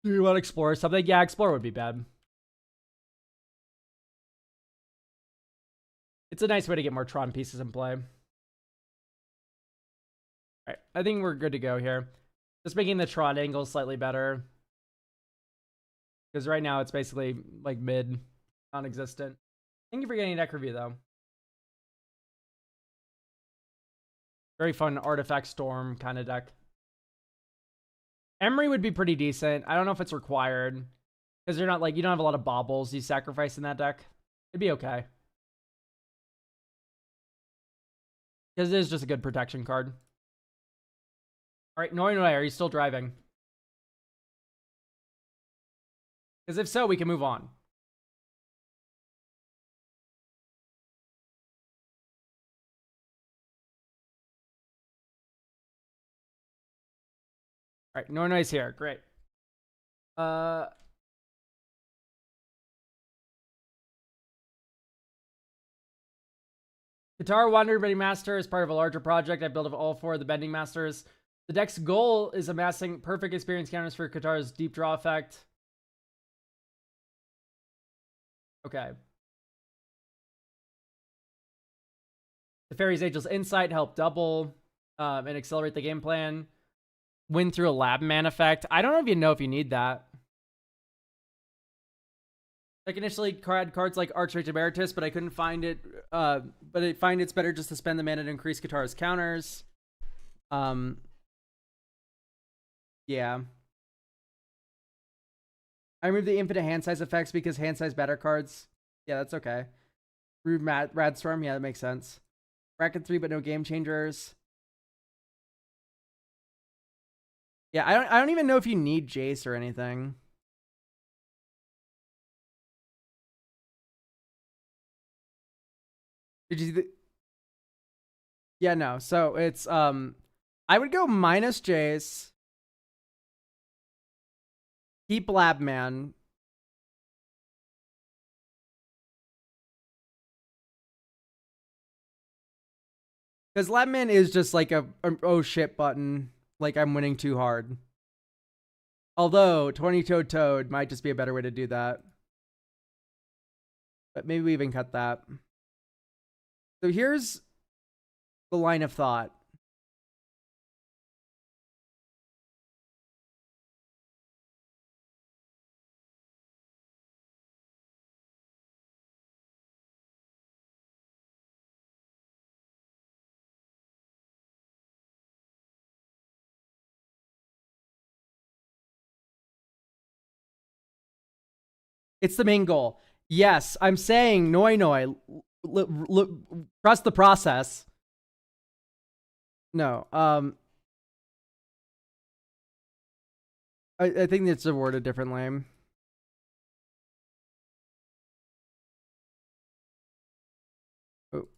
Do you want to explore something? Yeah, explore would be bad. It's a nice way to get more Tron pieces in play. All right, I think we're good to go here. Just making the Tron angle slightly better. Because right now it's basically like mid, non-existent. Thank you for getting a deck review though. Very fun artifact storm kind of deck. Emery would be pretty decent. I don't know if it's required. Because you're not like, you don't have a lot of baubles you sacrifice in that deck. It'd be okay. Because it is just a good protection card. Alright, Noi, are you still driving? Because if so, we can move on. Alright, Noi's here. Great. Guitar Wanderer Bending Master is part of a larger project I built of all 4 of the Bending Masters. The deck's goal is amassing perfect experience counters for Guitar's deep draw effect. Okay. The Fairy's Angel's Insight help double and accelerate the game plan. Win through a lab man effect. I don't even know if you need that. Like initially had cards like Archmage Emeritus, but I couldn't find it. But I find it's better just to spend the mana to increase Guitar's counters. Yeah. I removed the infinite hand size effects because hand size better cards. Yeah, that's okay. Rude Radstorm, yeah, that makes sense. Bracket 3, but no game changers. Yeah, I don't even know if you need Jace or anything. Did you see the... Yeah, no. So it's I would go minus Jace. Keep Labman. Because Labman is just like a oh shit button. Like I'm winning too hard. Although 20-toed Toad might just be a better way to do that. But maybe we even cut that. So here's the line of thought. It's the main goal. Yes, I'm saying Noi. Trust the process. No. I think it's worded differently. Oh.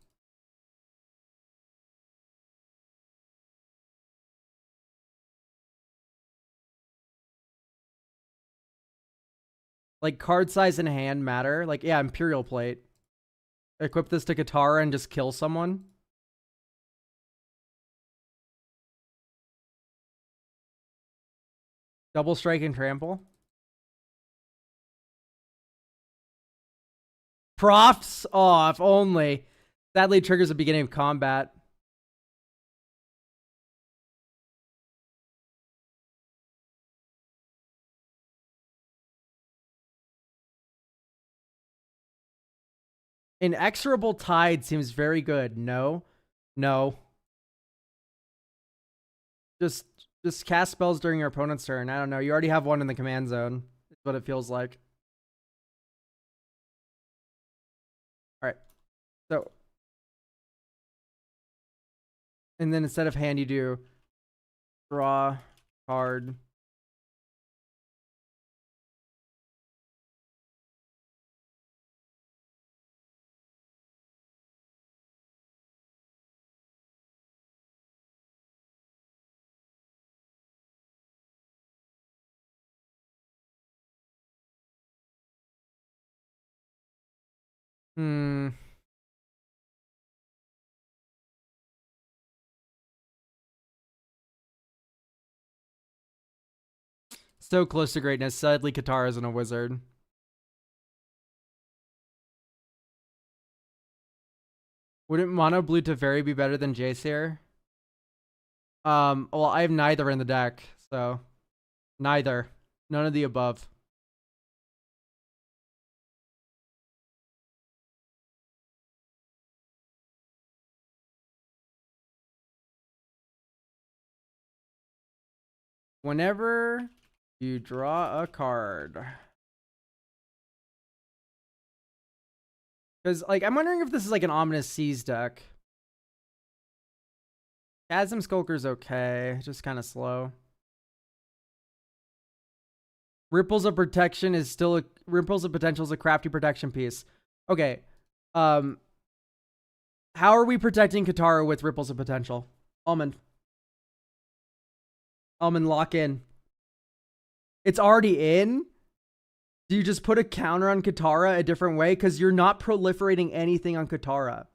Like card size and hand matter. Like, yeah, Imperial Plate. Equip this to Katara and just kill someone. Double strike and trample. Profs? Oh, if only. Sadly, triggers the beginning of combat. Inexorable Tide seems very good. No. No. Just cast spells during your opponent's turn. I don't know. You already have one in the command zone. Is what it feels like. Alright. So. And then instead of hand, you do draw card. Hmm. So close to greatness. Sadly, Katara isn't a wizard. Wouldn't Mono Blue Teferi be better than Jace here? Well, I have neither in the deck, so neither. None of the above. Whenever you draw a card. Because, like, I'm wondering if this is like an Ominous Seas deck. Chasm Skulker's okay, just kind of slow. Ripples of Protection is still Ripples of Potential is a crafty protection piece. Okay. How are we protecting Katara with Ripples of Potential? Almond, lock in. It's already in? Do you just put a counter on Katara a different way? Because you're not proliferating anything on Katara.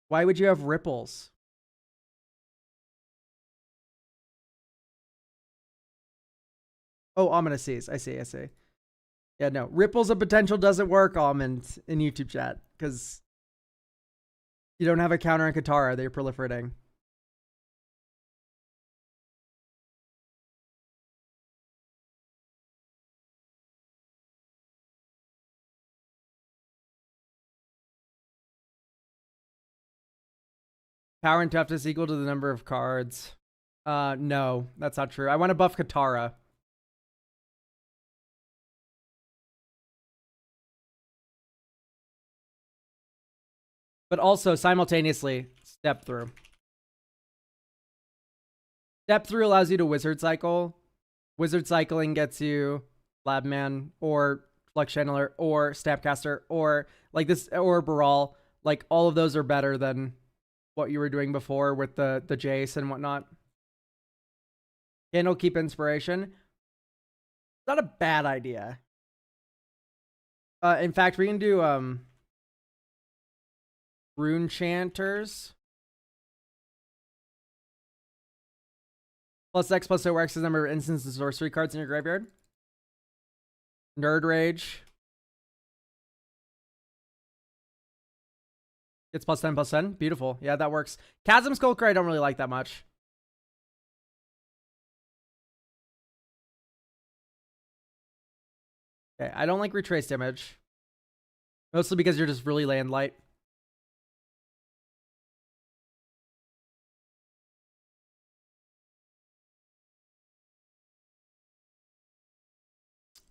Why would you have ripples? Oh, Ominous Seas. I see. Yeah, no. Ripples of Potential doesn't work, Almond, in YouTube chat. Because you don't have a counter on Katara that you're proliferating. Power and toughness equal to the number of cards. No, that's not true. I want to buff Katara. But also, simultaneously, step through. Step through allows you to wizard cycle. Wizard cycling gets you Labman or Flux Channeler or Snapcaster or like this or Baral. Like all of those are better than what you were doing before with the Jace and whatnot. Candle Keep Inspiration. Not a bad idea. In fact, we can do Rune Chanters. Plus X plus O X is the number of instants and sorcery cards in your graveyard. Nerd Rage. It's plus 10 plus 10. Beautiful. Yeah, that works. Chasm Skulker, I don't really like that much. Okay, I don't like Retrace Damage. Mostly because you're just really land light.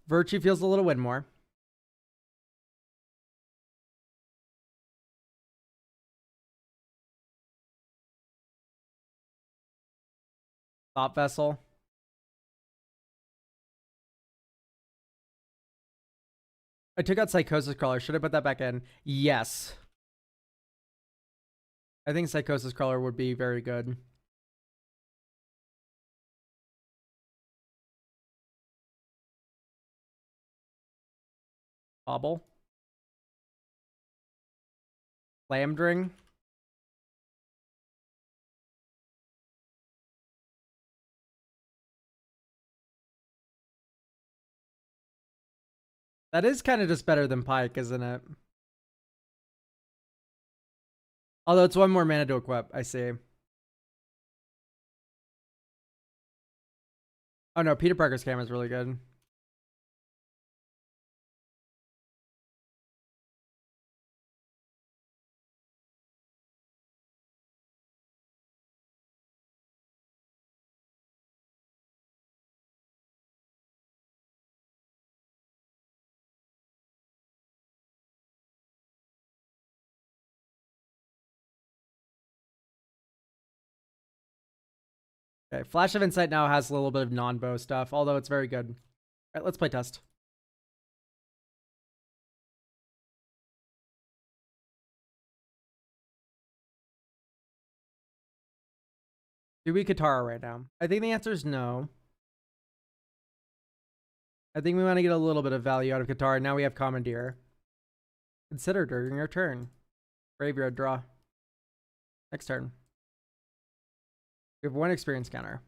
Virtue feels a little win more. Thought Vessel. I took out Psychosis Crawler. Should I put that back in? Yes. I think Psychosis Crawler would be very good. Bobble. Lambdring. That is kind of just better than Pike, isn't it? Although it's one more mana to equip, I see. Oh no, Peter Parker's camera is really good. Okay, Flash of Insight now has a little bit of non-bow stuff, although it's very good. All right, let's play test. Do we Katara right now? I think the answer is no. I think we want to get a little bit of value out of Katara. Now we have Commandeer. Consider during your turn. Graveyard draw. Next turn. We have one experience counter.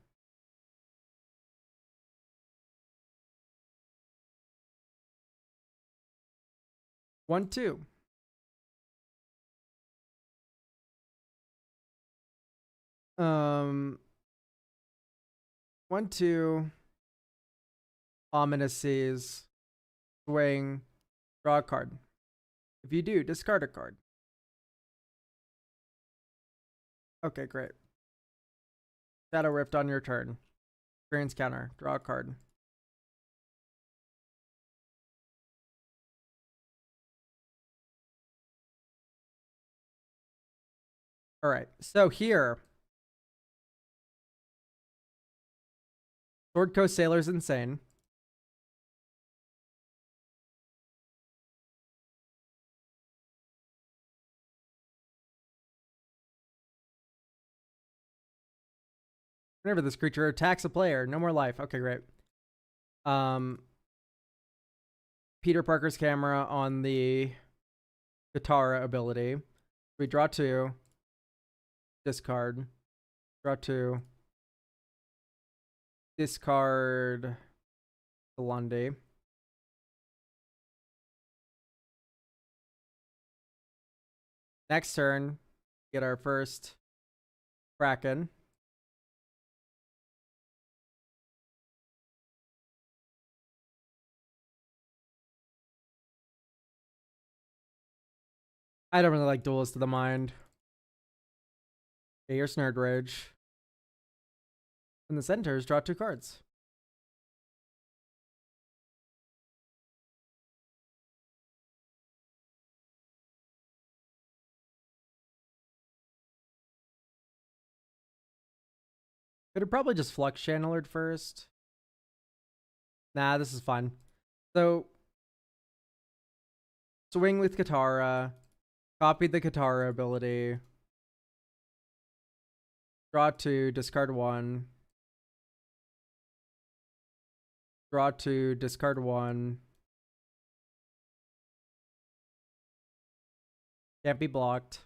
1-2. Um, 1-2. Ominous seas. Swing. Draw a card. If you do, discard a card. Okay, great. Shadow Rift on your turn. Experience counter. Draw a card. All right, so here, Sword Coast Sailor's insane. Whenever this creature attacks a player, no more life. Okay, great. Peter Parker's camera on the Katara ability. We draw 2. Discard. Draw 2. Discard the Lundy. Next turn, get our first Kraken. I don't really like Duelist of the Mind. Okay, here's Nerd Rage. In the centers, draw 2 cards. Could have probably just Flux Channeler first. Nah, this is fun. So, swing with Katara. Copy the Katara ability. Draw 2, discard 1. Draw 2, discard 1. Can't be blocked.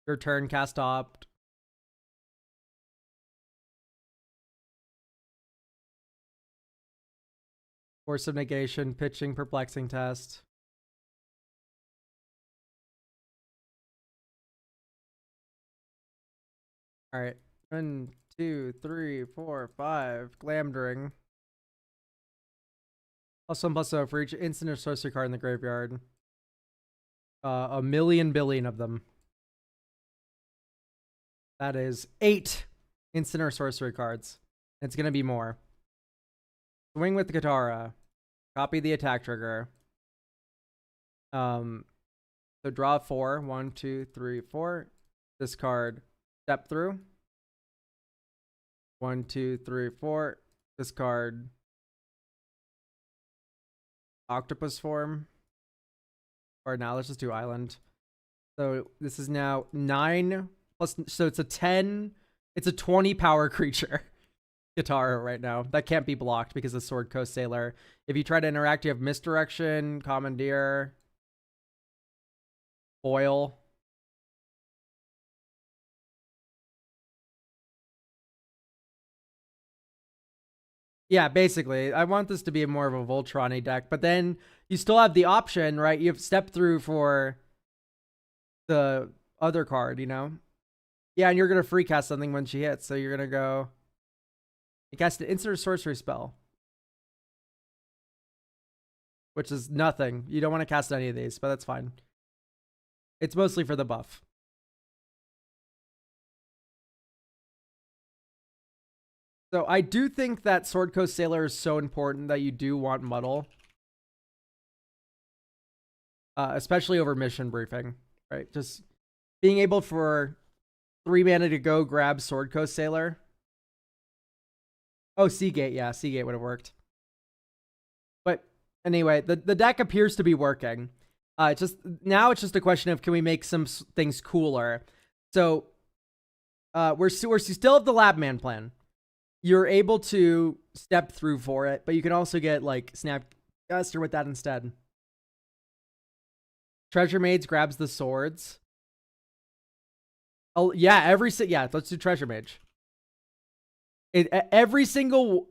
Your turn, cast Opt. Force of Negation, pitching, perplexing test. All right. 1, 2, 3, 4, 5. Glamdring. +1/+0 for each instant or sorcery card in the graveyard. A million billion of them. That is 8 instant or sorcery cards. It's going to be more. Swing with the Katara. Copy the attack trigger. So draw 4. 1, 2, 3, 4. Discard. Step through. 1, 2, 3, 4. Discard. Octopus form. Or now let's just do island. So this is now 9 plus. So it's a 10. It's a 20 power creature. Katara right now. That can't be blocked because of Sword Coast Sailor. If you try to interact, you have Misdirection, Commandeer, Foil. Yeah, basically. I want this to be more of a Voltron-y deck, but then you still have the option, right? You have step through for the other card, you know? Yeah, and you're going to free cast something when she hits, so you're going to go... You cast an instant sorcery spell. Which is nothing. You don't want to cast any of these, but that's fine. It's mostly for the buff. So I do think that Sword Coast Sailor is so important that you do want Muddle. Especially over mission briefing, right? Just being able for 3 mana to go grab Sword Coast Sailor. Oh, Seagate. Yeah, Seagate would have worked. But anyway, the deck appears to be working. It's just a question of, can we make some things cooler? So we're still have the Labman plan. You're able to step through for it, but you can also get like Snapcaster with that instead. Treasure Maids grabs the swords. Oh yeah, let's do Treasure Mage. Every single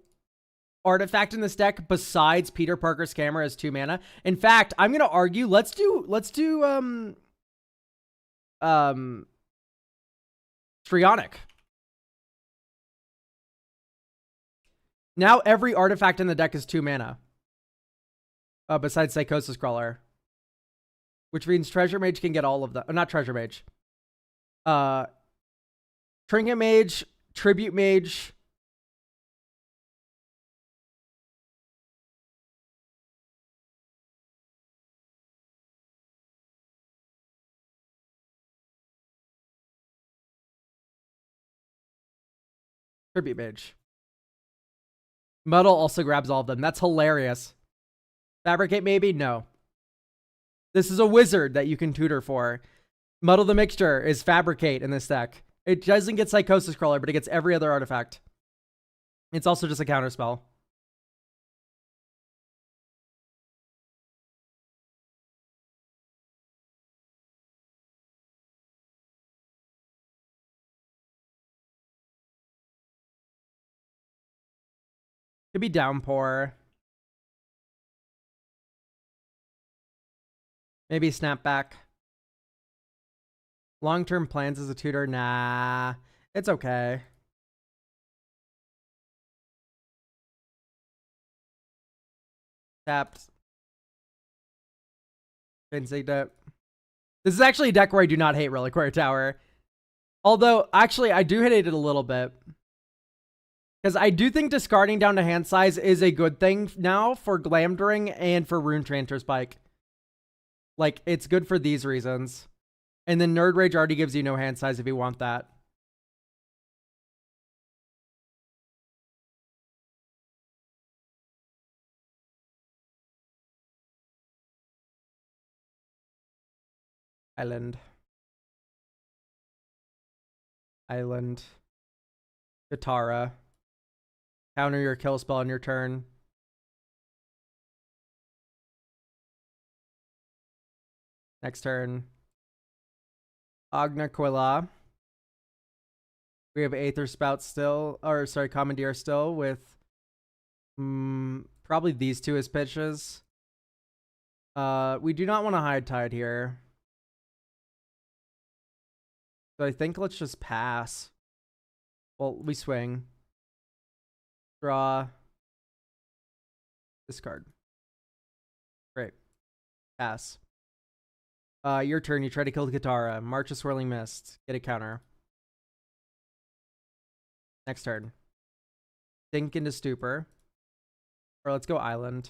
artifact in this deck besides Peter Parker's camera is 2 mana. In fact, I'm gonna argue. Let's do Strionic. Now every artifact in the deck is 2 mana. Besides Psychosis Crawler. Which means Treasure Mage can get all of them. Not Treasure Mage. Trinket Mage, Tribute Mage. Tribute Mage. Muddle also grabs all of them. That's hilarious. Fabricate maybe? No. This is a wizard that you can tutor for. Muddle the Mixture is Fabricate in this deck. It doesn't get Psychosis Crawler, but it gets every other artifact. It's also just a counterspell. Could be Downpour. Maybe Snapback. Long-term plans as a tutor? Nah. It's okay. Tapped. Insignia. This is actually a deck where I do not hate Reliquary Tower. Although, actually, I do hate it a little bit. Because I do think discarding down to hand size is a good thing now for Glamdring and for Rune Transfer Spike. Like, it's good for these reasons. And then Nerd Rage already gives you no hand size if you want that. Island. Katara. Counter your kill spell on your turn. Next turn. Agnaquila. We have Aether Spout still, or sorry, Commandeer still with probably these two as pitches. We do not want to Hide Tide here. So I think let's just pass. Well, we swing. Draw. Discard. Great. Pass. Your turn. You try to kill the Katara. March a Swirling Mist. Get a counter. Next turn. Sink into Stupor. Or let's go Island.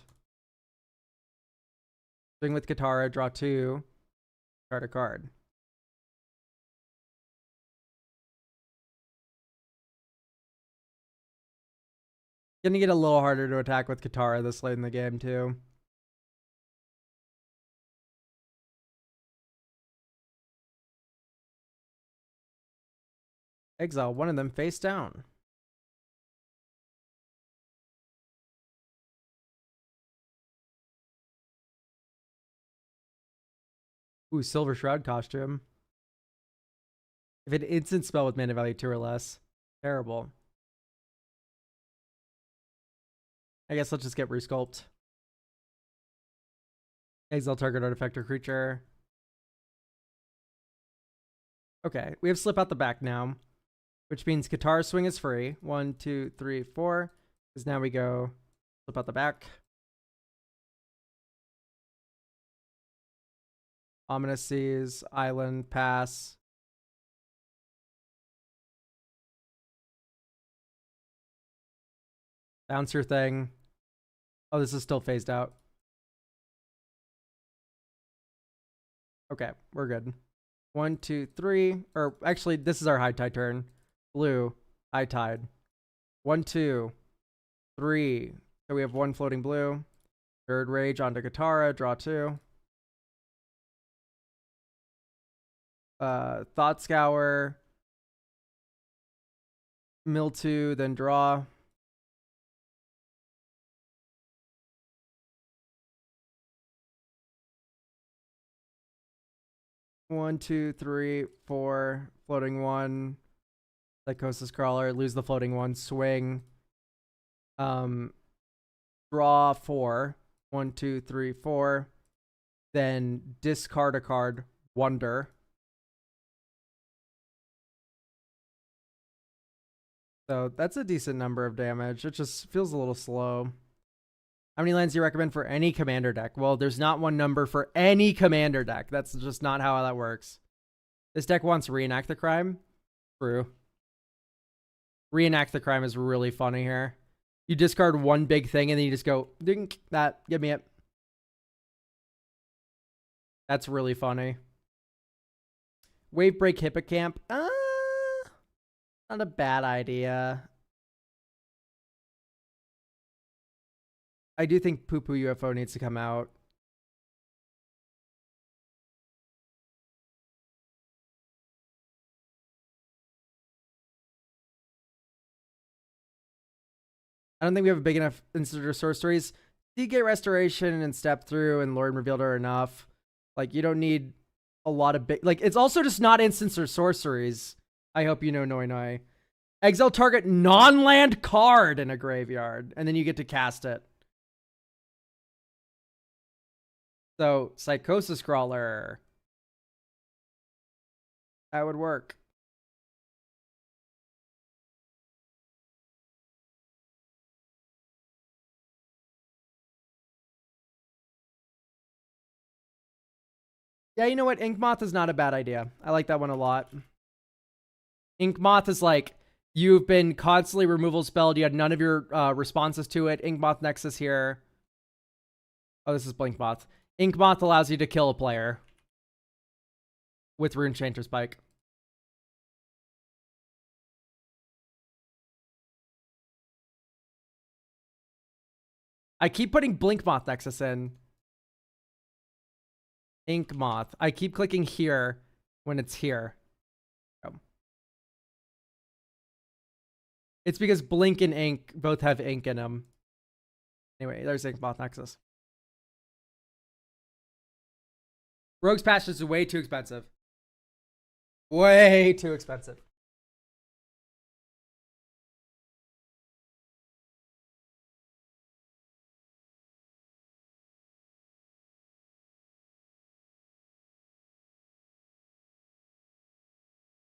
Swing with Katara. Draw 2. Start a card. Gonna get a little harder to attack with Katara this late in the game, too. Exile one of them face down. Ooh, Silver Shroud costume. If it instant spell with mana value 2 or less. Terrible. I guess let's just get Resculpt. Exile target artifact or creature. Okay, we have Slip Out the Back now. Which means Katara swing is free. 1, 2, 3, 4. Because now we go Slip Out the Back. Ominous Seas, Island, pass. Bounce your thing. Oh, this is still phased out. Okay, we're good. 1, 2, 3. Or actually, this is our High Tide turn. Blue, High Tide. 1, 2, 3. So we have 1 floating blue. Third Rage onto Katara. Draw 2. Thought Scour. Mill 2, then draw. One, two, three, 4. Floating 1. Psychosis Crawler. Lose the floating 1. Swing. draw 4. 1, 2, 3, 4. Then discard a card. Wonder. So that's a decent number of damage. It just feels a little slow. How many lands do you recommend for any commander deck? Well, there's not one number for any commander deck. That's just not how that works. This deck wants Reenact the Crime. True. Reenact the Crime is really funny here. You discard one big thing and then you just go, dink, that, give me it. That's really funny. Wave Break Hippocamp. Not a bad idea. I do think Poo Poo UFO needs to come out. I don't think we have a big enough instant or sorceries. Seagate Restoration and Step Through and Lord Revealed are enough. Like, you don't need a lot of big... Like, it's also just not instants or sorceries. I hope you know Noi. Exile target non-land card in a graveyard. And then you get to cast it. So, Psychosis Crawler. That would work. Yeah, you know what? Ink Moth is not a bad idea. I like that one a lot. Ink Moth is like, you've been constantly removal spelled. You had none of your responses to it. Ink Moth Nexus here. Oh, this is Blink Moth. Ink Moth allows you to kill a player with Rune Chanter Spike. I keep putting Blink Moth Nexus in. Ink Moth. I keep clicking here when it's here. Oh. It's because Blink and Ink both have ink in them. Anyway, there's Ink Moth Nexus. Rogue's Passion is way too expensive. Way too expensive.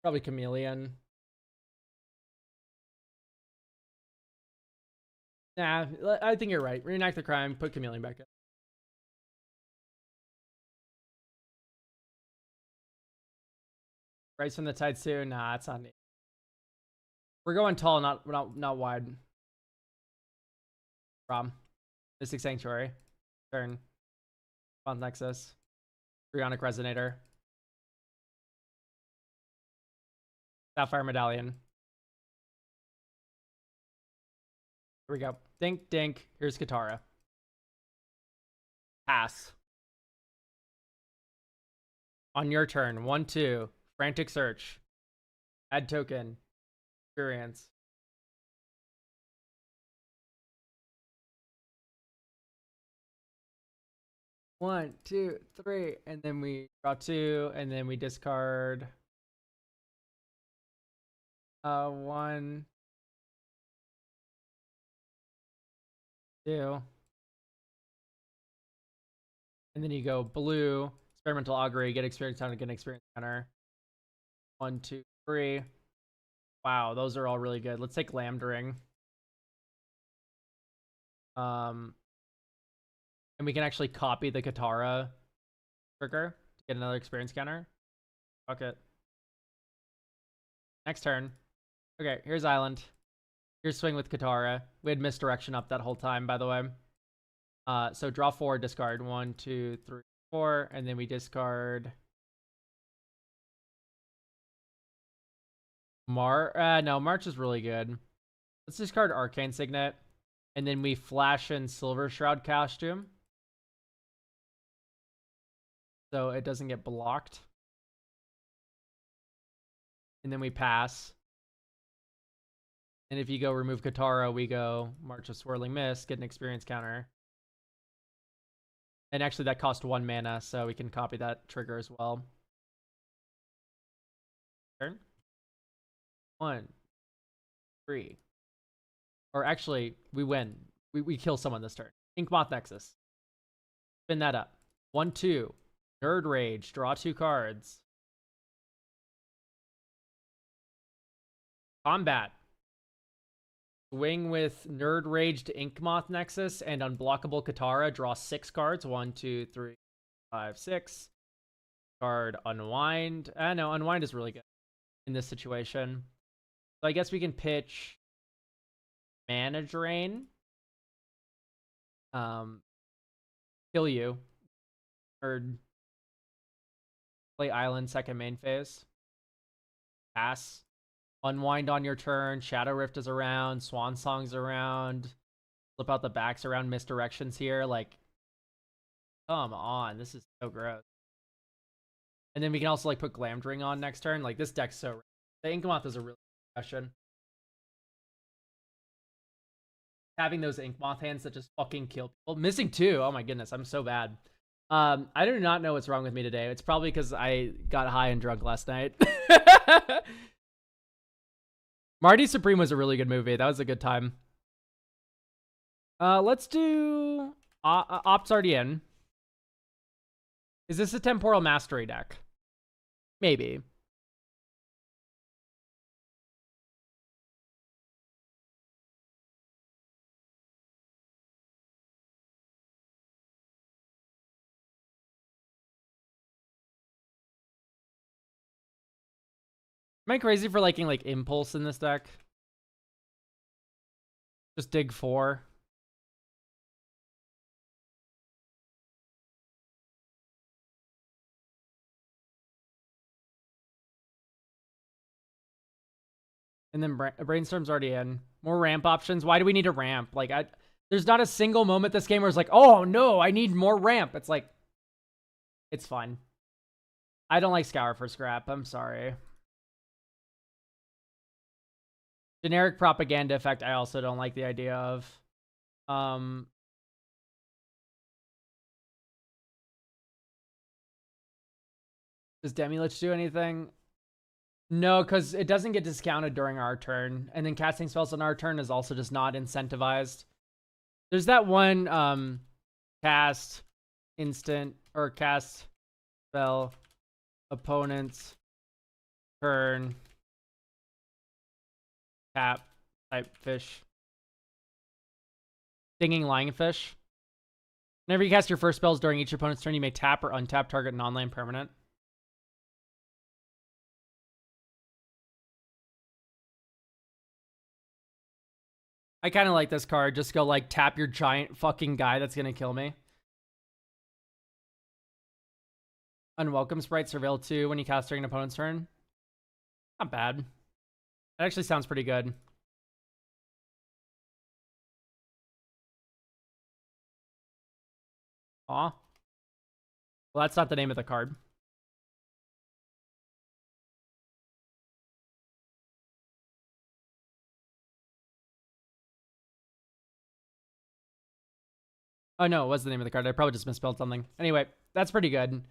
Probably Chameleon. Nah, I think you're right. Reenact the Crime, put Chameleon back in. Rise from the Tide too? Nah, it's not neat. We're going tall, not wide. Rom. Mystic Sanctuary. Turn. Bond Nexus. Brionic Resonator. Sapphire Medallion. Here we go. Dink, dink. Here's Katara. Pass. On your turn. 1-2. Frantic Search. Add token. Experience. One, two, three, and then we draw 2, and then we discard 1, 2, and then you go blue, experimental augury, get experience counter, get an experience counter. 1, 2, 3. Wow, those are all really good. Let's take Lambdring. And we can actually copy the Katara trigger to get another experience counter. Fuck it. Next turn. Okay, here's Island. Here's Swing with Katara. We had misdirection up that whole time, by the way. So draw 4, discard 1, 2, 3, 4, and then we discard no, March is really good. Let's discard Arcane Signet, and then we flash in Silver Shroud Costume, so it doesn't get blocked. And then we pass. And if you go remove Katara, we go March of Swirling Mist, get an experience counter. And actually that cost 1 mana, so we can copy that trigger as well. Turn. 1, 3. Or actually, we win. We kill someone this turn. Inkmoth Nexus. Spin that up. 1/2. Nerd Rage. Draw 2 cards. Combat. Swing with Nerd Rage to Inkmoth Nexus and Unblockable Katara. Draw 6 cards. 1, 2, 3, 5, 6. Card Unwind. No, Unwind is really good in this situation. So I guess we can pitch Mana Drain. Kill you. Or play Island second main phase. Pass. Unwind on your turn. Shadow Rift is around. Swan Song's around. Flip out the backs around misdirections here. Like, come on. This is so gross. And then we can also like put Glamdring on next turn. Like, this deck's so... The Inkmoth is a really good question. Having those Inkmoth hands that just fucking kill people. Missing 2. Oh my goodness, I'm so bad. I do not know what's wrong with me today. It's probably because I got high and drunk last night. Marty Supreme was a really good movie. That was a good time. Let's do... Opt's already in. Is this a Temporal Mastery deck? Maybe. Am I crazy for liking like Impulse in this deck? Just dig 4. And then Brainstorm's already in. More ramp options. Why do we need a ramp? Like, there's not a single moment this game where it's like, oh no, I need more ramp. It's like, it's fine. I don't like Scour for scrap. I'm sorry. Generic propaganda effect, I also don't like the idea of. Does Demilich do anything? No, because it doesn't get discounted during our turn. And then casting spells on our turn is also just not incentivized. There's that one cast instant or cast spell opponent's turn tap type fish. Stinging Lionfish. Whenever you cast your first spells during each opponent's turn, you may tap or untap target non-land permanent. I kind of like this card. Just go like tap your giant fucking guy that's gonna kill me. Unwelcome Sprite Surveil 2 when you cast during an opponent's turn. Not bad. That actually sounds pretty good. Aw. Well, that's not the name of the card. Oh, no, it was the name of the card. I probably just misspelled something. Anyway, that's pretty good.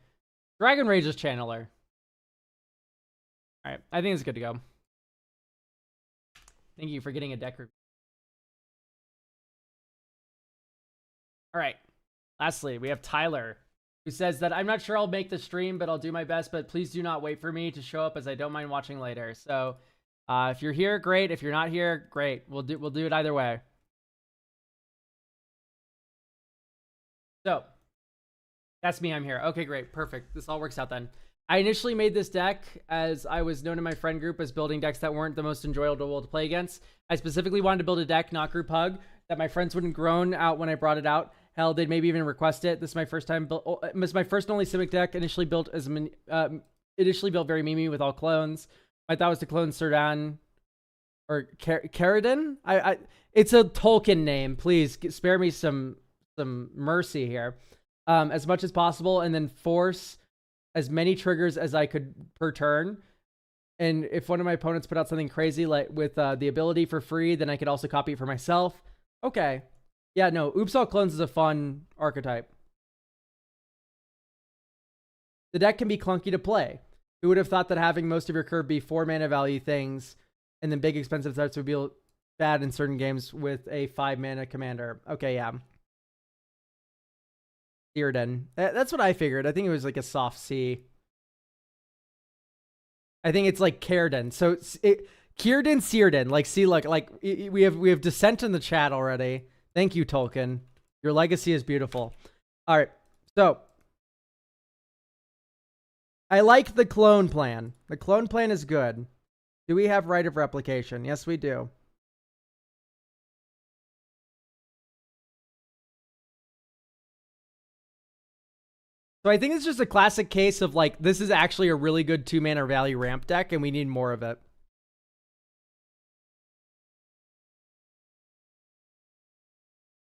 Dragon Rage's Channeler. Alright, I think it's good to go. Thank you for getting a deck review. Alright, lastly, we have Tyler, who says that I'm not sure I'll make the stream, but I'll do my best, but please do not wait for me to show up as I don't mind watching later. So, if you're here, great. If you're not here, great. We'll do it either way. So, that's me, I'm here. Okay, great, perfect. This all works out then. I initially made this deck as I was known in my friend group as building decks that weren't the most enjoyable to play against. I specifically wanted to build a deck, not group hug, that my friends wouldn't groan out when I brought it out. Hell, they'd maybe even request it. This is my first time built. This is my first and only Simic deck. Initially built very memey with all clones. My thought was to clone Serdan or Caradin. It's a Tolkien name. Please spare me some mercy here, as much as possible, and then force as many triggers as I could per turn. And if one of my opponents put out something crazy like with the ability for free, then I could also copy it for myself. Okay. Yeah, no, Oops All Clones is a fun archetype. The deck can be clunky to play. Who would have thought that having most of your curve be 4 mana value things and then big expensive threats would be bad in certain games with a 5-mana commander. Okay, yeah. Círdan. That's what I figured. I think it was like a soft C. I think it's like Círdan. So Círdan, Círdan. Like, see, like we have dissent in the chat already. Thank you, Tolkien. Your legacy is beautiful. All right, so I like the clone plan. The clone plan is good. Do we have right of replication? Yes, we do. So I think it's just a classic case of like, this is actually a really good 2-mana value ramp deck, and we need more of it.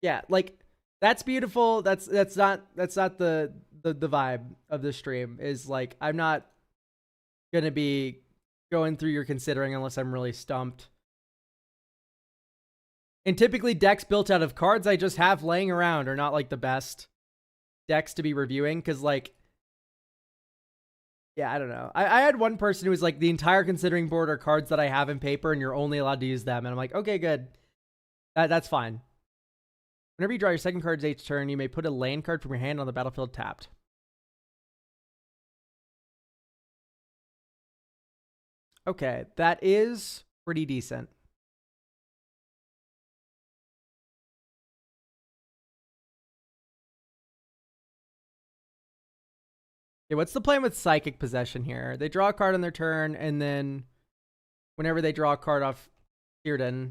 Yeah, like, that's beautiful. That's not the vibe of the stream. Is like, I'm not gonna be going through your considering unless I'm really stumped. And typically decks built out of cards I just have laying around are not like the best decks to be reviewing, because like, yeah, I don't know. I had one person who was like, the entire considering board are cards that I have in paper and you're only allowed to use them. And I'm like, okay, good. That's fine. Whenever you draw your second card each turn, you may put a land card from your hand on the battlefield tapped. Okay, that is pretty decent. Okay, what's the plan with Psychic Possession here? They draw a card on their turn, and then whenever they draw a card off Círdan,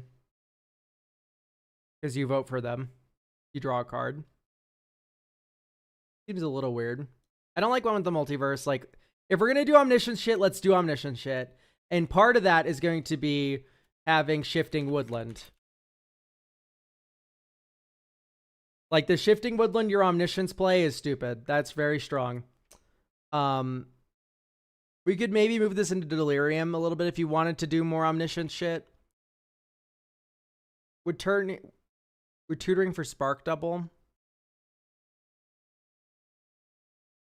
because you vote for them, you draw a card. Seems a little weird. I don't like one with the multiverse. Like, if we're going to do Omniscience shit, let's do Omniscience shit. And part of that is going to be having Shifting Woodland. Like, the Shifting Woodland, your Omniscience play is stupid. That's very strong. We could maybe move this into Delirium a little bit if you wanted to do more Omniscience shit. We're tutoring for Spark Double.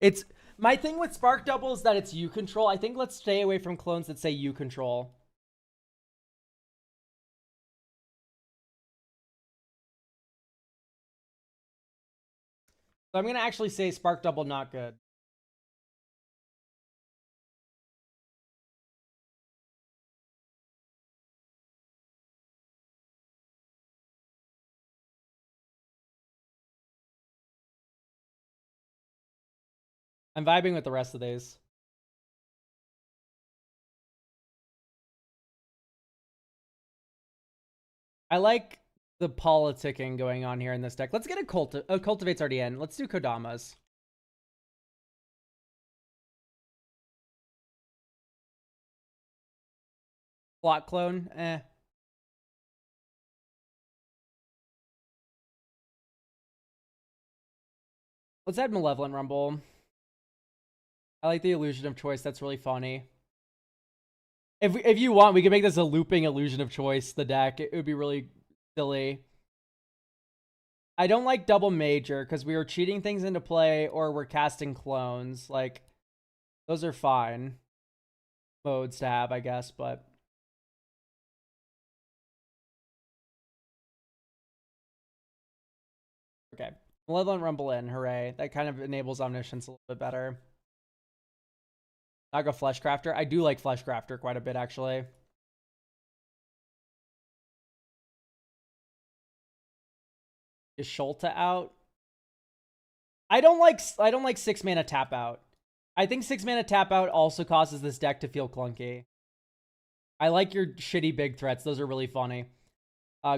It's my thing with Spark Double is that it's you control. I think let's stay away from clones that say you control. So I'm gonna actually say Spark Double not good. I'm vibing with the rest of these. I like the politicking going on here in this deck. Let's get a Cultivate's already in. Let's do Kodamas. Plot Clone, eh. Let's add Malevolent Rumble. I like the Illusion of Choice. That's really funny. If you want, we can make this a looping Illusion of Choice, the deck. It would be really silly. I don't like Double Major because we are cheating things into play or we're casting clones. Like, those are fine modes to have, I guess, but... Okay. Malevolent Rumble in, hooray. That kind of enables Omniscience a little bit better. Naga Fleshcrafter. I do like Fleshcrafter quite a bit, actually. Is Sholta out? I don't like 6-mana tap out. I think 6-mana tap out also causes this deck to feel clunky. I like your shitty big threats. Those are really funny.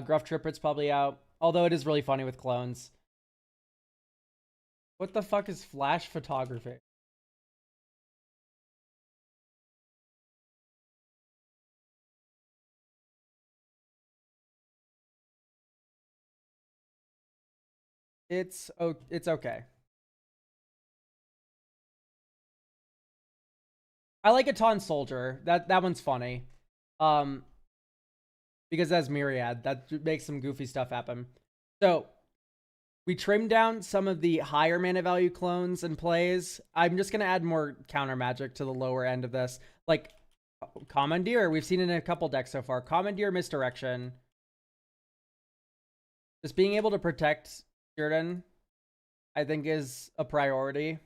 Gruff Tripper's probably out. Although it is really funny with clones. What the fuck is Flash Photography? It's okay. I like a Ton Soldier. That one's funny. Because that's Myriad. That makes some goofy stuff happen. So we trimmed down some of the higher mana value clones and plays. I'm just gonna add more counter magic to the lower end of this. Like Commandeer, we've seen it in a couple decks so far. Commandeer, Misdirection. Just being able to protect Jordan, I think, is a priority.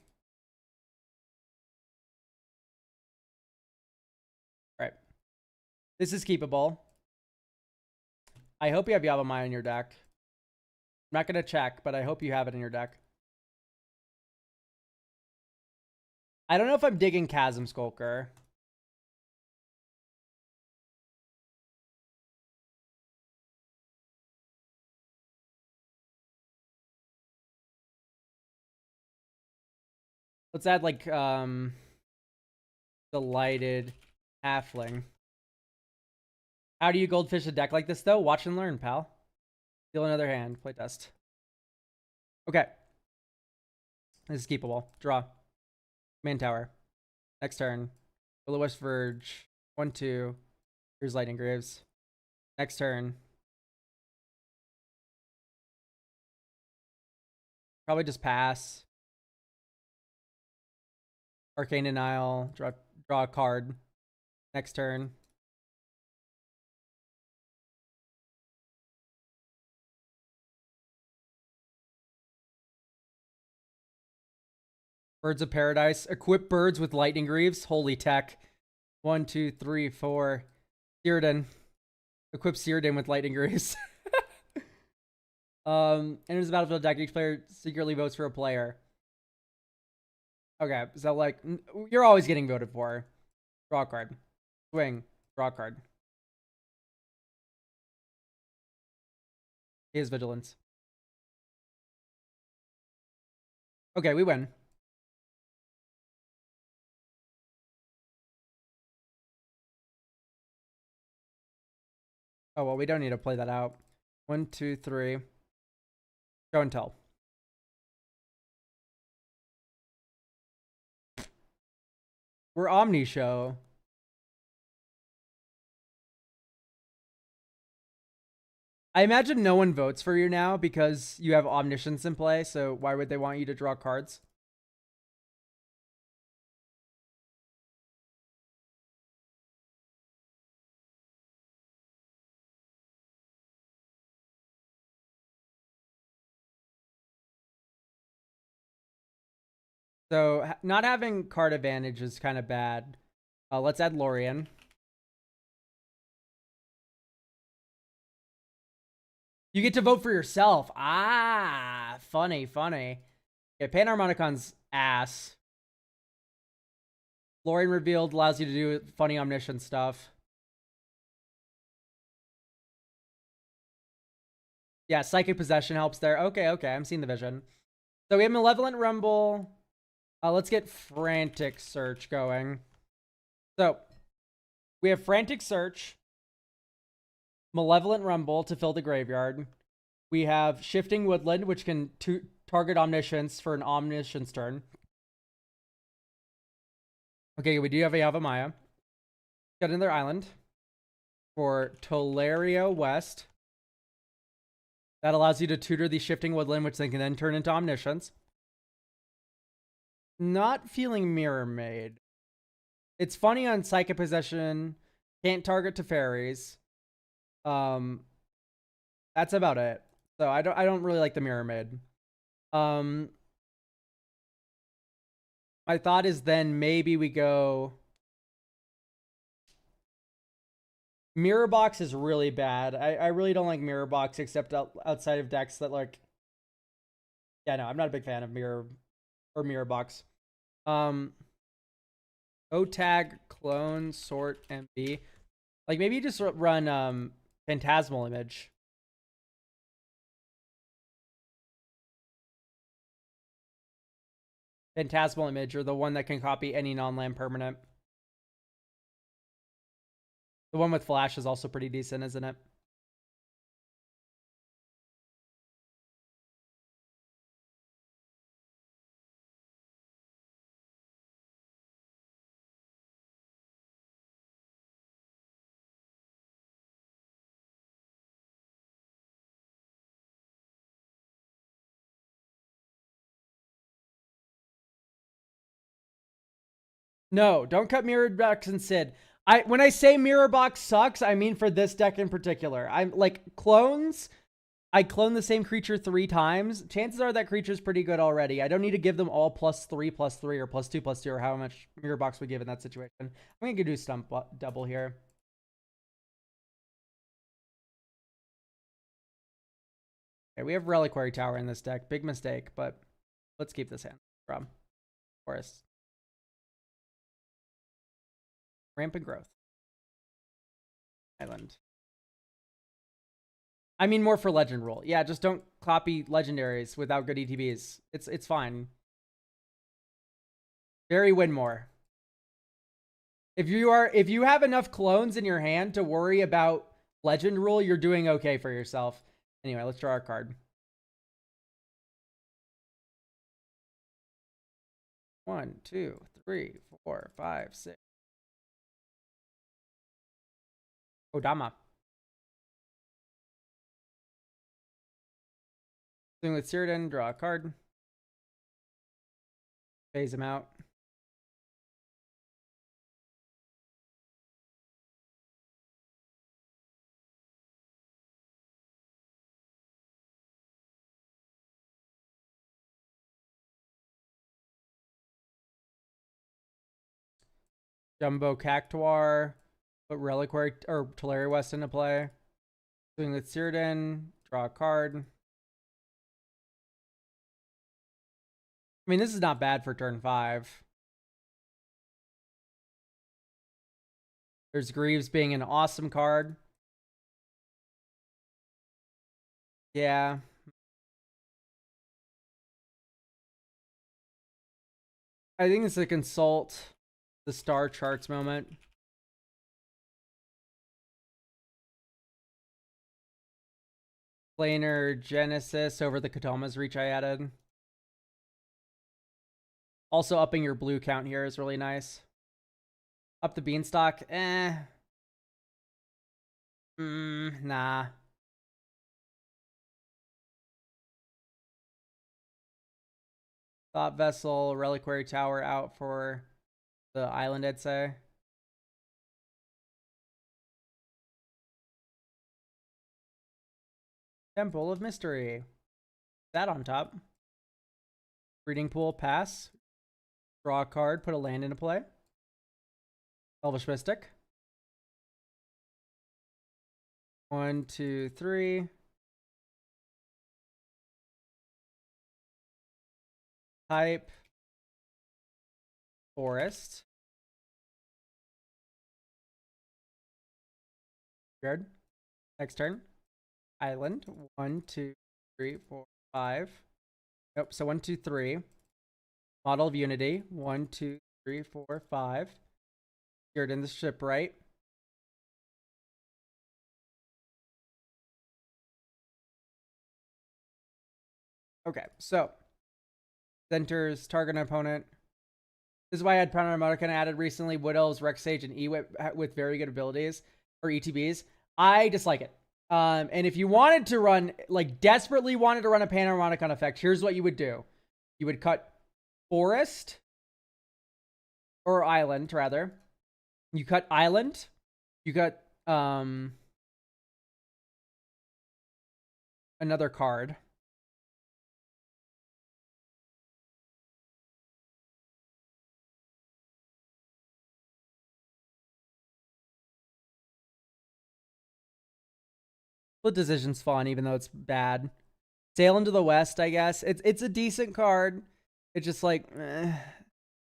Right. This is keepable. I hope you have Yavimaya in your deck. I'm not going to check, but I hope you have it in your deck. I don't know if I'm digging Chasm Skulker. Let's add like Delighted Halfling. How do you goldfish a deck like this though? Watch and learn, pal. Deal another hand. Play test. Okay. This is keepable. Draw. Main tower. Next turn. Will-O-Wisp Verge. 1-2. Here's Lightning Greaves. Next turn. Probably just pass. Arcane Denial. Draw a card. Next turn. Birds of Paradise. Equip birds with Lightning Greaves. Holy tech. 1, 2, 3, 4. Cyrodiil. Equip Cyrodiil with Lightning Greaves. Enters the battlefield deck. Each player secretly votes for a player. Okay, so like, you're always getting voted for. Draw a card. Swing. Draw a card. He has Vigilance. Okay, we win. Oh, well, we don't need to play that out. 1, 2, 3. Show and tell. We're Omni Show. I imagine no one votes for you now because you have Omniscience in play, so why would they want you to draw cards? So not having card advantage is kind of bad. Let's add Lorien. You get to vote for yourself. Ah, funny, funny. Okay, Panharmonicon's ass. Lorien revealed allows you to do funny omniscient stuff. Yeah, Psychic Possession helps there. Okay, I'm seeing the vision. So we have Malevolent Rumble. Let's get Frantic Search going. So we have Frantic Search, Malevolent Rumble to fill the graveyard. We have Shifting Woodland, which can target Omniscience for an Omniscience turn. Okay, we do have a Yavimaya. Got another island for Tolaria West. That allows you to tutor the Shifting Woodland, which they can then turn into Omniscience. Not feeling Mirror Maid. It's funny on Psychic Possession. Can't target to fairies. That's about it. So I don't really like the Mirror Maid. My thought is then maybe we go. Mirror Box is really bad. I really don't like Mirror Box except outside of decks that like. Yeah, no, I'm not a big fan of Mirror Box. O-Tag, Clone, Sort, MB. Like maybe you just run Phantasmal Image. Phantasmal Image, or the one that can copy any non-land permanent. The one with Flash is also pretty decent, isn't it? No, don't cut Mirrored Box and Sid. When I say Mirror Box sucks, I mean for this deck in particular. I'm like clones. I clone the same creature 3 times. Chances are that creature's pretty good already. I don't need to give them all +3/+3 or +2/2 or how much mirror box we give in that situation. I'm going to do stump double here. Okay, we have Reliquary Tower in this deck. Big mistake, but let's keep this hand from Forest. Rampant Growth. Island. I mean more for legend rule. Yeah, just don't copy legendaries without good ETBs. It's fine. Very win more. If you have enough clones in your hand to worry about legend rule, you're doing okay for yourself. Anyway, let's draw our card. 1, 2, 3, 4, 5, 6. Odama. Doing with Cyrodiil, draw a card. Phase him out. Jumbo Cactuar. Put Reliquary or Tolari West into play. Doing with Cyrodiil, draw a card. I mean, this is not bad for turn 5. There's Greaves being an awesome card. Yeah. I think it's a consult the star charts moment. Planar Genesis over the Katoma's Reach I added. Also upping your blue count here is really nice. Up the Beanstalk, nah. Thought Vessel, Reliquary Tower out for the island, I'd say. Temple of Mystery. That on top. Breeding Pool, pass. Draw a card, put a land into play. Elvish Mystic. 1, 2, 3. Type. Forest. Good. Next turn. Island. 1, 2, 3, 4, 5. Nope. So 1, 2, 3. Model of Unity. 1, 2, 3, 4, 5. You're in the shipwright. Okay, so centers target an opponent. This is why I had Pronoun Emoticon added recently. Wood Elves, Rex Sage, and Ewit with very good abilities or ETBs. I dislike it. And if you wanted to run, like desperately wanted to run a Panoramicon effect, here's what you would do. You would cut Forest or Island, rather. You cut Island. You cut another card. Split Decision's fun, even though it's bad. Sail into the West, I guess. It's a decent card. It's just like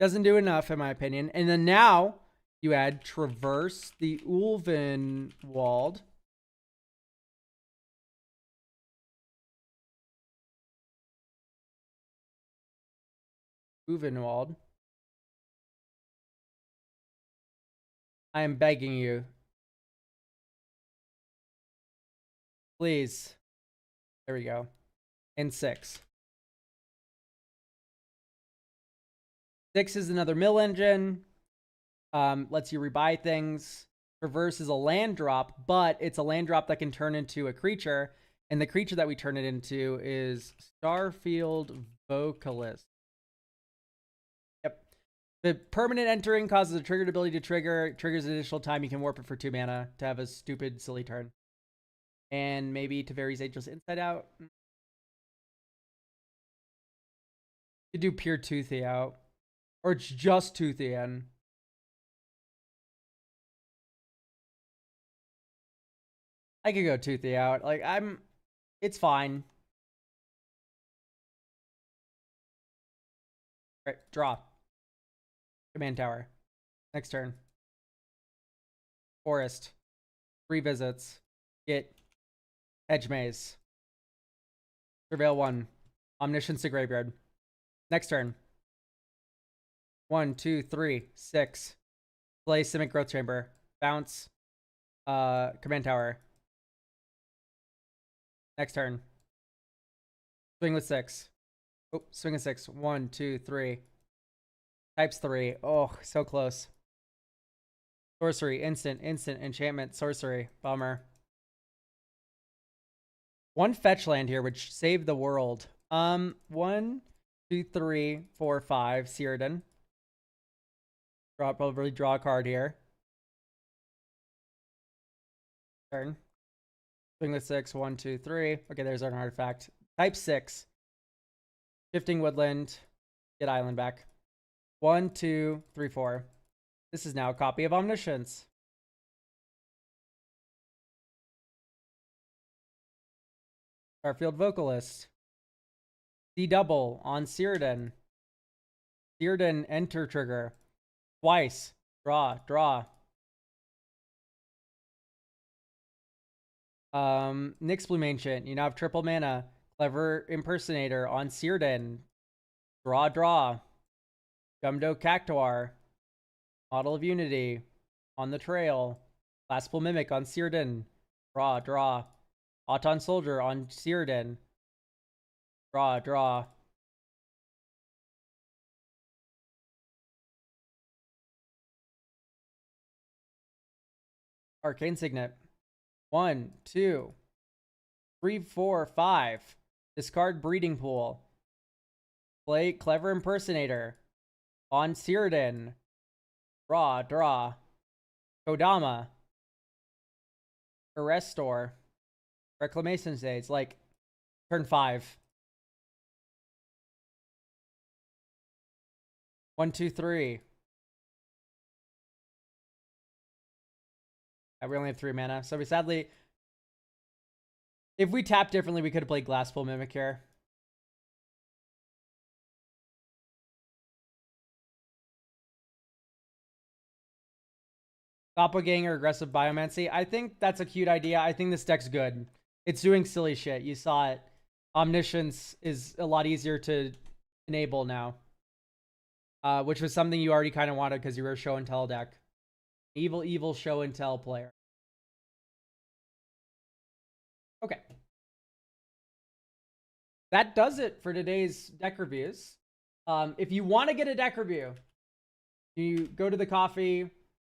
doesn't do enough, in my opinion. And then now you add Traverse the Ulvenwald. Ulvenwald. I am begging you. Please. There we go. And 6. 6 is another mill engine. Lets you rebuy things. Traverse is a land drop, but it's a land drop that can turn into a creature. And the creature that we turn it into is Starfield Vocalist. Yep. The permanent entering causes a triggered ability to trigger. Triggers an additional time. You can warp it for 2 mana to have a stupid, silly turn. And maybe Taveri's Ageless Inside Out. You do pure Toothy out. Or it's just Toothy in. I could go Toothy out. Like, it's fine. Right, draw. Command Tower. Next turn. Forest. 3 visits. Get Edge Maze. Surveil 1. Omniscience to Graveyard. Next turn. 1, 2, 3, 6. Play Simic Growth Chamber. Bounce. Command Tower. Next turn. Swing with 6. Oh, swing with 6. 1, 2, 3. Types 3. Oh, so close. Sorcery. Instant. Enchantment. Sorcery. Bummer. 1 fetch land here, which saved the world. 1, 2, 3, 4, 5. Cyrodiil. Probably draw a card here. Turn. Swing with 6. 1, 2, 3. Okay, there's our artifact. Type 6. Shifting Woodland. Get Island back. 1, 2, 3, 4. This is now a copy of Omniscience. Starfield Vocalist. D-double on Cyrodiil. Cyrodiil enter trigger. Twice. Draw. Nyxbloom Ancient. You now have triple mana. Clever Impersonator on Cyrodiil. Draw. Gumdo Cactuar. Model of Unity. On the Trail. Classical Mimic on Cyrodiil. Draw. Auton Soldier on Cyrodiil. Draw. Arcane Signet. 1, 2, 3, 4, 5. Discard Breeding Pool. Play Clever Impersonator. On Cyrodiil. Draw. Kodama. Arrestor. Reclamation States. Like, turn 5. 1, 2, 3. We only have 3 mana. So we sadly, if we tap differently, we could have played Glasspool Mimic here. Doppelganger, Aggressive Biomancy. I think that's a cute idea. I think this deck's good. It's doing silly shit. You saw it. Omniscience is a lot easier to enable now. Which was something you already kind of wanted because you were a show and tell deck. Evil show and tell player. Okay. That does it for today's deck reviews. If you want to get a deck review, you go to the coffee.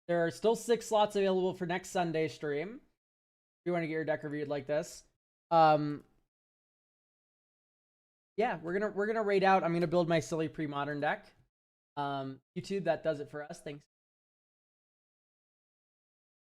There are still 6 slots available for next Sunday stream. If you want to get your deck reviewed like this. Yeah, we're gonna raid out. I'm gonna build my silly pre-modern deck. YouTube, that does it for us. Thanks.